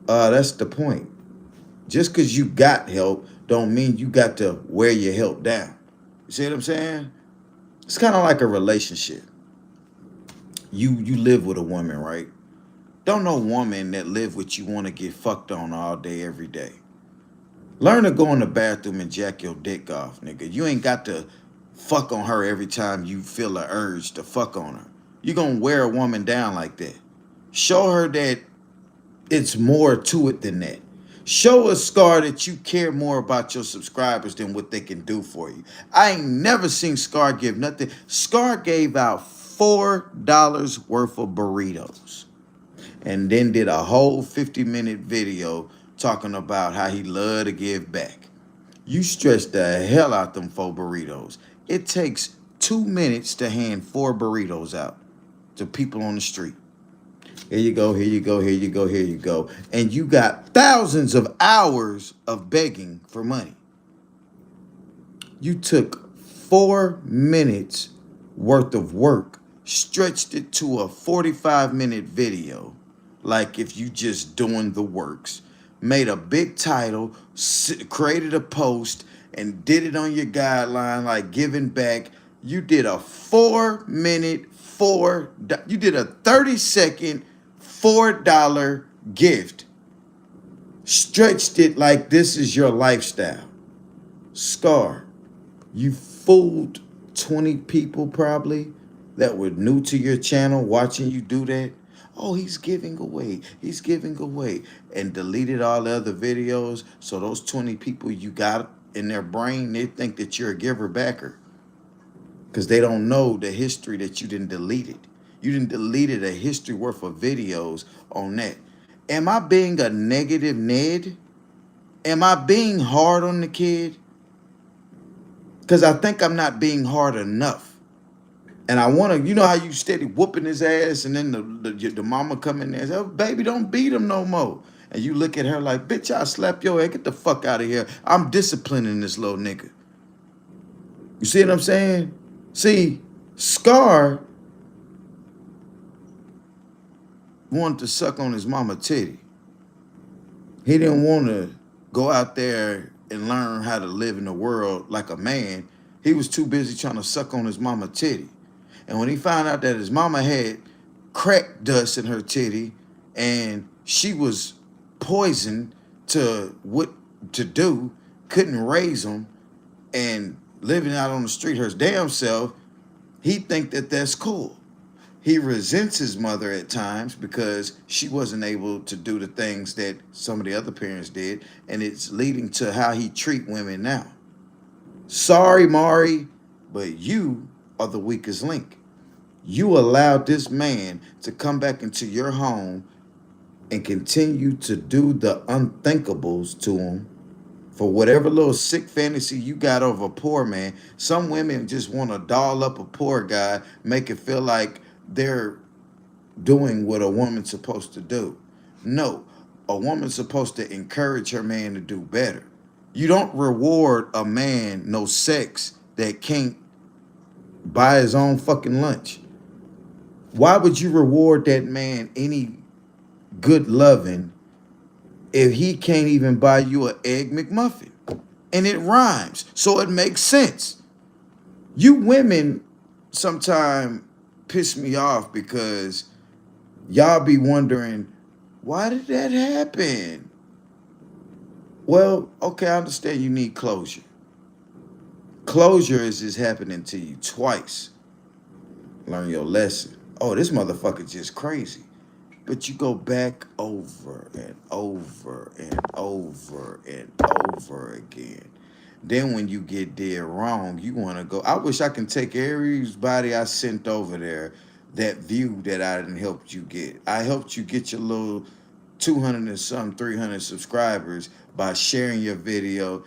That's the point. Just because you got help don't mean you got to wear your help down. You see what I'm saying? It's kind of like a relationship. You live with a woman, right? Don't no woman that live with you want to get fucked on all day, every day. Learn to go in the bathroom and jack your dick off, nigga. You ain't got to fuck on her every time you feel the urge to fuck on her. You gonna wear a woman down like that. Show her that it's more to it than that. Show a Scar that you care more about your subscribers than what they can do for you. I ain't never seen Scar give nothing. Scar gave out $4 worth of burritos and then did a whole 50-minute video talking about how he loved to give back. You stretch the hell out them 4 burritos. It takes 2 minutes to hand 4 burritos out to people on the street. Here you go, here you go, here you go, here you go. And you got thousands of hours of begging for money. You took 4 minutes worth of work, stretched it to a 45-minute video, like if you just doing the works, made a big title, created a post, and did it on your guideline like giving back. You did a 4-minute, you did a 30-second, $4 gift. Stretched it like this is your lifestyle. Scar, you fooled 20 people probably that were new to your channel watching you do that. Oh, he's giving away, and deleted all the other videos. So those 20 people you got in their brain, they think that you're a giver backer because they don't know the history that you didn't delete it. You didn't deleted a history worth of videos on that. Am I being a negative Ned? Am I being hard on the kid? Because I think I'm not being hard enough. And I want to, you know how you steady whooping his ass and then the mama come in there and say, oh, baby, don't beat him no more. And you look at her like, bitch, I'll slap your head. Get the fuck out of here. I'm disciplining this little nigga. You see what I'm saying? See, Scar wanted to suck on his mama titty. He didn't want to go out there and learn how to live in the world like a man. He was too busy trying to suck on his mama titty. And when he found out that his mama had crack dust in her titty and she was poisoned to what to do, couldn't raise him, and living out on the street her damn self, he think that that's cool. He resents his mother at times because she wasn't able to do the things that some of the other parents did, and it's leading to how he treat women now. Sorry, Mari, but you are the weakest link. You allowed this man to come back into your home and continue to do the unthinkables to him for whatever little sick fantasy you got of a poor man. Some women just want to doll up a poor guy, make it feel like they're doing what a woman's supposed to do. No, a woman's supposed to encourage her man to do better. You don't reward a man no sex that can't buy his own fucking lunch. Why would you reward that man any good loving if he can't even buy you an egg McMuffin? And it rhymes, so it makes sense. You women sometimes piss me off because y'all be wondering, why did that happen? Well, okay, I understand you need closure. Closure is just happening to you twice. Learn your lesson. Oh, this motherfucker just crazy. But you go back over and over and over and over again. Then when you get dead wrong, you want to go. I wish I can take everybody I sent over there that view that I didn't help you get. I helped you get your little 200 and some 300 subscribers by sharing your video,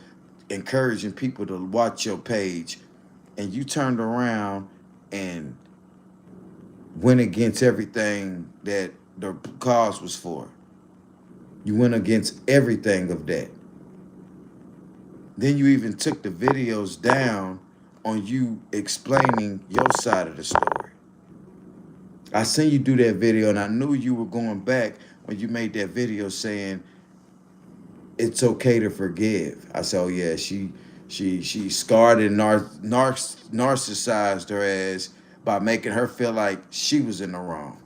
encouraging people to watch your page, and you turned around and went against everything that the cause was for. You went against everything of that. Then you even took the videos down on you explaining your side of the story. I seen you do that video, and I knew you were going back when you made that video saying it's okay to forgive. I said, oh yeah, she scarred and narcissized her ass by making her feel like she was in the wrong.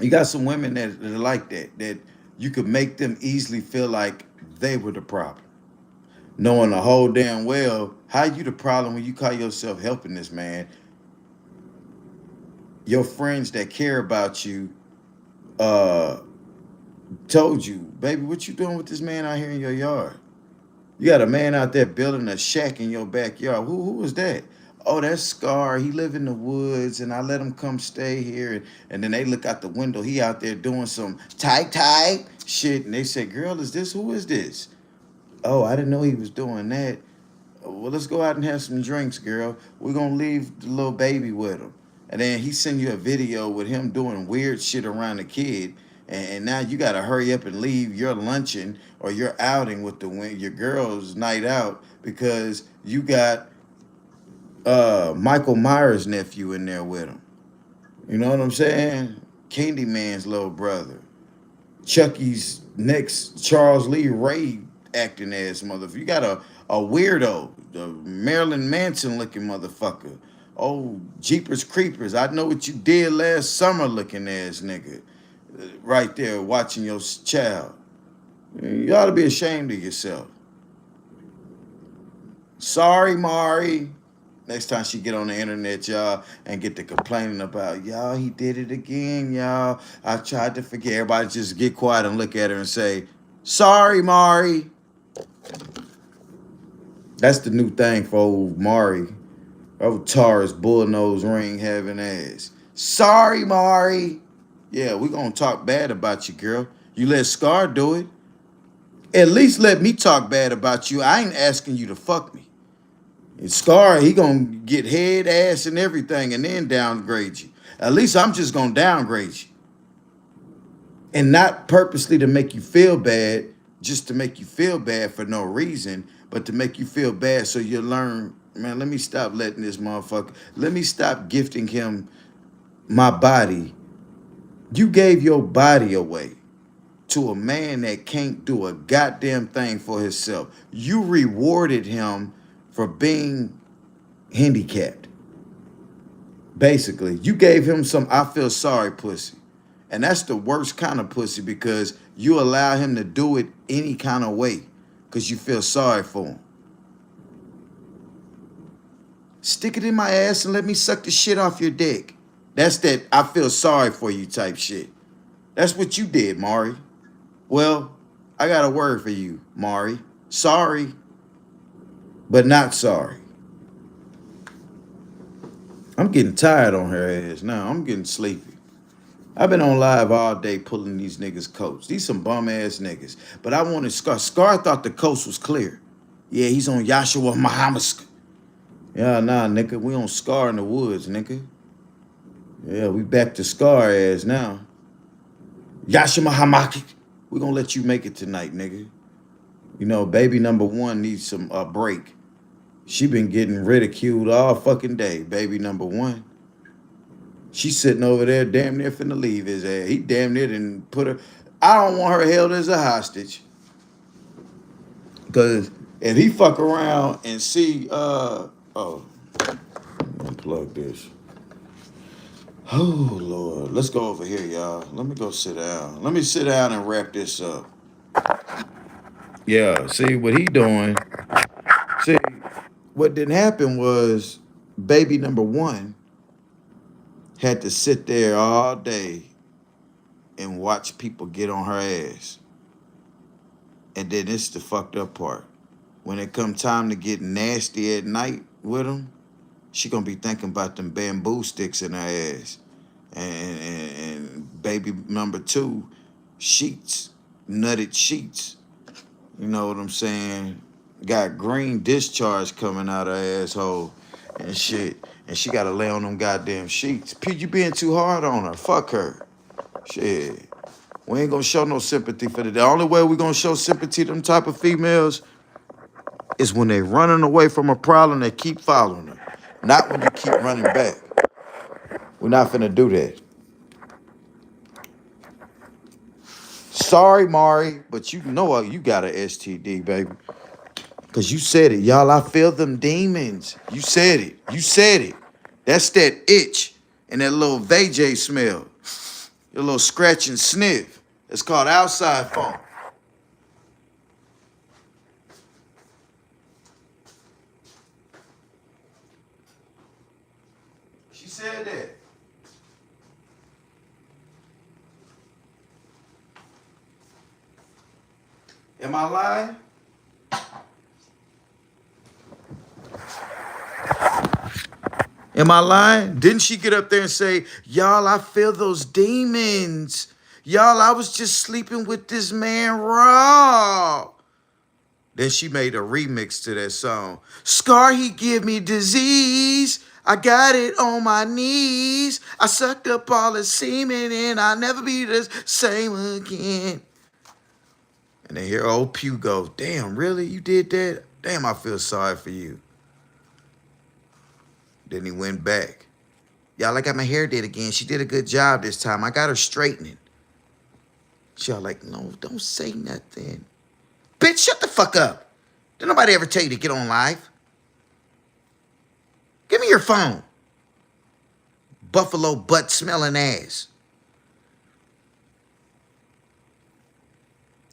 You got some women that are like that you could make them easily feel like they were the problem, knowing the whole damn well how you the problem when you call yourself helping this man. Your friends that care about you told you, baby, what you doing with this man out here in your yard? You got a man out there building a shack in your backyard. Who was that? Oh, that's Scar. He live in the woods, and I let him come stay here. And then they look out the window. He out there doing some type shit. And they say, girl, who is this? Oh, I didn't know he was doing that. Well, let's go out and have some drinks, girl. We're going to leave the little baby with him. And then he send you a video with him doing weird shit around the kid. And now you got to hurry up and leave your luncheon or your outing with your girl's night out because you got Michael Myers' nephew in there with him. You know what I'm saying? Candyman's little brother. Chucky's next Charles Lee Ray acting ass motherfucker. You got a weirdo, the Marilyn Manson looking motherfucker. Oh, Jeepers Creepers. I know what you did last summer looking ass nigga. Right there watching your child. You ought to be ashamed of yourself. Sorry, Mari. Next time she get on the internet, y'all, and get to complaining about, y'all, he did it again, y'all. I tried to forget. Everybody just get quiet and look at her and say, sorry, Mari. That's the new thing for old Mari. Old Taurus, bullnose, ring having ass. Sorry, Mari. Yeah, we gonna talk bad about you, girl. You let Scar do it. At least let me talk bad about you. I ain't asking you to fuck me. And Scar, he gonna get head, ass, and everything, and then downgrade you. At least I'm just gonna downgrade you. And not purposely to make you feel bad, just to make you feel bad for no reason, but to make you feel bad so you learn, man, let me stop letting this motherfucker, let me stop gifting him my body. You gave your body away to a man that can't do a goddamn thing for himself. You rewarded him for being handicapped. Basically, you gave him some I feel sorry pussy. And that's the worst kind of pussy because you allow him to do it any kind of way because you feel sorry for him. Stick it in my ass and let me suck the shit off your dick. That's that I feel sorry for you type shit. That's what you did, Mari. Well, I got a word for you, Mari. Sorry, but not sorry. I'm getting tired on her ass now. I'm getting sleepy. I've been on live all day pulling these niggas' coats. These some bum ass niggas. But I wanted Scar. Scar thought the coast was clear. Yeah, he's on Yahshua Muhammad. Yeah, nah, nigga. We on Scar in the woods, nigga. Yeah, we back to Scar ass now. Yahshua Muhammad. We gonna let you make it tonight, nigga. You know, baby number one needs some break. She been getting ridiculed all fucking day, baby number one. She's sitting over there damn near finna leave his ass. He damn near didn't put her. I don't want her held as a hostage. Cause if he fuck around and see unplug this. Oh Lord. Let's go over here, y'all. Let me go sit down. Let me sit down and wrap this up. Yeah, see what he doing. See, what didn't happen was baby number one had to sit there all day and watch people get on her ass. And then it's the fucked up part. When it come time to get nasty at night with him, she gonna be thinking about them bamboo sticks in her ass. And baby number two, sheets, nutted sheets. You know what I'm saying? Got green discharge coming out her asshole and shit. And she gotta lay on them goddamn sheets. P, you being too hard on her. Fuck her. Shit. We ain't gonna show no sympathy for that. The only way we gonna show sympathy to them type of females is when they running away from a problem, they keep following her. Not when you keep running back. We're not finna do that. Sorry, Mari, but you know you got an STD, baby. Cause you said it, y'all. I feel them demons. You said it. You said it. That's that itch and that little VJ smell. Your little scratch and sniff. It's called outside funk. She said that. Am I lying? Am I lying? Didn't she get up there and say, y'all, I feel those demons. Y'all, I was just sleeping with this man raw. Then she made a remix to that song. Scar, he give me disease. I got it on my knees. I sucked up all the semen and I'll never be the same again. And then hear old Pugh go, damn, really? You did that? Damn, I feel sorry for you. Then he went back. Y'all, I got my hair did again. She did a good job this time. I got her straightening. Y'all like, no, don't say nothing. Bitch, shut the fuck up. Did nobody ever tell you to get on live? Give me your phone. Buffalo butt smelling ass.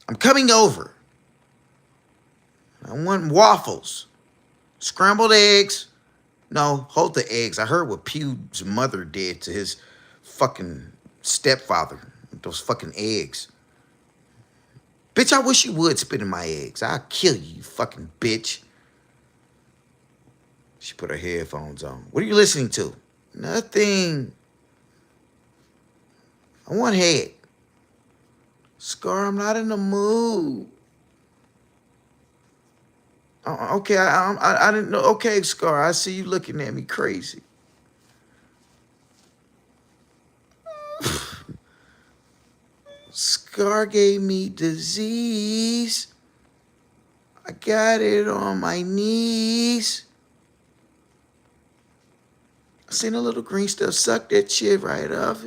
I'm coming over. I want waffles. Scrambled eggs. No, hold the eggs. I heard what Pugh's mother did to his fucking stepfather. Those fucking eggs. Bitch, I wish you would spit in my eggs. I'll kill you, you fucking bitch. She put her headphones on. What are you listening to? Nothing. I want head. Scar, I'm not in the mood. Okay, I didn't know. Okay, Scar, I see you looking at me crazy. Scar gave me disease. I got it on my knees. I seen a little green stuff. Suck that shit right off.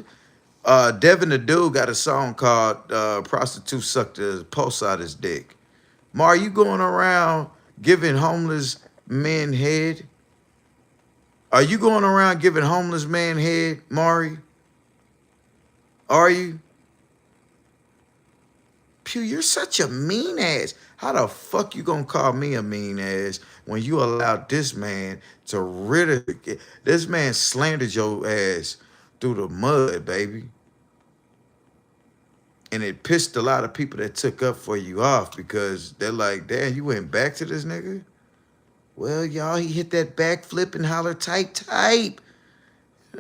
Devin the Dude got a song called Prostitute Suck the Pulse Out His Dick. Mar, you going around giving homeless men head? Are you going around giving homeless man head, Mari? Are you? Pew, you're such a mean ass. How the fuck you gonna call me a mean ass when you allowed this man to ridicule? This man slandered your ass through the mud, baby. And it pissed a lot of people that took up for you off because they're like, damn, you went back to this nigga? Well, y'all, he hit that backflip and holler type.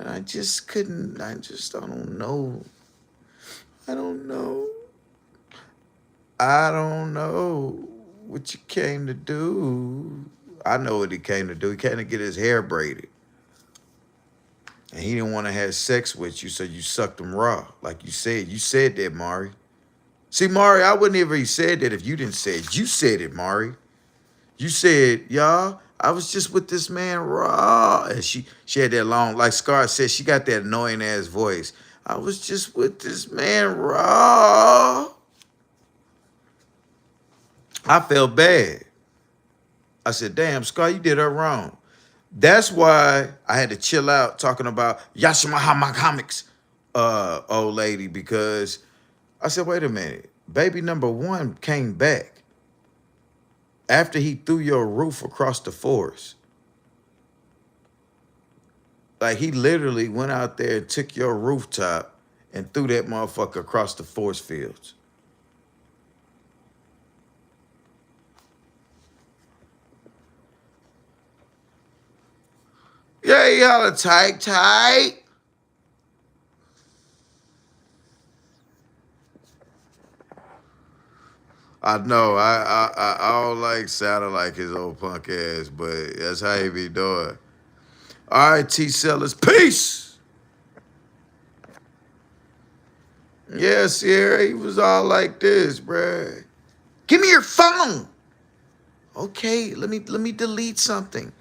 I just couldn't, I don't know. I don't know. I don't know what you came to do. I know what he came to do. He came to get his hair braided. And he didn't want to have sex with you, so you sucked him raw. Like you said. You said that, Mari. See, Mari, I wouldn't have even said that if you didn't say it. You said it, Mari. You said, y'all, I was just with this man raw. And she had that long, like Scar said, she got that annoying ass voice. I was just with this man raw. I felt bad. I said, damn, Scar, you did her wrong. That's why I had to chill out talking about Yashima comics, old lady, because I said, wait a minute. Baby number one came back after he threw your roof across the forest. Like, he literally went out there and took your rooftop and threw that motherfucker across the forest fields. Yeah, y'all are tight. I know, I don't like sounding like his old punk ass, but that's how he be doing. All right, T-sellers, peace. Yeah, Sierra, he was all like this, bruh. Give me your phone. Okay, let me delete something.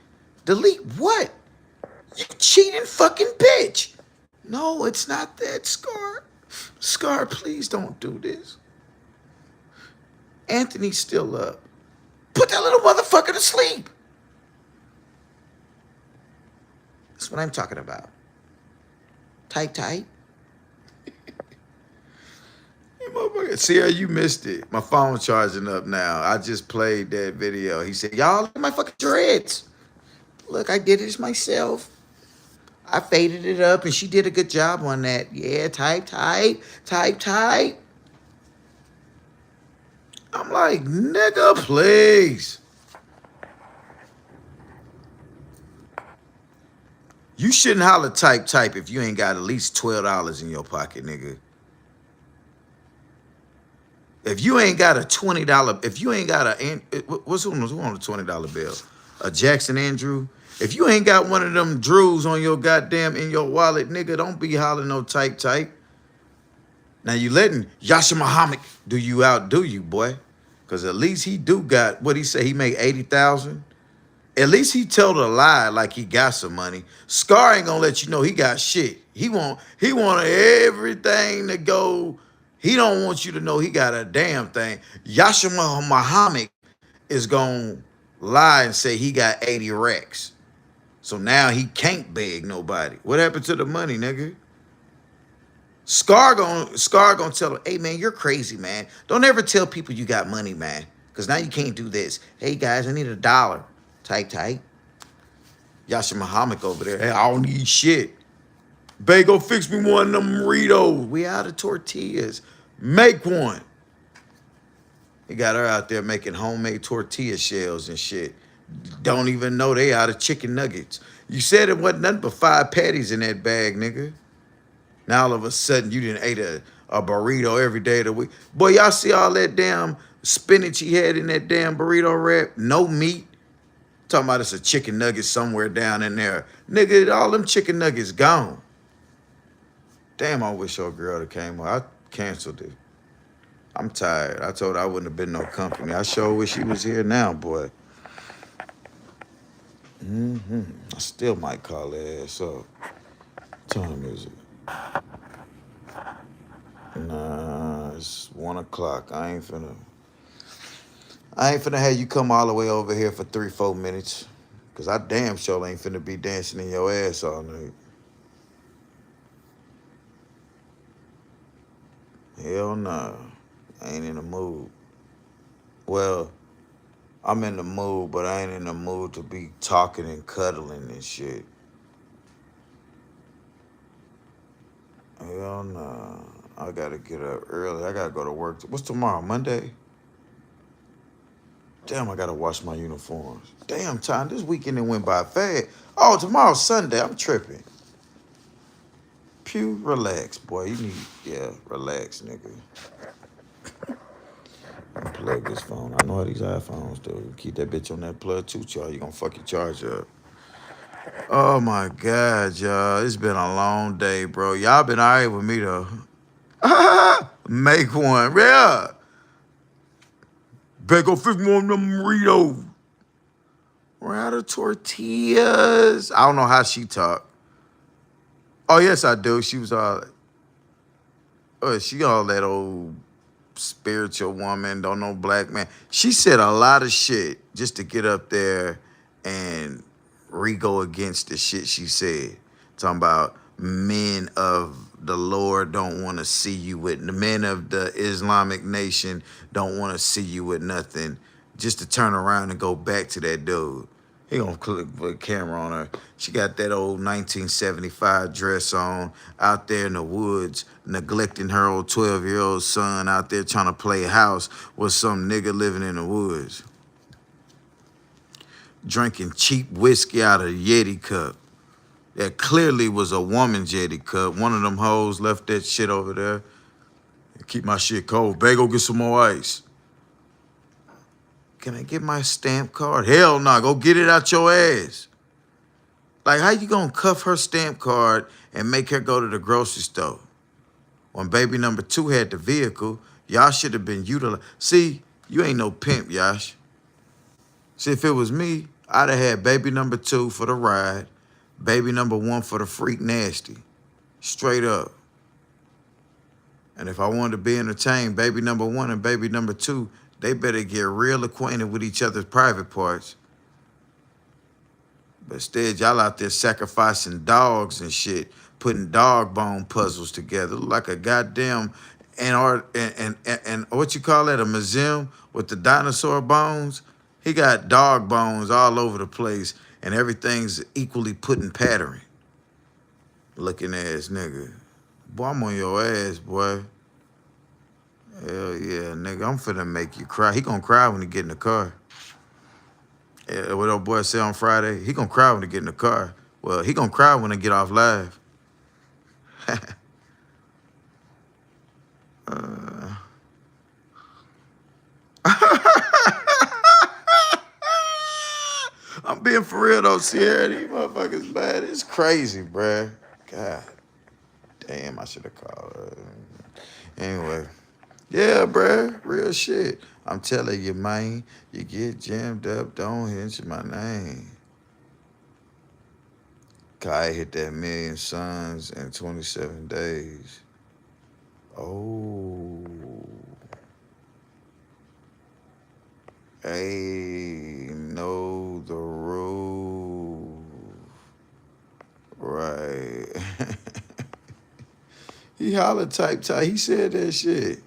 Delete what? You cheating fucking bitch. No, it's not that, Scar. Scar, please don't do this. Anthony's still up. Put that little motherfucker to sleep. That's what I'm talking about. Tight. Sierra, you missed it. My phone's charging up now. I just played that video. He said, y'all, look at my fucking dreads. Look, I did it myself. I faded it up, and she did a good job on that. Yeah, tight. I'm like, nigga, please. You shouldn't holler type if you ain't got at least $12 in your pocket, nigga. If you ain't got a $20, if you ain't got a, who on the $20 bill? A Jackson Andrew? If you ain't got one of them Drews on your goddamn, in your wallet, nigga, don't be hollering no type. Now you letting Yasha Muhammad do you, boy. Because at least he do got, what he say, he make 80,000? At least he told a lie like he got some money. Scar ain't gonna let you know he got shit. He want everything to go. He don't want you to know he got a damn thing. Yasha Muhammad is gonna lie and say he got 80 racks. So now he can't beg nobody. What happened to the money, nigga? Scar gonna tell him, hey man, you're crazy, man. Don't ever tell people you got money, man. Cause now you can't do this. Hey guys, I need $1. Tight. Yasha Muhammad over there. Hey, I don't need shit. Bae, go fix me one of them Doritos. We out of tortillas. Make one. He got her out there making homemade tortilla shells and shit. Don't even know they out of chicken nuggets. You said it wasn't nothing but 5 patties in that bag, nigga. Now all of a sudden you didn't ate a burrito every day of the week. Boy, y'all see all that damn spinach he had in that damn burrito wrap? No meat. Talking about it's a chicken nugget somewhere down in there. Nigga, all them chicken nuggets gone. Damn, I wish your girl that came. I canceled it. I'm tired. I told her I wouldn't have been no company. I sure wish she was here now, boy. I still might call her ass up. What time is it? Nah, it's 1 o'clock. I ain't finna have you come all the way over here for 3-4 minutes. Cause I damn sure ain't finna be dancing in your ass all night. Hell nah. I ain't in the mood. Well, I'm in the mood, but I ain't in the mood to be talking and cuddling and shit. Hell nah. I gotta get up early. I gotta go to work. What's tomorrow? Monday? Damn, I gotta wash my uniforms. Damn, time. This weekend it went by fast. Oh, tomorrow's Sunday. I'm tripping. Pew, relax, boy. Relax, nigga. Unplug this phone. I know how these iPhones do. Keep that bitch on that plug too, y'all. You gonna fuck your charger up. Oh my God, y'all. It's been a long day, bro. Y'all been alright with me though. Make one. Yeah. Better go fix one of them burritos. We're out of tortillas. I don't know how she talked. Oh, yes, I do. She was she all that old spiritual woman, don't know black man. She said a lot of shit just to get up there and re-go against the shit she said. Talking about men of the Lord don't want to see you with, the men of the Islamic nation don't want to see you with nothing, just to turn around and go back to that dude. He gonna put a camera on her. She got that old 1975 dress on, out there in the woods, neglecting her old 12-year-old son out there trying to play house with some nigga living in the woods. Drinking cheap whiskey out of a Yeti cup. That clearly was a woman's Yeti cup. One of them hoes left that shit over there. Keep my shit cold. Babe, go get some more ice. Can I get my stamp card? Hell no, go get it out your ass. Like, how you gonna cuff her stamp card and make her go to the grocery store? When baby number 2 had the vehicle, y'all should have been utilized. See, you ain't no pimp, Yash. See, if it was me, I'd have had baby number 2 for the ride, baby number 1 for the freak nasty. Straight up. And if I wanted to be entertained, baby number 1 and baby number 2, they better get real acquainted with each other's private parts. But instead, y'all out there sacrificing dogs and shit, putting dog bone puzzles together. Look like a goddamn and what you call that, a museum with the dinosaur bones? He got dog bones all over the place, and everything's equally put in pattern. Looking ass nigga. Boy, I'm on your ass, boy. Hell yeah, nigga. I'm finna make you cry. He gonna cry when he get in the car. Yeah, what old boy said on Friday, he gonna cry when he get in the car. Well, he gonna cry when I get off live. I'm being for real though, Sierra. These motherfuckers bad. It's crazy, bruh. God damn, I should have called her. Anyway. Yeah, bruh. Real shit. I'm telling you, man, you get jammed up, don't mention my name. Kai hit that 1,000,000 sons in 27 days. Oh. Hey, know the rule. Right. He hollered type. He said that shit.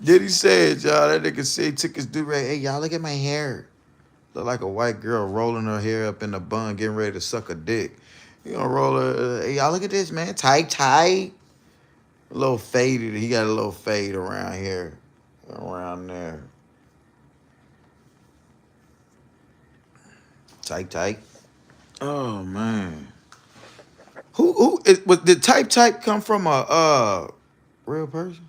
Did he say it, y'all? That nigga said he took his do-rag. Hey, y'all, look at my hair. Look like a white girl rolling her hair up in a bun, getting ready to suck a dick. You gonna roll her? Hey, y'all, look at this, man. Tight. A little faded. He got a little fade around here, around there. Tight. Oh man. Did type come from a real person?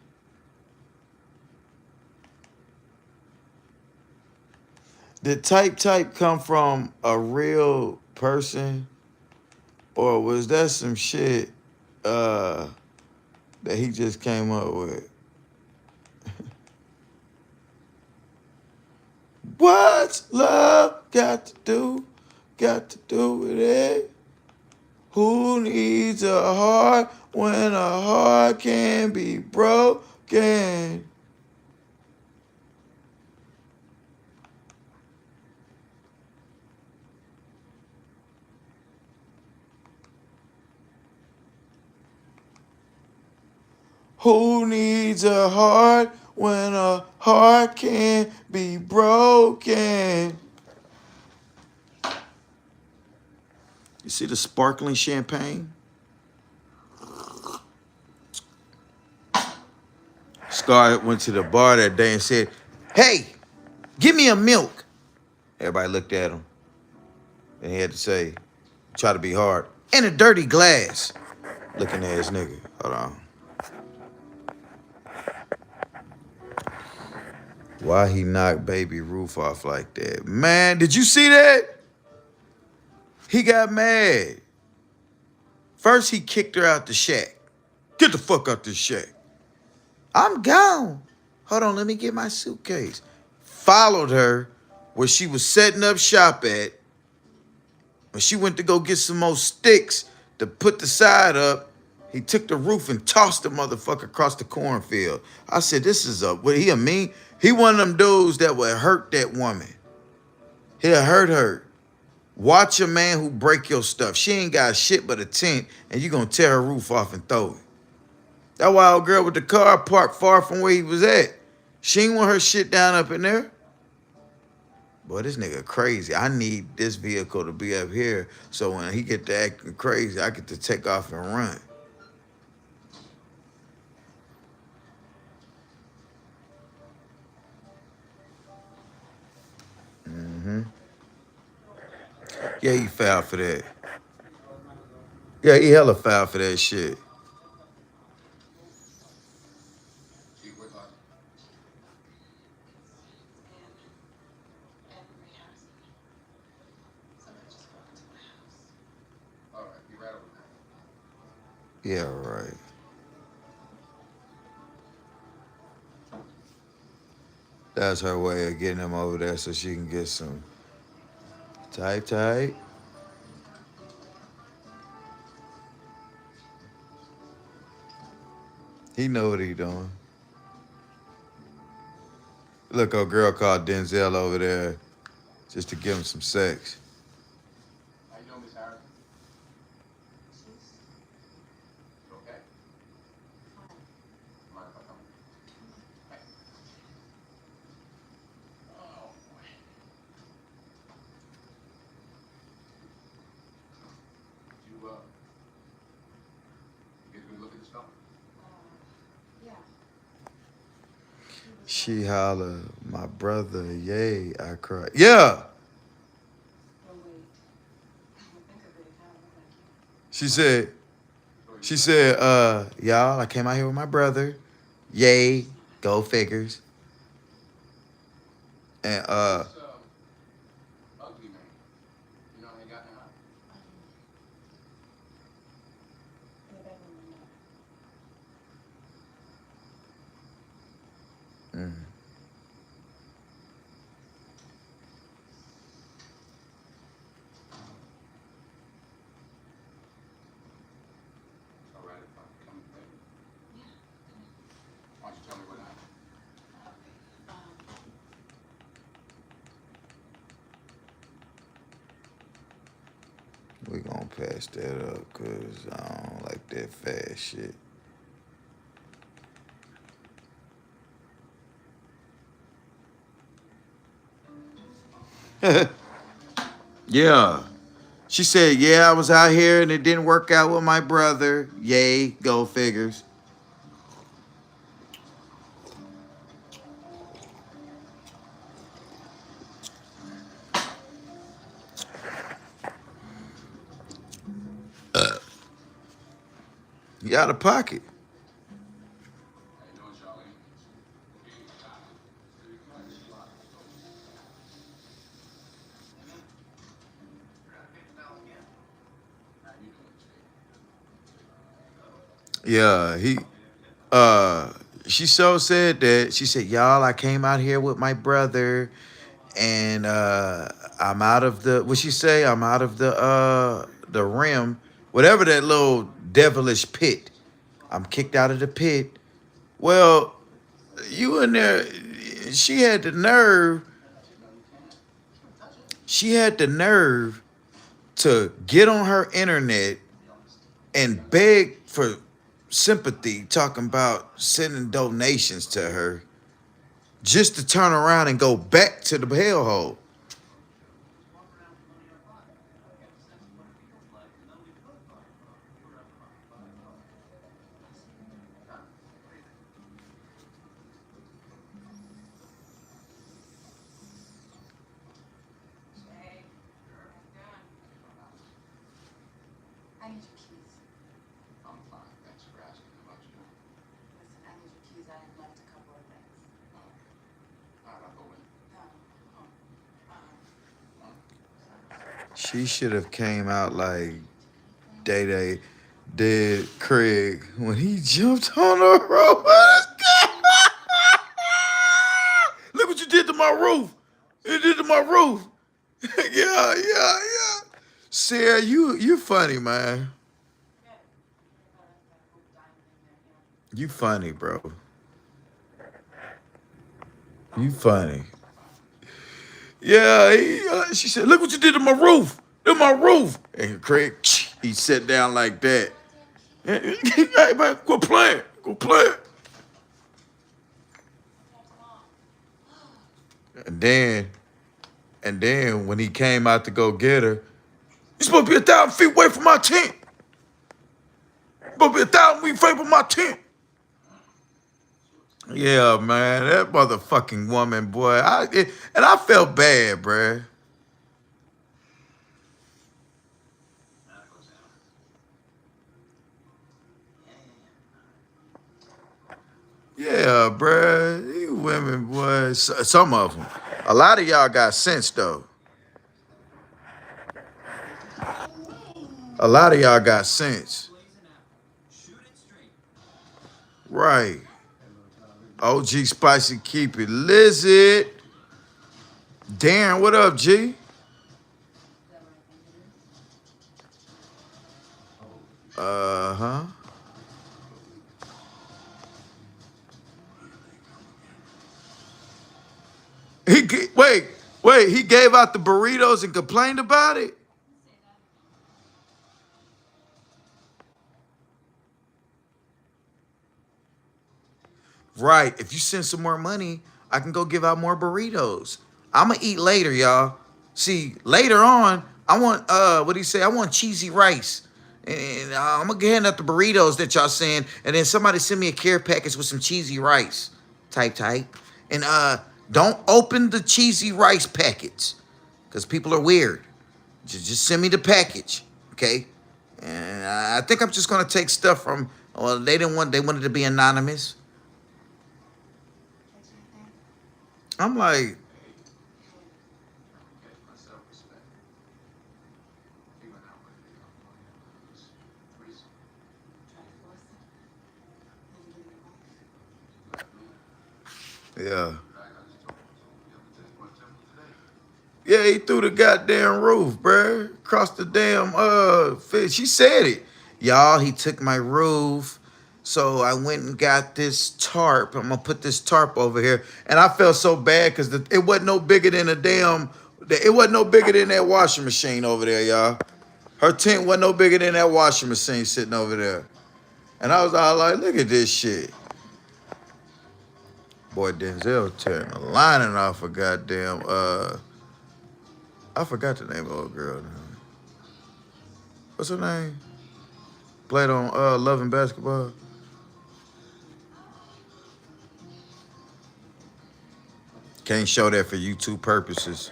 Did type come from a real person, or was that some shit that he just came up with? What's love got to do? Got to do with it. Who needs a heart when a heart can be broken? Who needs a heart when a heart can be broken? You see the sparkling champagne? Scar went to the bar that day and said, "Hey, give me a milk." Everybody looked at him. And he had to say, try to be hard, "In a dirty glass." Looking at his nigga. Hold on. Why he knocked Baby Ruth off like that? Man, did you see that? He got mad. First, he kicked her out the shack. Get the fuck out this shack. I'm gone. Hold on, let me get my suitcase. Followed her where she was setting up shop at. When she went to go get some more sticks to put the side up, he took the roof and tossed the motherfucker across the cornfield. I said, this is what he a mean? He one of them dudes that would hurt that woman. He'll hurt her. Watch a man who break your stuff. She ain't got shit but a tent, and you gonna tear her roof off and throw it. That wild girl with the car parked far from where he was at. She ain't want her shit down up in there. Boy, this nigga crazy. I need this vehicle to be up here so when he get to acting crazy, I get to take off and run. Yeah, he foul for that. Yeah, he hella foul for that shit. Yeah, right. That's her way of getting him over there so she can get some tight. He know what he doing. Look, a girl called Denzel over there just to give him some sex. How you doing, Miss Harris? Okay. Mind if I come? Hey. Oh boy. You get a good look at this film? She holler, my brother, yay, I cry. Yeah. She said, y'all, I came out here with my brother. Yay, go figures. And Ugly man. You know how they got him out? All right, if I come later. Why don't you tell me what happened? we gonna pass that up because I don't like that fast shit. Yeah. She said, yeah, I was out here and it didn't work out with my brother. Yay, go figures. You out of pocket. How you doing, Charlie? How you doing, Jay? Yeah, she so said that. She said, y'all, I came out here with my brother and I'm out of the what she say? I'm out of the rim, whatever that little devilish pit. I'm kicked out of the pit. Well, you in there? She had the nerve. She had the nerve to get on her internet and beg for sympathy, talking about sending donations to her, just to turn around and go back to the hellhole. She should have came out like Day did Craig when he jumped on the rope. Look what you did to my roof. You did to my roof. Yeah. Sarah, you funny, man. You funny, bro. You funny. Yeah, she said, look what you did to my roof. To my roof. And Craig, he sat down like that. Hey, man, go play it. Go play it. And then, when he came out to go get her, you're supposed to be 1,000 feet away from my tent. You're supposed to be 1,000 feet away from my tent. Yeah, man, that motherfucking woman, boy. And I felt bad, bruh. Yeah, bruh. You women, boy. Some of them. A lot of y'all got sense, though. A lot of y'all got sense. Right. OG Spicy Keep It Lizard. Darren, what up, G? Uh-huh. Wait, he gave out the burritos and complained about it? Right. If you send some more money, I can go give out more burritos. I'ma eat later, y'all. See, later on, I want what do you say? I want cheesy rice. And I'm gonna hand out the burritos that y'all send, and then somebody send me a care package with some cheesy rice. Type. And don't open the cheesy rice packets. Because people are weird. Just send me the package. Okay? And I think I'm just gonna take stuff from well, they wanted to be anonymous. I'm like, yeah. Yeah, he threw the goddamn roof, bruh. Across the damn fish. She said it. Y'all, he took my roof. So I went and got this tarp. I'm gonna put this tarp over here. And I felt so bad because it wasn't no bigger than it wasn't no bigger than that washing machine over there, y'all. Her tent wasn't no bigger than that washing machine sitting over there. And I was all like, look at this shit. Boy, Denzel tearing the lining off a goddamn I forgot the name of the old girl now. What's her name? Played on Love and Basketball. Can't show that for YouTube purposes.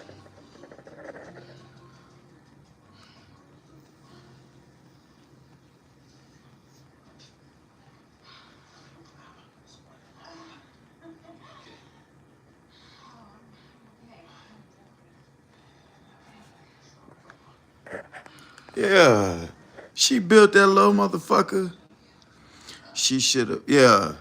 Yeah. She built that little motherfucker. She should have. Yeah.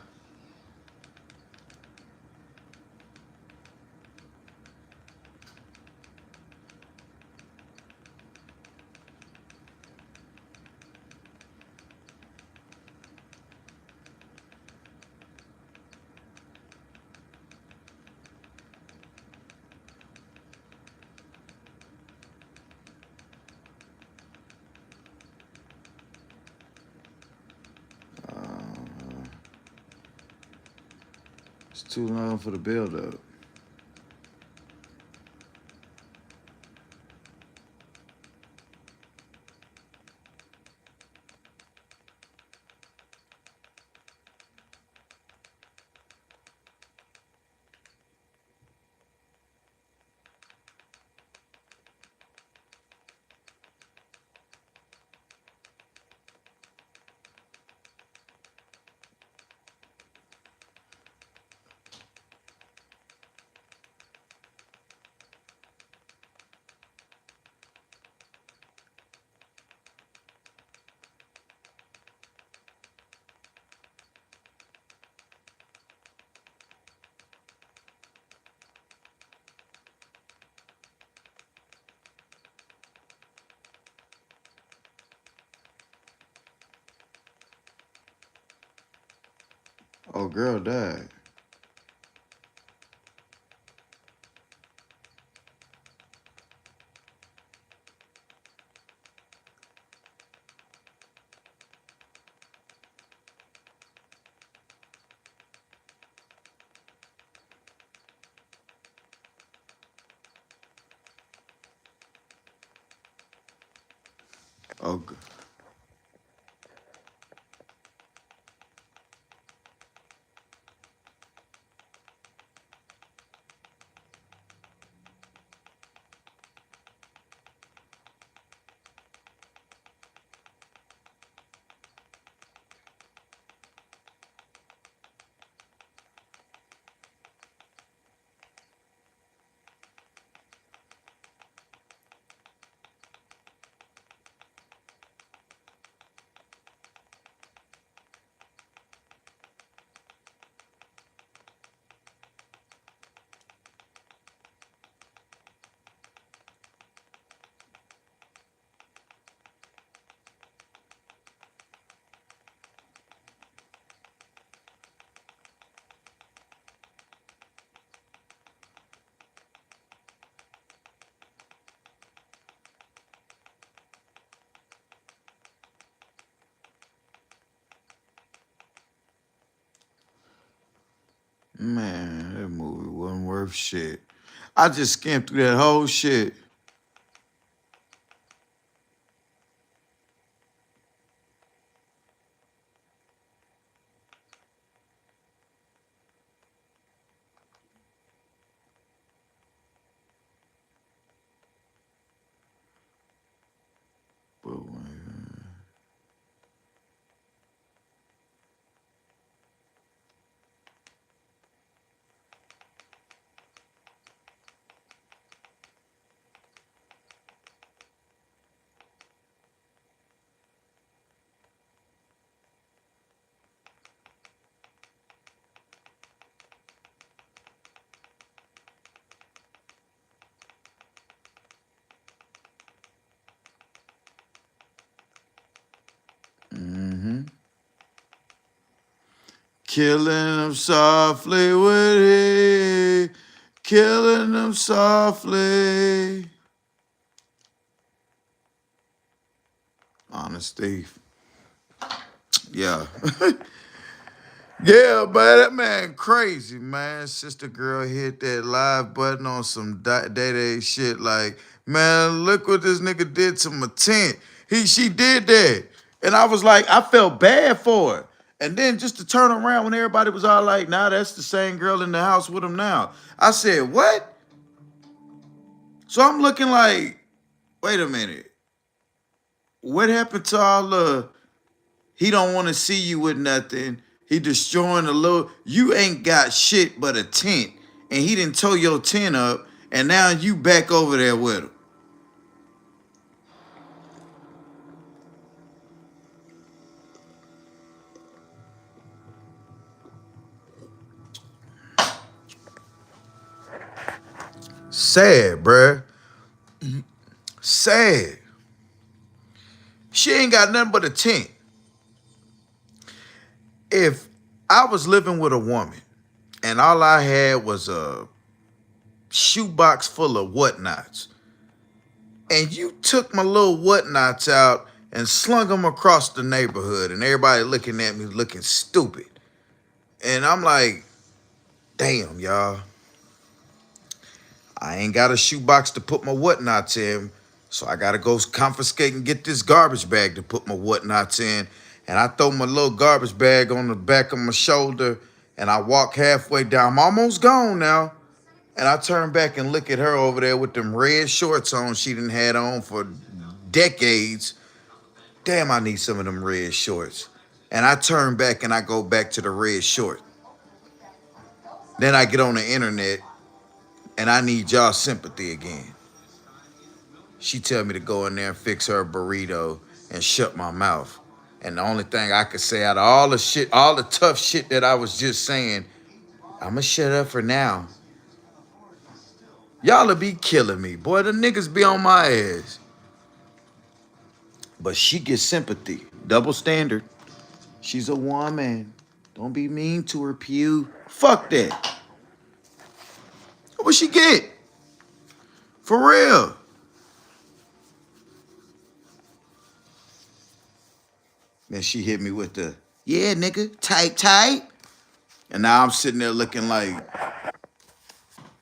Too long for the build up. Oh, girl died. Oh, man, that movie wasn't worth shit. I just skimmed through that whole shit. But mm-hmm. Killing them softly with it. Killing them softly. Honest thief. Yeah. Yeah, man, that man crazy, man. Sister girl hit that live button on some day-day shit like, man, look what this nigga did to my tent. She did that. And I was like, I felt bad for it. And then just to turn around when everybody was all like, nah, that's the same girl in the house with him now. I said, what? So I'm looking like, wait a minute. What happened to all the he don't want to see you with nothing. He destroying the little. You ain't got shit but a tent, and he didn't tow your tent up, and now you back over there with him. Sad, bruh. Sad. She ain't got nothing but a tent. If I was living with a woman and all I had was a shoebox full of whatnots, and you took my little whatnots out and slung them across the neighborhood, and everybody looking at me looking stupid. And I'm like, Damn, y'all. I ain't got a shoebox to put my whatnots in, so I gotta go confiscate and get this garbage bag to put my whatnots in. And I throw my little garbage bag on the back of my shoulder, and I walk halfway down. I'm almost gone now. And I turn back and look at her over there with them red shorts on she done had on for decades. Damn, I need some of them red shorts. And I turn back and I go back to the red short. Then I get on the internet and I need y'all sympathy again. She tell me to go in there and fix her a burrito and shut my mouth. And the only thing I could say out of all the shit, all the tough shit that I was just saying, I'ma shut up for now. Y'all'll be killing me. Boy, the niggas be on my ass. But she gets sympathy. Double standard. She's a woman. Don't be mean to her, Pew. Fuck that. What she get? For real. Then she hit me with the, yeah, nigga, tight. And now I'm sitting there looking like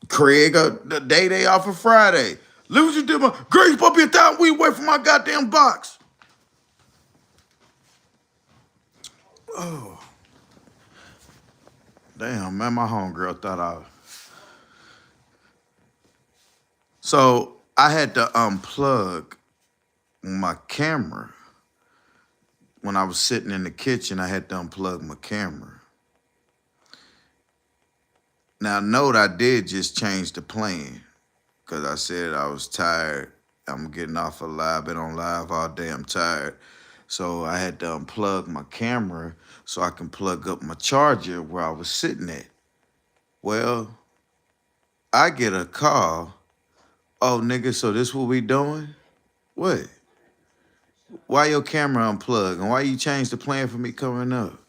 Craig, the day they off of Friday. Look what you did, my Grace puppy a thousand we away from my goddamn box. Oh. Damn, man, my homegirl thought I... So I had to unplug my camera. When I was sitting in the kitchen, I had to unplug my camera. Now, note I did just change the plan because I said I was tired. I'm getting off of live, been on live all day, I'm tired. So I had to unplug my camera so I can plug up my charger where I was sitting at. Well, I get a call. Oh, nigga, so this what we doing? What? Why your camera unplugged? And why you changed the plan for me coming up?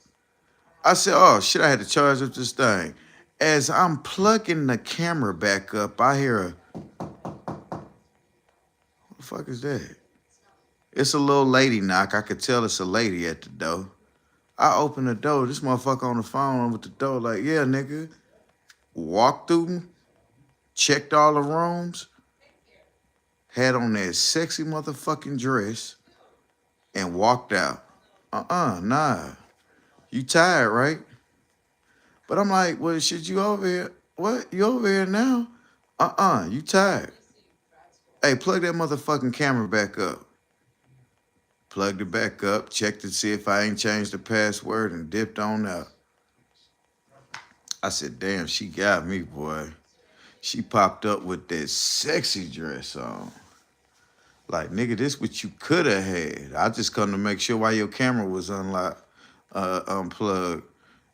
I said, oh, shit, I had to charge up this thing. As I'm plugging the camera back up, I hear a... What the fuck is that? It's a little lady knock. I could tell it's a lady at the door. I open the door. This motherfucker on the phone with the door like, yeah, nigga. Walked through, checked all the rooms, had on that sexy motherfucking dress, and walked out. Nah. You tired, right? But I'm like, well, shit, you over here. What? You over here now? You tired. Hey, plug that motherfucking camera back up. Plugged it back up, checked to see if I ain't changed the password, and dipped on out. I said, damn, she got me, boy. She popped up with that sexy dress on. Like, nigga, this what you could have had. I just come to make sure why your camera was unplugged.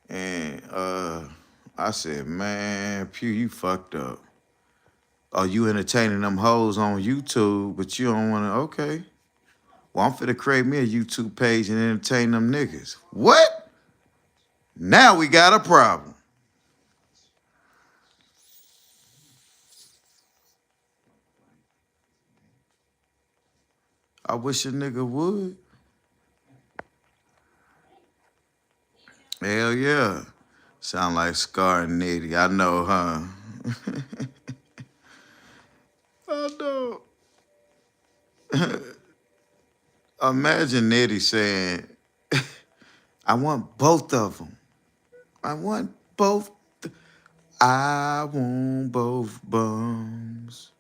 And I said, man, Pew, you fucked up. Oh, you entertaining them hoes on YouTube, but you don't want to, okay. Well, I'm finna create me a YouTube page and entertain them niggas. What? Now we got a problem. I wish a nigga would. Hell yeah. Sound like Scar and Nitty. I know, huh? I know. Imagine Nitty saying, I want both of them. I want both. I want both bums.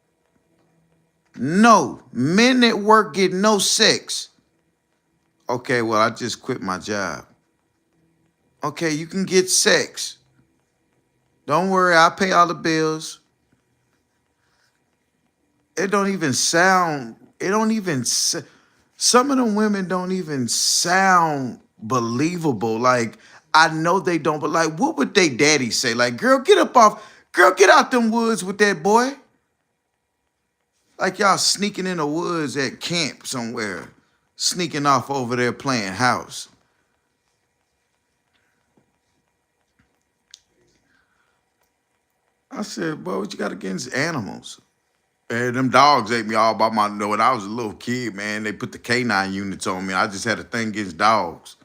No, men at work get no sex. Okay, well, I just quit my job. Okay, you can get sex. Don't worry, I'll pay all the bills. It don't even sound, some of them women don't even sound believable. Like, I know they don't, but like, what would they daddy say? Like, girl, get out them woods with that boy. Like y'all sneaking in the woods at camp somewhere, sneaking off over there playing house. I said, boy, what you got against animals? And them dogs ate me all by my nose. When I was a little kid, man, they put the canine units on me. I just had a thing against dogs.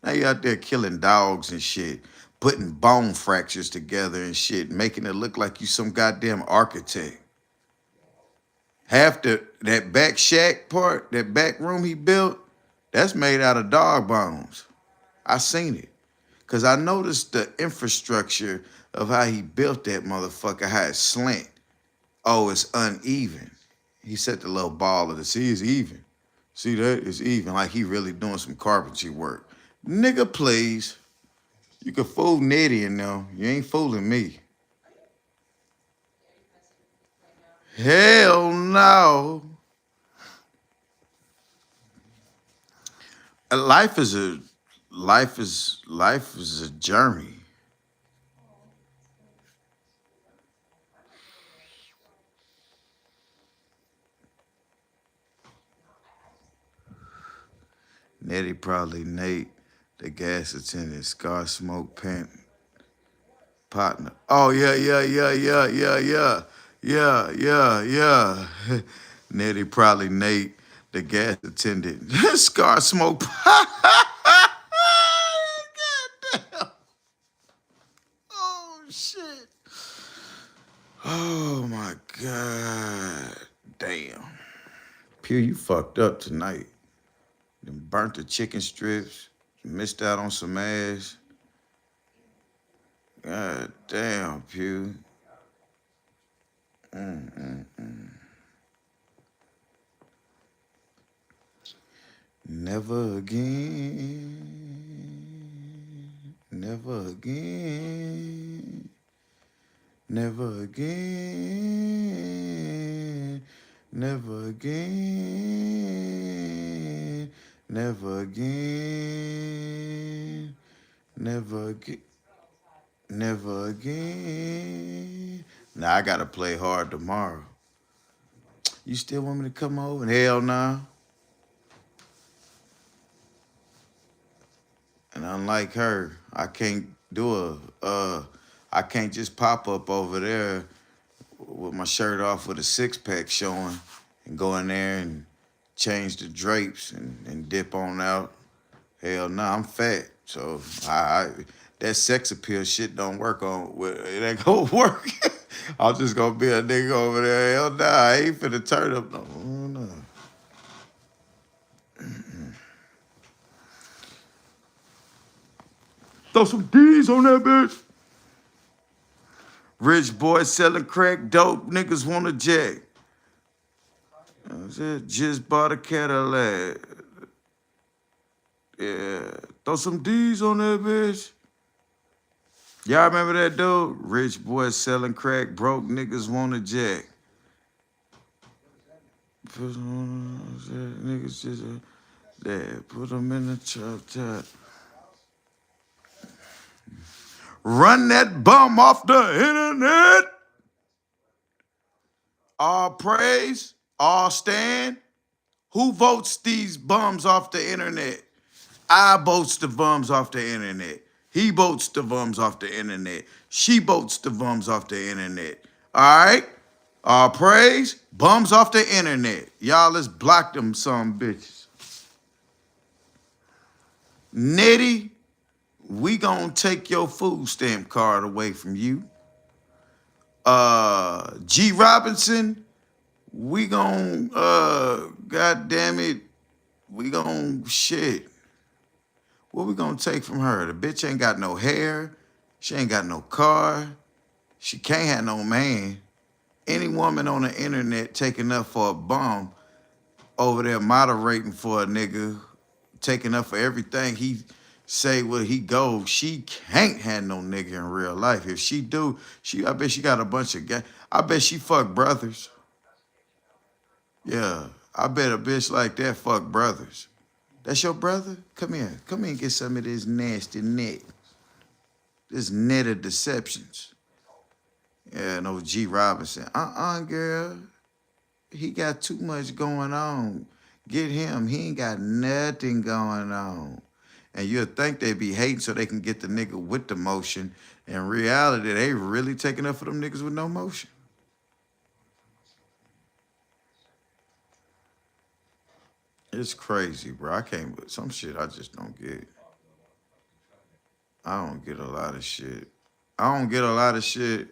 Now you out there killing dogs and shit. putting bone fractures together and shit, making it look like you some goddamn architect. Half that back shack part, that back room he built, that's made out of dog bones. I seen it. Cause I noticed the infrastructure of how he built that motherfucker, how it's slant. Oh, it's uneven. He set the little ball of the see it's even. See that? It's even. Like he really doing some carpentry work. Nigga, please. You can fool Nettie and them. You ain't fooling me. Hell no. Life is a life is a journey. Nettie probably Nate, the gas attendant, scar smoke pant partner. Oh yeah. Nettie probably Nate, the gas attendant, scar smoke. Goddamn. Oh shit. Oh my god. Damn. Pew, you fucked up tonight. Then burnt the chicken strips. Missed out on some ass. God damn, Pew. Mm-mm-mm. Never again. Never again. Never again. Never again. Never again. Never again. Never again. Now I gotta play hard tomorrow. You still want me to come over? Hell nah. And unlike her, I can't do I can't just pop up over there with my shirt off with a six pack showing and go in there and change the drapes and dip on out. Hell no, I'm fat. So I that sex appeal shit don't work on it ain't gonna work. I'm just gonna be a nigga over there. Hell nah, I ain't finna turn up no. Throw some D's on that bitch. Rich boy selling crack, dope niggas want a jack. That's it. Just bought a Cadillac. Yeah, throw some D's on that bitch. Y'all remember that dude? Rich boy selling crack, broke niggas want a jack. Put 'em on, niggas just there. Put them in the chop top. Run that bum off the internet. All praise, all stand. Who votes these bums off the internet? I votes the bums off the internet. He votes the bums off the internet. She votes the bums off the internet. All right? All praise, bums off the internet. Y'all, let's block them some bitches. Nettie, we gonna take your food stamp card away from you. G Robinson, we gon' god damn it, we gon' shit. What we gonna take from her? The bitch ain't got no hair. She ain't got no car. She can't have no man. Any woman on the internet taking up for a bum over there moderating for a nigga, taking up for everything he say where he go, she can't have no nigga in real life. If she do, I bet she got a bunch of guys. I bet she fuck brothers. Yeah, I bet a bitch like that fuck brothers. That's your brother? Come here. Come here and get some of this nasty net. This net of deceptions. Yeah, no G Robinson. Girl. He got too much going on. Get him. He ain't got nothing going on. And you'll think they be hating so they can get the nigga with the motion. In reality, they really taking up for them niggas with no motion. It's crazy, bro. I can't, some shit I just don't get. I don't get a lot of shit. I don't get a lot of shit,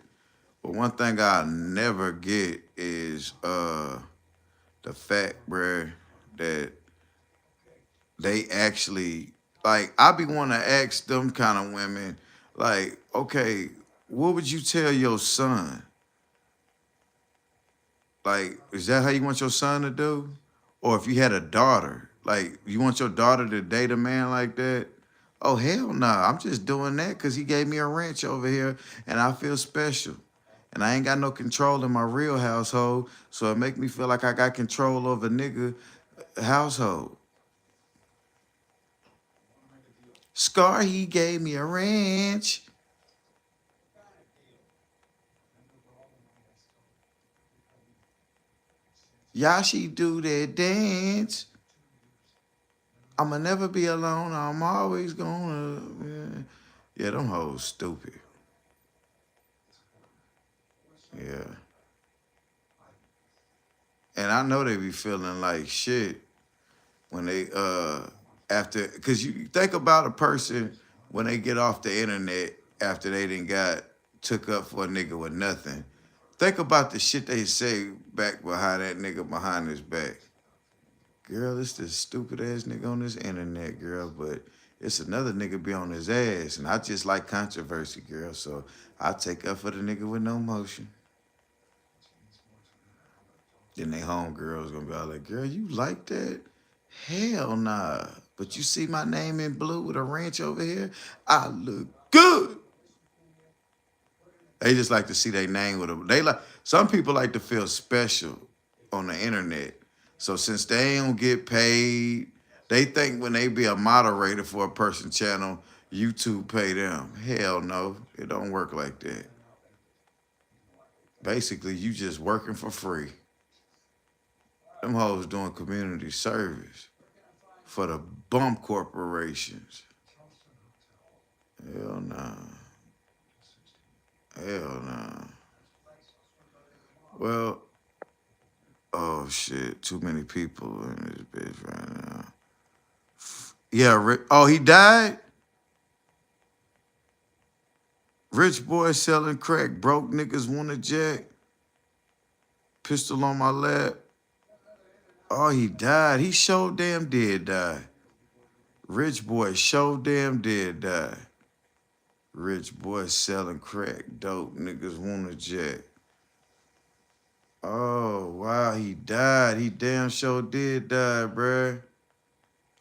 but one thing I never get is the fact, bruh, that they actually like I be wanna ask them kind of women, like, okay, what would you tell your son? Like, is that how you want your son to do? Or if you had a daughter, like, you want your daughter to date a man like that? Oh, hell no. I'm just doing that because he gave me a wrench over here and I feel special. And I ain't got no control in my real household. So it make me feel like I got control over nigga household. Scar, he gave me a wrench. Yashi do that dance. I'ma never be alone. I'm always gonna. Yeah, them hoes stupid. Yeah. And I know they be feeling like shit when they after cause you think about a person when they get off the internet after they done got took up for a nigga with nothing. Think about the shit they say back behind that nigga behind his back. Girl, it's this stupid ass nigga on this internet, girl, but it's another nigga be on his ass. And I just like controversy, girl. So I take up for the nigga with no motion. Then they homegirls gonna be all like, girl, you like that? Hell nah. But you see my name in blue with a ranch over here? I look good. They just like to see their name with them. They like some people like to feel special on the internet. So since they don't get paid, they think when they be a moderator for a person channel, YouTube pay them. Hell no, it don't work like that. Basically, you just working for free. Them hoes doing community service for the bump corporations. Hell nah. Hell nah. Well, oh shit, too many people in this bitch right now. Yeah, oh, he died? Rich boy selling crack, broke niggas want a jack, pistol on my lap. Oh, he died. He sure damn did die. Rich boy sure damn did die. Rich boy selling crack, dope niggas want a jack. Oh, wow, he died. He damn sure did die, bruh.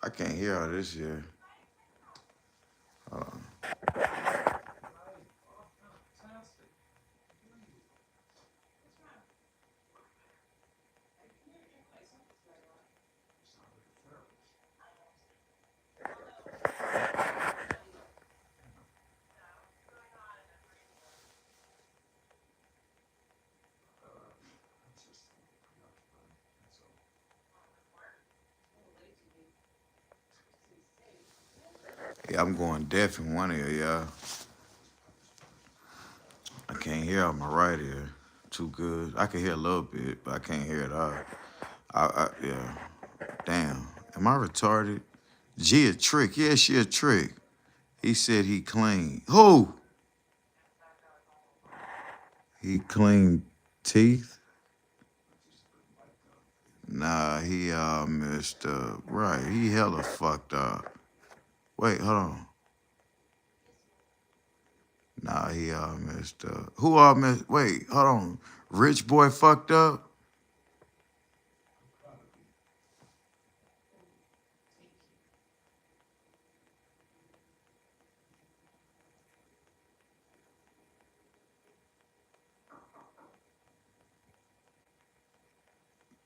I can't hear all this here. Yeah, I'm going deaf in one ear, y'all. I can't hear on my right ear too good. I can hear a little bit, but I can't hear it all. Yeah. Damn. Am I retarded? G a trick. Yeah, she a trick. He said he clean. Who? He clean teeth? Nah, he messed up. Right, he hella fucked up. Wait, hold on. Nah, he all messed up. Who all messed? Wait, hold on. Rich boy fucked up.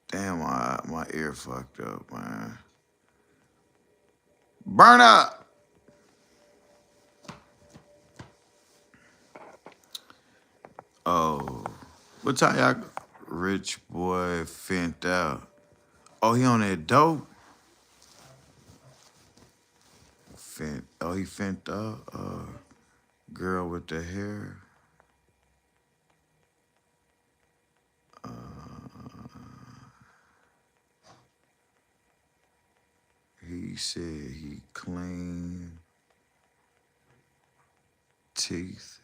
Damn, my ear fucked up, man. Burn up. Oh, what time y'all? Rich boy fent out. Oh, he on that dope. Fent. Oh, he fent out. Girl with the hair. He said he clean. teeth.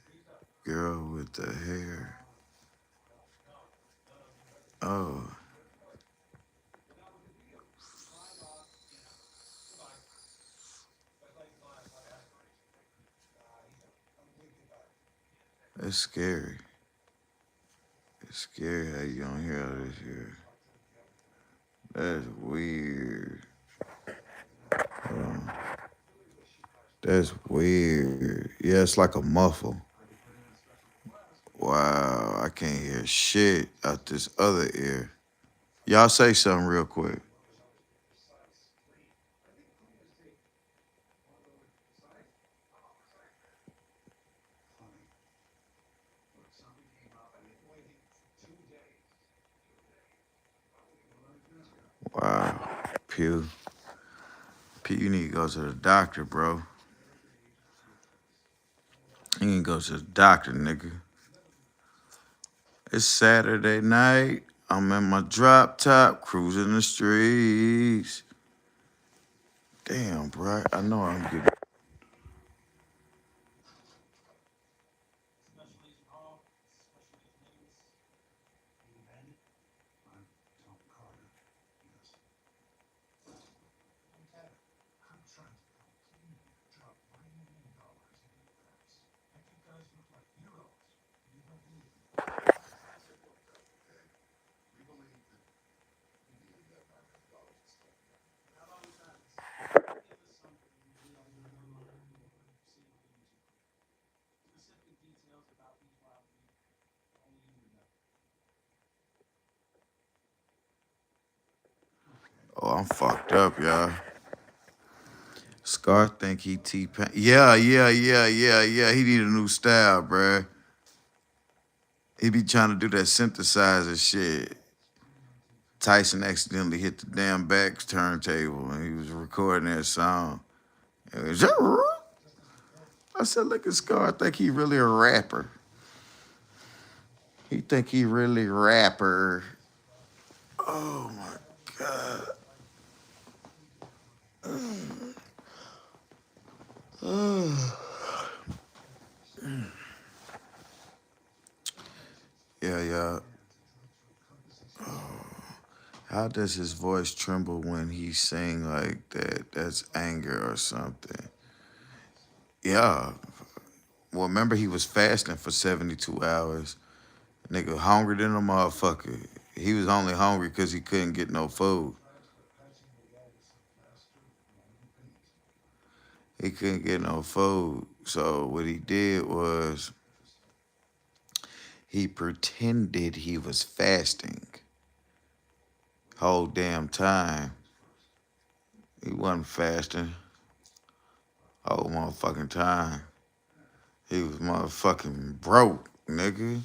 Girl with the hair. Oh, that's scary. It's scary how you don't hear all this here. That's weird. That's weird. Yeah, it's like a muffle. Wow, I can't hear shit out this other ear. Y'all say something real quick. Wow. Pew. Pew, you need to go to the doctor, bro. You need to go to the doctor, nigga. It's Saturday night. I'm in my drop top, cruising the streets. Damn, bro. I know I'm getting. Oh, I'm fucked up, y'all. Scar think he T-Pain. Yeah. He need a new style, bruh. He be trying to do that synthesizer shit. Tyson accidentally hit the damn back turntable and he was recording that song. It was, I said, look at Scar. I think he really a rapper. He think he really rapper. Oh my God. Yeah. How does his voice tremble when he sing like that? That's anger or something. Yeah. Well, remember he was fasting for 72 hours. Nigga hungry than a motherfucker. He was only hungry because he couldn't get no food. He couldn't get no food. So what he did was he pretended he was fasting. Whole damn time. He wasn't fasting. Whole motherfucking time. He was motherfucking broke, nigga.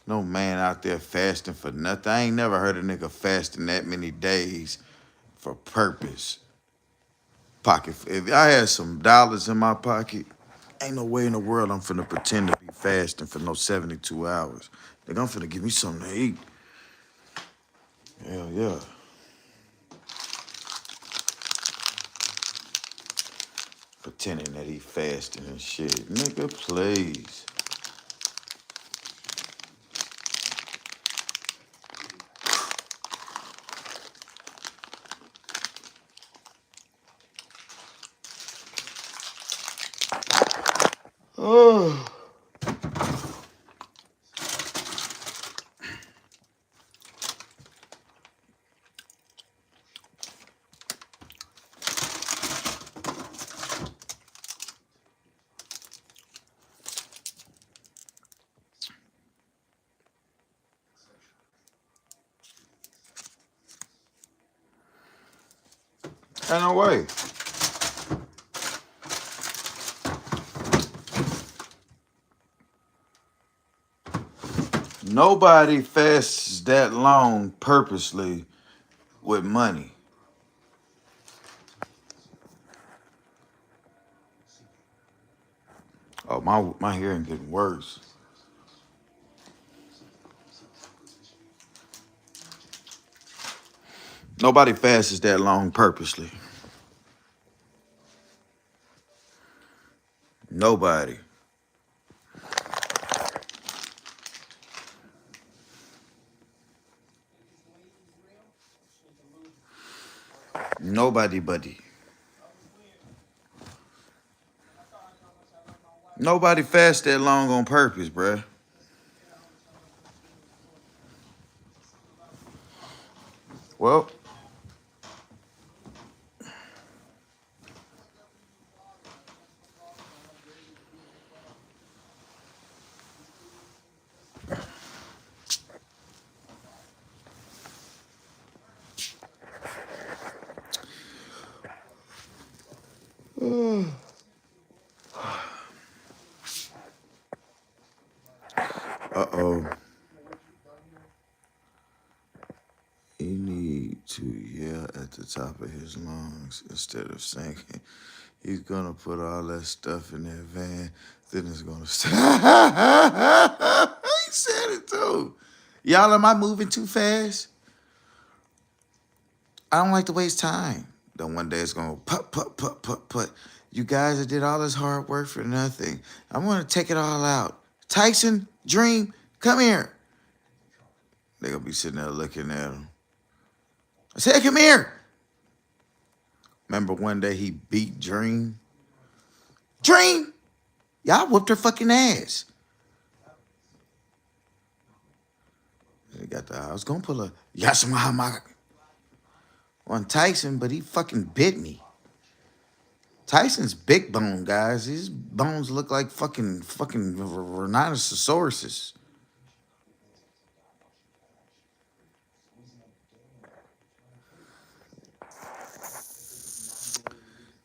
No man out there fasting for nothing. I ain't never heard a nigga fasting that many days for purpose. Pocket. If I had some dollars in my pocket, ain't no way in the world I'm finna pretend to be fasting for no 72 hours. Nigga, I'm finna give me something to eat. Hell yeah. Pretending that he fasting and shit. Nigga, please. Oh. Ain't no way. Nobody fasts that long purposely with money. Oh, my hearing getting worse. Nobody fasts that long purposely. Nobody. Nobody, buddy. Nobody fast that long on purpose, bruh. Well, uh-oh. He need to yell at the top of his lungs instead of singing. He's gonna put all that stuff in that van, then it's gonna stop. He said it too. Y'all, am I moving too fast? I don't like to waste time. Then one day it's gonna put, put, put, put, put. You guys that did all this hard work for nothing. I'm gonna take it all out. Tyson, Dream, come here. They gonna be sitting there looking at him. I said, come here. Remember one day he beat Dream? Dream! Y'all whooped her fucking ass. He got the I was gonna pull a Yasamaha on Tyson, but he fucking bit me. Tyson's big bone, guys. His bones look like fucking rhinoceroses.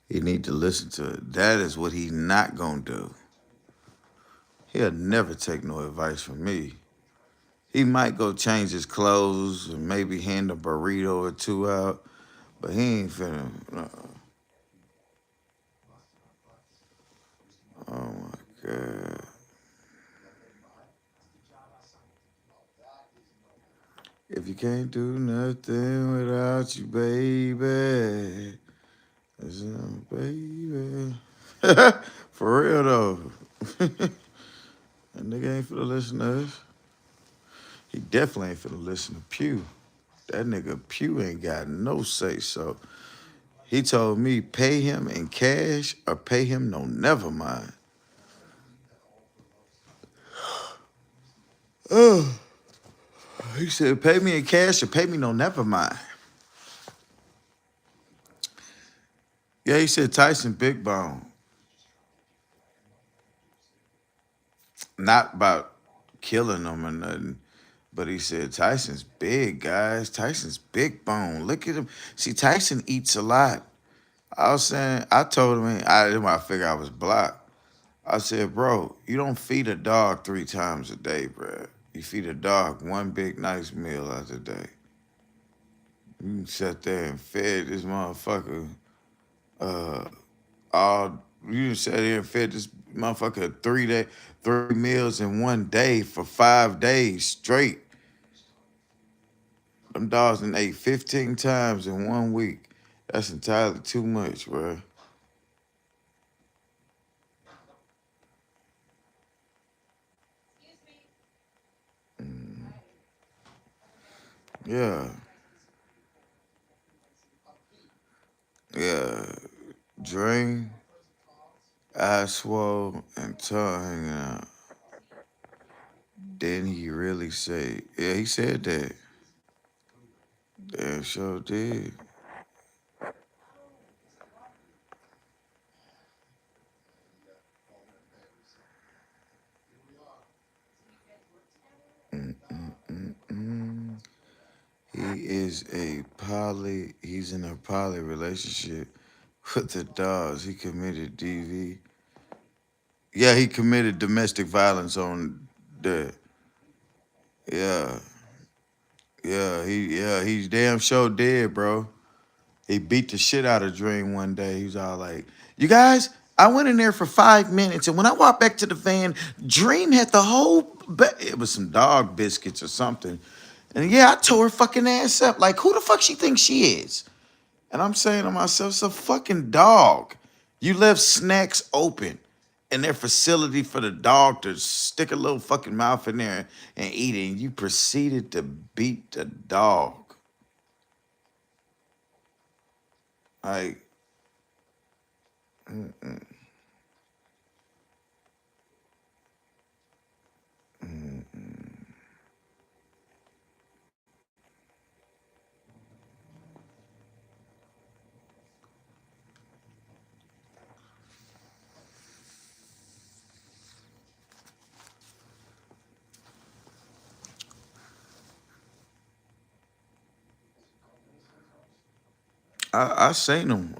You need to listen to it. That is what he's not gonna do. He'll never take no advice from me. He might go change his clothes and maybe hand a burrito or two out, but he ain't finna. Oh my God. If you can't do nothing without you, baby. Baby. For real though. That nigga ain't finna listen to us. He definitely ain't finna listen to Pew. That nigga Pew ain't got no say so. He told me pay him in cash or pay him no never mind. Oh, he said pay me in cash or pay me no never mind. Yeah, he said Tyson big bone. Not about killing him or nothing. But he said Tyson's big, guys. Tyson's big bone. Look at him. See, Tyson eats a lot. I was saying, I told him, I didn't want to figure I was blocked. I said, bro, you don't feed a dog 3 times a day, bro. You feed a dog one big nice meal out the day. You sat there and fed this motherfucker all. You sat there and fed this motherfucker 3 meals in one day for 5 days straight. Them dogs done ate 15 times in 1 week. That's entirely too much, bro. Yeah. Yeah. Drain, eyes swole, and tongue hanging out. Then he really say, yeah, he said that. Damn sure did. Mm-mm-mm-mm. He's in a poly relationship with the dogs. He committed DV. Yeah, he committed domestic violence on the, yeah. He's damn sure did, bro. He beat the shit out of Dream one day. He was all like, you guys, I went in there for 5 minutes, and when I walked back to the van, Dream had the whole, it was some dog biscuits or something. And yeah, I tore her fucking ass up. Like, who the fuck she thinks she is? And I'm saying to myself, it's a fucking dog. You left snacks open in their facility for the dog to stick a little fucking mouth in there and eat it. And you proceeded to beat the dog. Like, mm-mm, mm-mm. I seen him.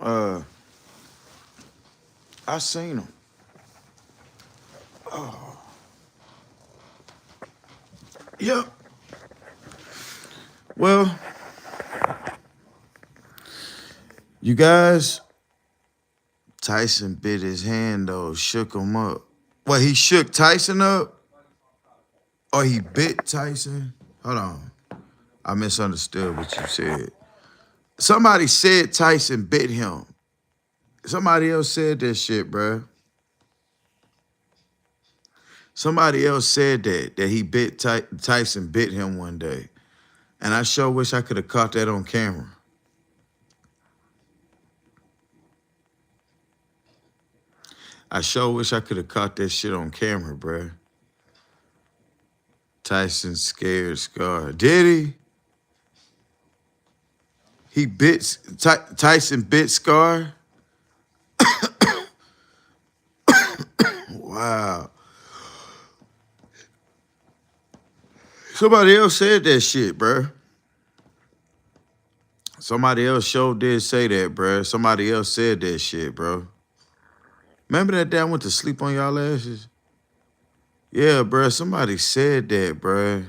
I seen him. Yep. Well, you guys, Tyson bit his hand though, shook him up. Well, he shook Tyson up, or he bit Tyson. Hold on, I misunderstood what you said. Somebody said Tyson bit him. Somebody else said that shit, bruh. Somebody else said that he bit Tyson bit him one day, and I sure wish I could have caught that on camera. I sure wish I could have caught that shit on camera, bruh. Tyson scared Scar. Did he? He bit Tyson bit Scar. Wow. Somebody else said that shit, bruh. Somebody else sure did say that, bruh. Somebody else said that shit, bro. Remember that day I went to sleep on y'all asses? Yeah, bruh. Somebody said that, bruh.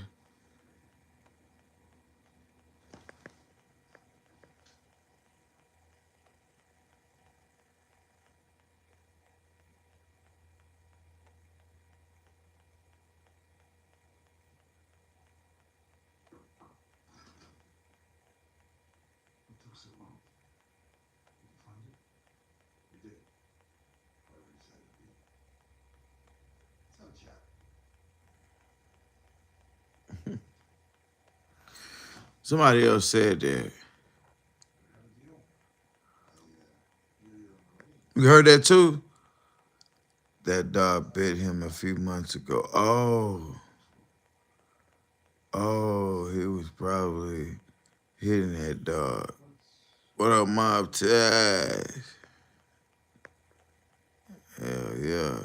Somebody else said that. You heard that too? That dog bit him a few months ago. Oh, he was probably hitting that dog. What up, Mob Taz? Hell yeah.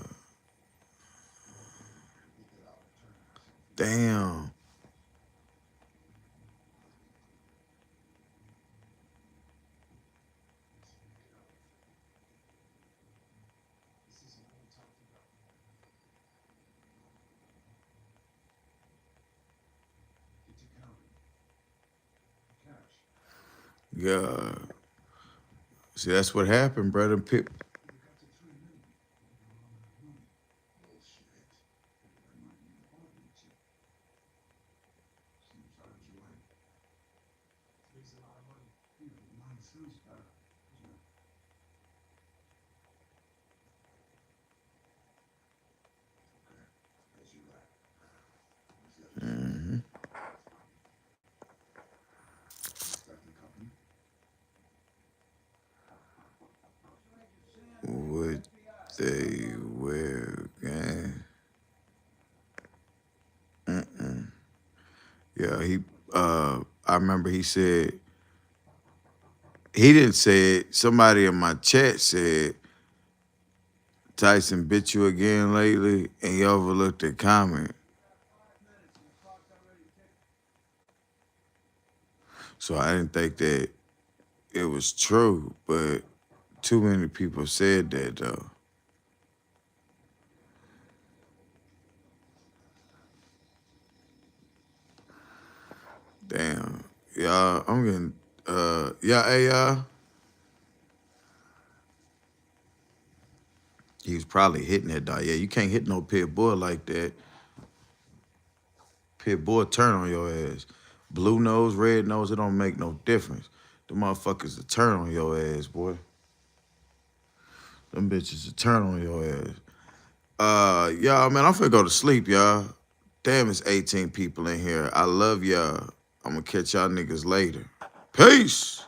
Damn. Yeah. See, that's what happened, brother. Mhm. What they wear, gang. Mm-mm. Yeah, I remember he said, he didn't say it. Somebody in my chat said, Tyson bit you again lately, and he overlooked the comment. So I didn't think that it was true, but too many people said that though. Damn. Y'all, I'm getting yeah, hey y'all. He was probably hitting that dog. Yeah, you can't hit no pit bull like that. Pit bull turn on your ass. Blue nose, red nose, it don't make no difference. The motherfuckers will turn on your ass, boy. Them bitches will turn on your ass. Y'all, man, I'm finna go to sleep, y'all. Damn, it's 18 people in here. I love y'all. I'm gonna catch y'all niggas later. Peace.